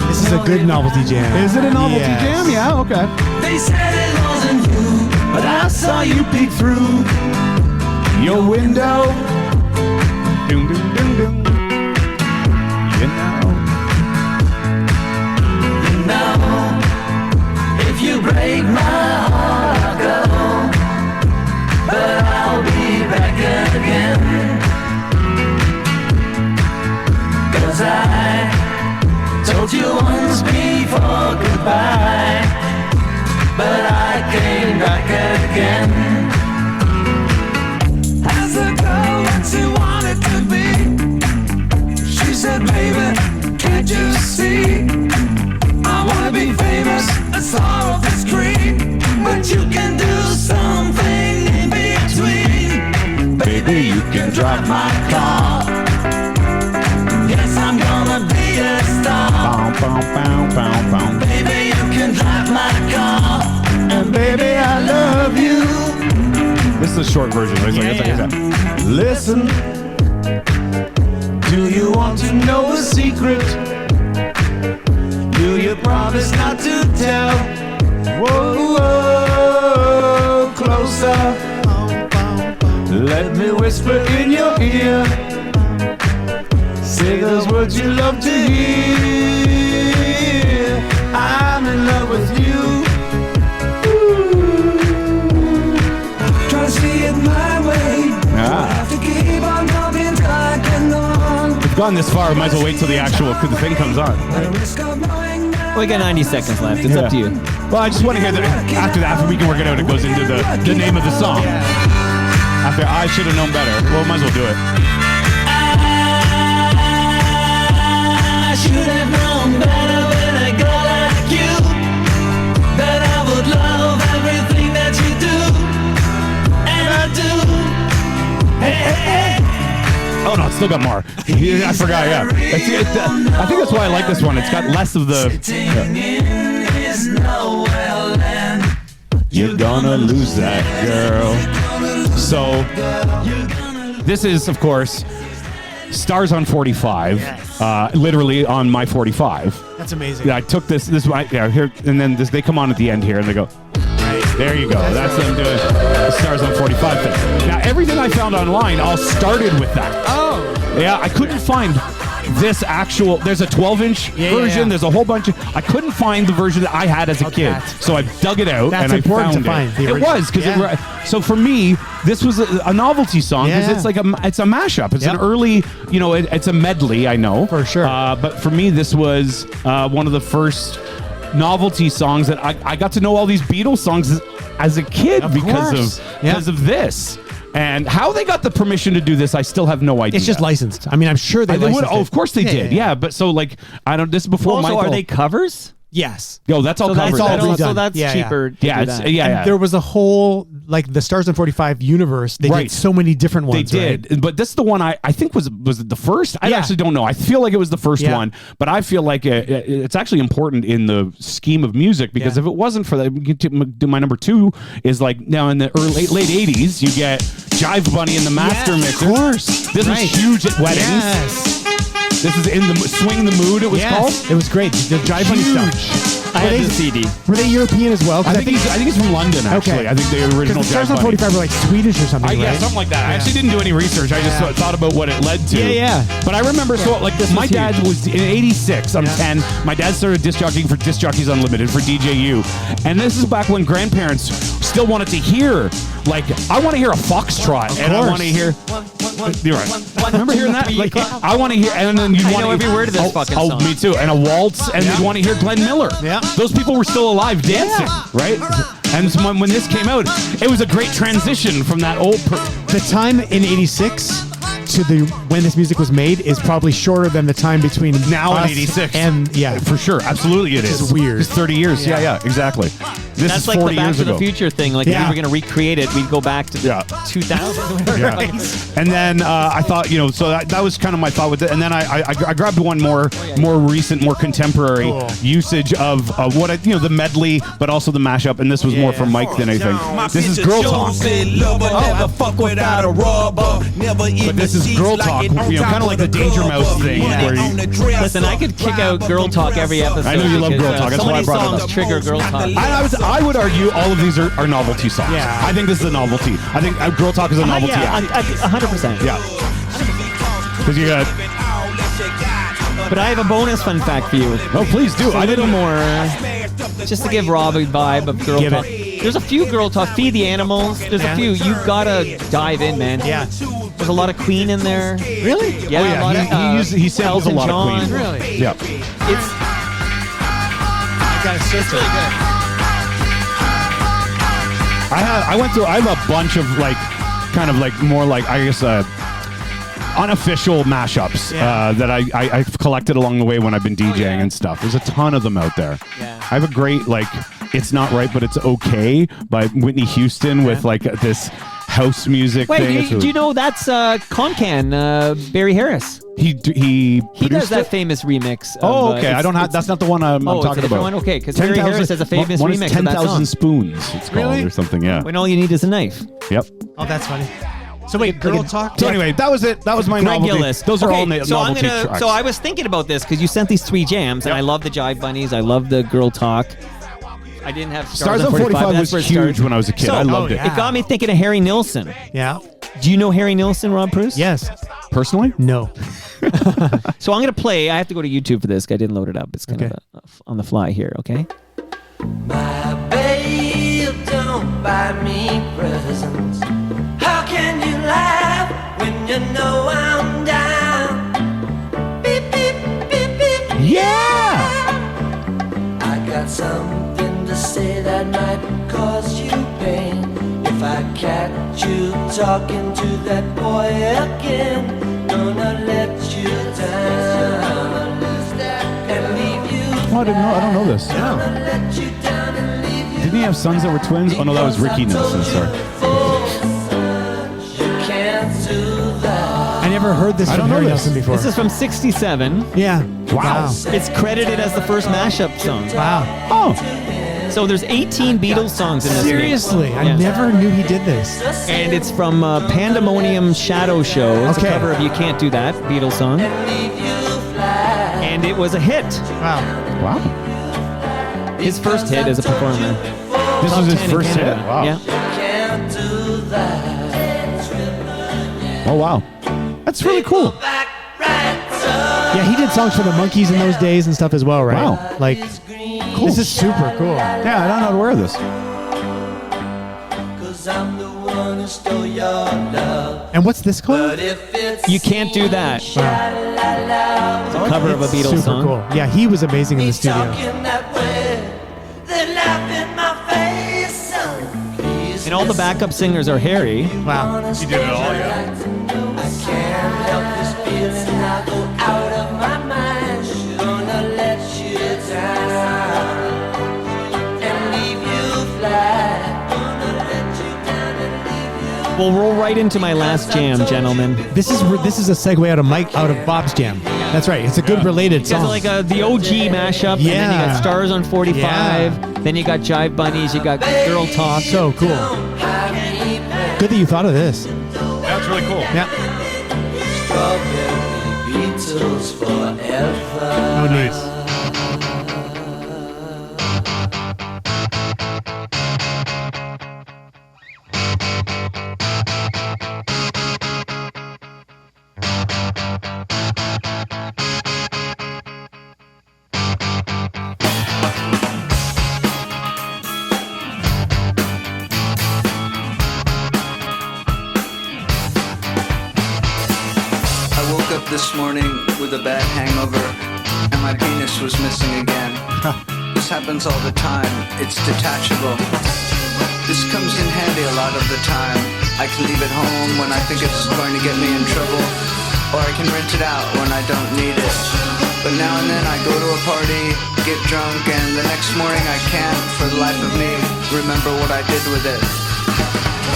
This is a good novelty jam. Is it a novelty jam? Yeah, okay. They said it wasn't you, but I saw you peek through your window. Doom, doom, doom, doom. You know, if you break my heart, I'll go, but I'll be back again. 'Cause I told you once before goodbye, but I came back again. As a girl that you wanted to be, she said, baby, can't you see? I wanna be famous, that's all of this cream, but you can do something in between. Baby, you can drive my car. Yes, I'm gonna be a star. Baby, you can drive my car, and baby, I love you. This is a short version. It's like, Listen, do you want to know a secret? Do you promise not to tell? Whoa, whoa, closer. Let me whisper in your ear. Say those words you love to hear. I'm in love with you. Try to see it my way. Have to keep on talking till I can go on. we've gone this far. We might as well wait till the thing comes on. We got 90 seconds left. It's up to you. Well, I just want to hear that after we can work it out. It goes into the name of the song. After I should have known better. Well, might as well do it. I should have known better when I got like you, that I would love everything that you do, and I do. Hey, hey, hey. Oh no, it's still got more. I forgot. Yeah, I think that's why I like this one. It's got less of the. You're gonna lose that girl. So this is, of course, Stars on 45. Literally on my 45. That's amazing. Yeah, I took this here, and then they come on at the end here, and they go. There you go. That's them doing the Stars on 45 thing. Now, everything I found online all started with that. Oh. Yeah, I couldn't find this actual. There's a 12-inch version. Yeah. There's a whole bunch of. I couldn't find the version that I had as a kid. So I dug it out. That's and important I found to find. It was because so for me, this was a novelty song because it's like it's a mashup. It's an early, it's a medley. I know for sure. But for me, this was one of the first novelty songs that I got to know all these Beatles songs as a kid because of this. And how they got the permission to do this, I still have no idea. It's just licensed. I mean, I'm sure they licensed it. Oh, of course they did. Yeah, but so like this is before also, Michael. Are they covers? Yes. Yo, that's all covered. That's that's cheaper. And there was a whole, like the Stars on 45 universe. They did so many different ones. They did. But this is the one I think was it the first? I actually don't know. I feel like it was the first one, but I feel like it's actually important in the scheme of music because if it wasn't for that, my number 2 is like now in the late 80s, you get Jive Bunny and the Master Mixer. Of course. This was huge at weddings. Yes. This is in the Swing the Mood, it was called. It was great. The Jive Bunny stuff. I had the CD. Were they European as well? I think he's from London, actually. Okay. I think the original Stars Jive on Bunny. 45 were like Swedish or something, right? Yeah, something like that. I actually didn't do any research. I just thought about what it led to. Yeah. But I remember, my dad was in '86. I'm 10. My dad started disc jockeying for Disc Jockeys Unlimited for DJU, and this is back when grandparents still wanted to hear, like, I want to hear a foxtrot, and I want to hear. You're right. Remember hearing that? Like, I want to hear, and then you want to know every word of this fucking song. Oh, me too. And a waltz, and you want to hear Glenn Miller. Yeah. Those people were still alive dancing, right? And so when this came out, it was a great transition from that old. The time in '86 to when this music was made is probably shorter than the time between now and '86. And for sure, absolutely, it is. It's weird. It's 30 years. Yeah, exactly. This That's is like 40 the Back years to ago. the Future thing. Like if we were going to recreate it, we'd go back to 2000. And then I thought, so that was kind of my thought with it. And then I grabbed one more recent, more contemporary usage of what the medley, but also the mashup. And this was more from Mike than anything. This is Girl Talk. But this is Girl Talk, kind of like the Danger Mouse thing. Where Listen, I could kick out Girl Talk every episode. I know you love Girl Talk. That's so why I many brought it songs up. trigger Girl Talk. I would argue all of these are novelty songs. Yeah. I think this is a novelty. I think Girl Talk is a novelty act. 100%. Yeah. Because you got. But I have a bonus fun fact for you. Oh, please do. A little more, just to give Rob a vibe of Girl Talk. There's a few Girl Talk. Feed the Animals. There's a few. You gotta dive in, man. Yeah. There's a lot of Queen in there. Really? Yeah. Oh, yeah. A lot of, he samples a lot John. of Queen. Really? Yeah. It's really good. I have a bunch of kind of more I guess unofficial mashups that I've collected along the way when I've been DJing and stuff. There's a ton of them out there. Yeah. I have a great It's Not Right But It's Okay by Whitney Houston with this house music thing. Do you know that's Concan, Barry Harris? He does that famous remix. Oh, okay. I don't have. That's not the one I'm talking it's a about. One? Okay, because Barry Harris has a famous one remix is of that 10,000 song. Spoons. It's called or something. Yeah. When all you need is a knife. Yep. Oh, that's funny. So wait, Girl Talk? So anyway, that was it. That was my novelty. Regulus. Those are all novelty tracks. So I was thinking about this because you sent these 3 jams, and I love the Jive Bunnies. I love the Girl Talk. I didn't have Stars on 45 was huge when I was a kid. I loved it. It got me thinking of Harry Nilsson. Yeah. Do you know Harry Nilsson, Rob Preuss? Yes. Personally? No. So I'm going to play. I have to go to YouTube for this. I didn't load it up. It's kind of on the fly here, okay? My babe, don't buy me presents. How can you laugh when you know I'm down? Beep, beep, beep, beep. Yeah! I got something to say that might cause you pain. If I catch you talking to that boy again, gonna let you down and leave you. Oh, I don't know this. Gonna let you down and leave you. Didn't he have sons that were twins? Oh no, that was Ricky Nilsson. Sorry. You can't do that. I never heard this from Harry Nilsson before. This is from 67. Yeah. Wow. It's credited as the first mashup song. Wow. Oh. So there's 18 Beatles songs in this. Seriously, I never knew he did this. And it's from Pandemonium Shadow Show. It's a cover of You Can't Do That, Beatles song. And it was a hit. Wow. Wow. His first hit as a performer. This Top was his 10 in first hit? Canada. Wow. Yeah. Oh, wow. That's really cool. Yeah, he did songs for the Monkees in those days and stuff as well, right? Wow. Like, Cool. this is super cool. Yeah, I don't know how to wear this. 'Cause I'm the one who stole your love. And what's this called? But if it's You Can't Do That. It's a cover of a Beatles Super song. cool. Yeah, he was amazing in the studio. talking that way, they laugh in my face. So please And all the backup singers are Harry. Wow. He did it all, yeah. I can't help this feeling. I go out of my mind. Gonna let you down and leave you flat. Gonna let you down and leave you. We'll roll right into my last jam, gentlemen. This is a segue out of Bob's jam. That's right. It's a good related It's song. like the OG mashup, and then you Yeah. got Stars on 45, Yeah. then you got Jive Bunnies, you got Girl Talk. So cool. Good that you thought of this. That's really cool. Yeah. Strawberry Beatles forever. Oh, nice. I woke up this morning with a bad hangover, and my penis was missing again. This happens all the time. It's detachable. This comes in handy a lot of the time. I can leave it home when I think it's going to get me in trouble, or I can rent it out when I don't need it. But now and then I go to a party, get drunk, and the next morning I can't, for the life of me, remember what I did with it.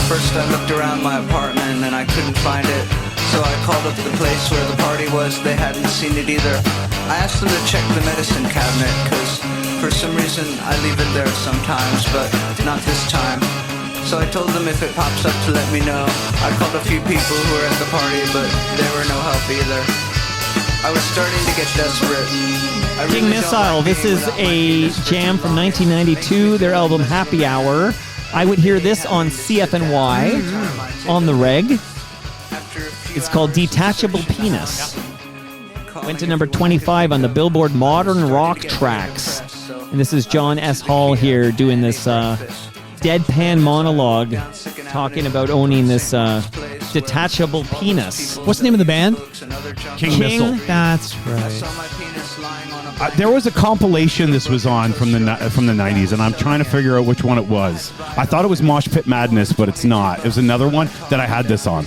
First I looked around my apartment and I couldn't find it. So I called up the place where the party was, they hadn't seen it either. I asked them to check the medicine cabinet, cause for some reason I leave it there sometimes, but not this time. So I told them if it pops up to let me know. I called a few people who were at the party, but they were no help either. I was starting to get desperate. I King really don't Missile, like this being is without my a penis. jam from 1992, their album Happy Hour. I would hear this on CFNY on the reg. It's called Detachable Penis. Went to number 25 on the Billboard Modern Rock Tracks. And this is John S. Hall here doing this deadpan monologue talking about owning this detachable penis. What's the name of the band? King Missile. That's right. There was a compilation this was on from the 90s, and I'm trying to figure out which one it was. I thought it was Mosh Pit Madness, but it's not. It was another one that I had this on.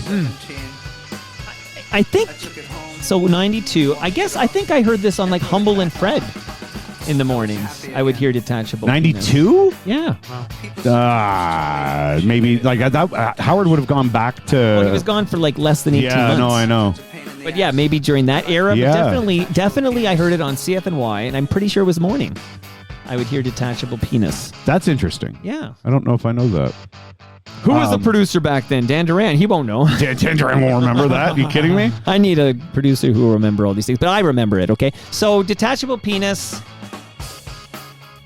I think, so 92, I think I heard this on like Humble and Fred in the mornings. I would hear detachable 92? Yeah. Maybe like Howard would have gone back to. Well, he was gone for like less than 18 months. Yeah, no, I know. But yeah, maybe during that era. Yeah. But definitely I heard it on CFNY, and I'm pretty sure it was morning. I would hear detachable penis. That's interesting. Yeah. I don't know if I know that. Who was the producer back then? Dan Duran. He won't know. Dan Duran won't remember that. Are you kidding me? I need a producer who will remember all these things, but I remember it, okay? So, detachable penis.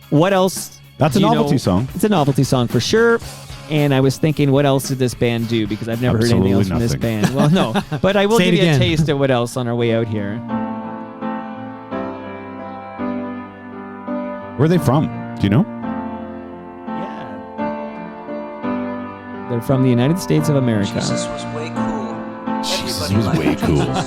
What else? That's a do you novelty know? song. It's a novelty song for sure. And I was thinking, what else did this band do? Because I've never heard anything else from this Absolutely band. Well, no. But I will Say it give you a again. taste of what else on our way out here. Where are they from? Do you know? They're from the United States of America. Jesus was way cool. Jesus Everybody was liked way cool. Jesus.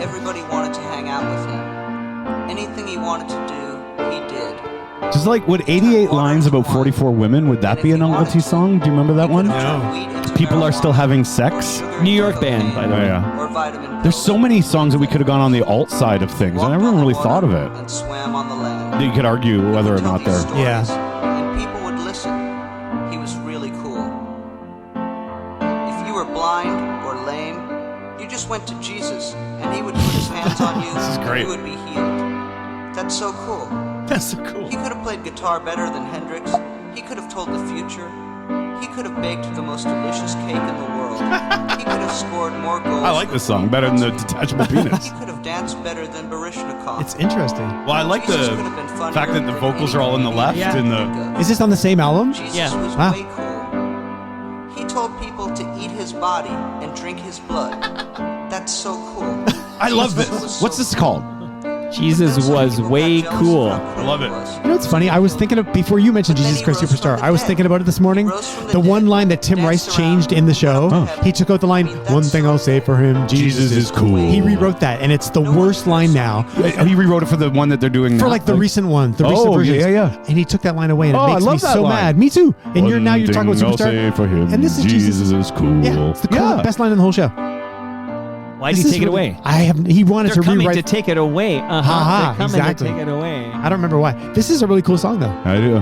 Everybody wanted to hang out with him. Anything he wanted to do, he did. Just like, would 88 lines about 44 women, would that be a novelty song? Do you remember that one? No. People are still having sex? New York band, by the way. Or vitamin There's so many songs that we could have gone on the alt side of things. I never really thought of it. and swam on the land. You could argue whether or not they're. Yeah. And people would listen. He was really cool. If you were blind or lame, you just went to Jesus and he would put his hands on you This is and great. you would be healed. That's so cool. That's so cool. He could have played guitar better than Hendrix. He could have told the future. He could have baked the most delicious cake in the world. He could have scored more goals. I like this song better than the detachable penis. He could have danced better than Baryshnikov. It's interesting. Well, I like the fact that the vocals are all in the left Yeah. and the. Is this on the same album? Jesus was Wow. way cool. He told people to eat his body and drink his blood. That's so cool. I love this. Jesus was What's so this called? Jesus was way cool. I love it. You know what's funny? I was thinking of, before you mentioned Jesus Christ Superstar, I was thinking about it this morning. The one line that Tim Rice changed in the show, he took out the line, one thing I'll say for him, Jesus is cool. He rewrote that, and it's the worst line now. He rewrote it for the one that they're doing now? For like the recent one, the recent version. Yeah. And he took that line away, and it makes I love me that so line. mad. Me too. And One you're talking about thing I'll Superstar. say for him, And this is Jesus is cool. Yeah, it's the best line in the whole show. Why did he take it away? He wanted They're to coming rewrite. to take it away. They're coming exactly. to take it away. I don't remember why. This is a really cool song, though. I do.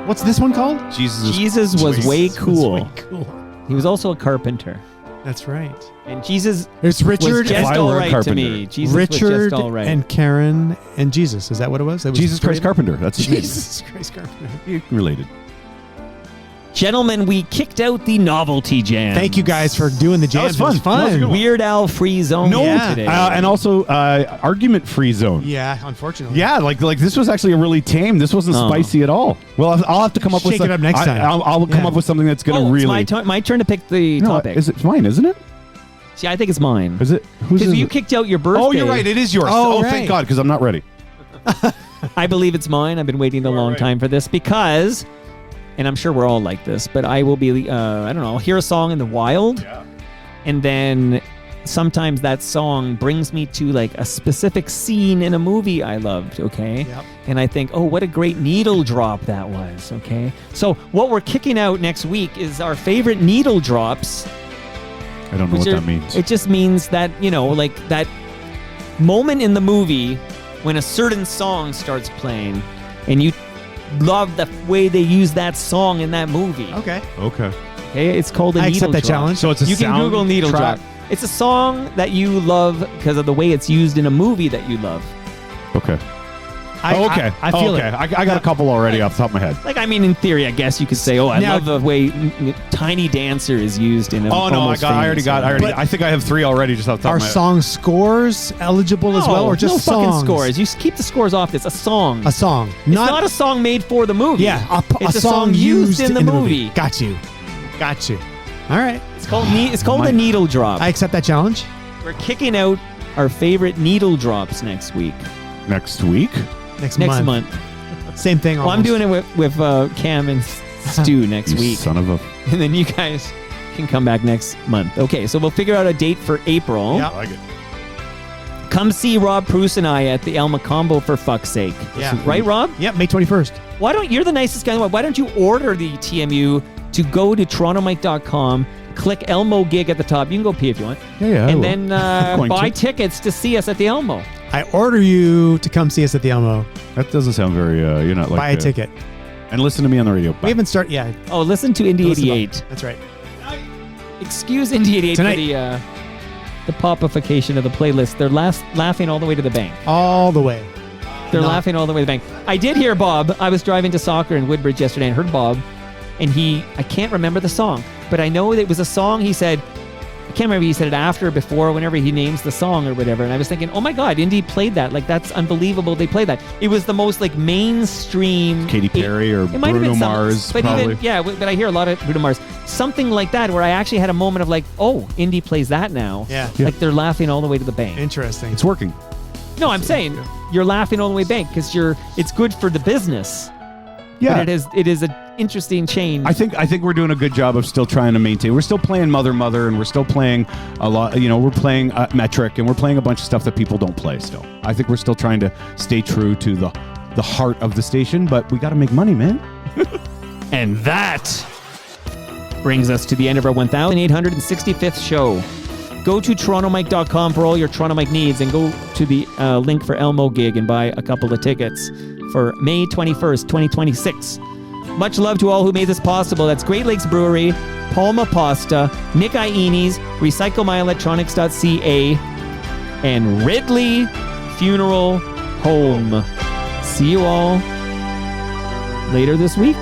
What's this one called? Jesus was way cool. He was also a carpenter. That's right. And Jesus It's Richard was just and all right to me. Jesus Richard was just all right. and Karen and Jesus. Is that what it was? That was Jesus Christ Carpenter. That's his name. Jesus Christ Carpenter. Related. Gentlemen, we kicked out the novelty jam. Thank you guys for doing the jams. That was fun. It was fun. Weird Al free zone today. And also argument free zone. Yeah, unfortunately. Yeah, like this was actually a really tame. This wasn't spicy at all. Well, I'll have to come up with Shake it up next time. I'll come up with something that's going to really. It's my turn to pick the topic. It's mine, isn't it? See, I think it's mine. Is it? Because you kicked out your birthday. Oh, you're right. It is yours. Oh, right. Thank God, because I'm not ready. I believe it's mine. I've been waiting a long time for this because, and I'm sure we're all like this, but I will be, I don't know, I'll hear a song in the wild, and then sometimes that song brings me to like a specific scene in a movie I loved, okay? Yep. And I think, oh, what a great needle drop that was, okay? So what we're kicking out next week is our favorite needle drops. I don't know what that means. It just means that, like that moment in the movie when a certain song starts playing and you love the way they use that song in that movie. Okay. Okay. It's called a I needle accept that drop. challenge. So it's a You can sound Google needle track? drop. It's a song that you love because of the way it's used in a movie that you love. Okay. I feel it. I got a couple already off the top of my head. Like, I mean, in theory, I guess you could say, I Now- love the way Tiny Dancer is used in a Oh no, Almost I already Famous. got. I think I have 3 already just off the top Are of my head. song scores eligible as well, or just no songs? fucking scores. You keep the scores off this. A song. A song. It's not a song made for the movie. Yeah, it's a song used in the movie. Got you. All right. It's called a needle drop. I accept that challenge. We're kicking out our favorite needle drops next week. Next week? Next month. Same thing. Well, I'm almost. doing it with Cam and Stu next You week. son of a. And then you guys can come back next month. Okay, so we'll figure out a date for April. Yeah. I like it. Come see Rob Preuss and I at the Elma Combo for fuck's sake. Yeah. Right, Rob? Yep, May 21st. You're the nicest guy in the world. Why don't you order the TMU to go to torontomike.com, click Elmo gig at the top. You can go pee if you want. Yeah, I and will. then Going buy to. tickets to see us at the Elmo. I order you to come see us at the Elmo. That doesn't sound very. You're not like. Buy a ticket. And listen to me on the radio. We haven't started. Yeah. Oh, listen to Indie Listen 88. up. That's right. Excuse Indie 88 Tonight. for the popification of the playlist. They're laughing all the way to the bank. All the way. They're Not- laughing all the way to the bank. I did hear Bob. I was driving to soccer in Woodbridge yesterday and heard Bob, and I can't remember the song, but I know it was a song he said. I can't remember if he said it after or before, whenever he names the song or whatever. And I was thinking, oh my God, Indy played that. Like, that's unbelievable. They played that. It was the most like mainstream. Katy Perry or It might have Bruno been some- Mars, but probably. but I hear a lot of Bruno Mars. Something like that, where I actually had a moment of like, oh, Indy plays that now. Yeah. Like they're laughing all the way to the bank. Interesting. It's working. No, I'm saying you're laughing all the way bank because it's good for the business. Yeah. But it is an interesting change. I think we're doing a good job of still trying to maintain. We're still playing Mother, and we're still playing a lot. We're playing Metric, and we're playing a bunch of stuff that people don't play still. I think we're still trying to stay true to the heart of the station, but we got to make money, man. And that brings us to the end of our 1,865th show. Go to torontomike.com for all your Toronto Mike needs and go to the link for Elmo gig and buy a couple of tickets for May 21st, 2026. Much love to all who made this possible. That's Great Lakes Brewery, Palma Pasta, Nick Ieni's, RecycleMyElectronics.ca, and Ridley Funeral Home. See you all later this week.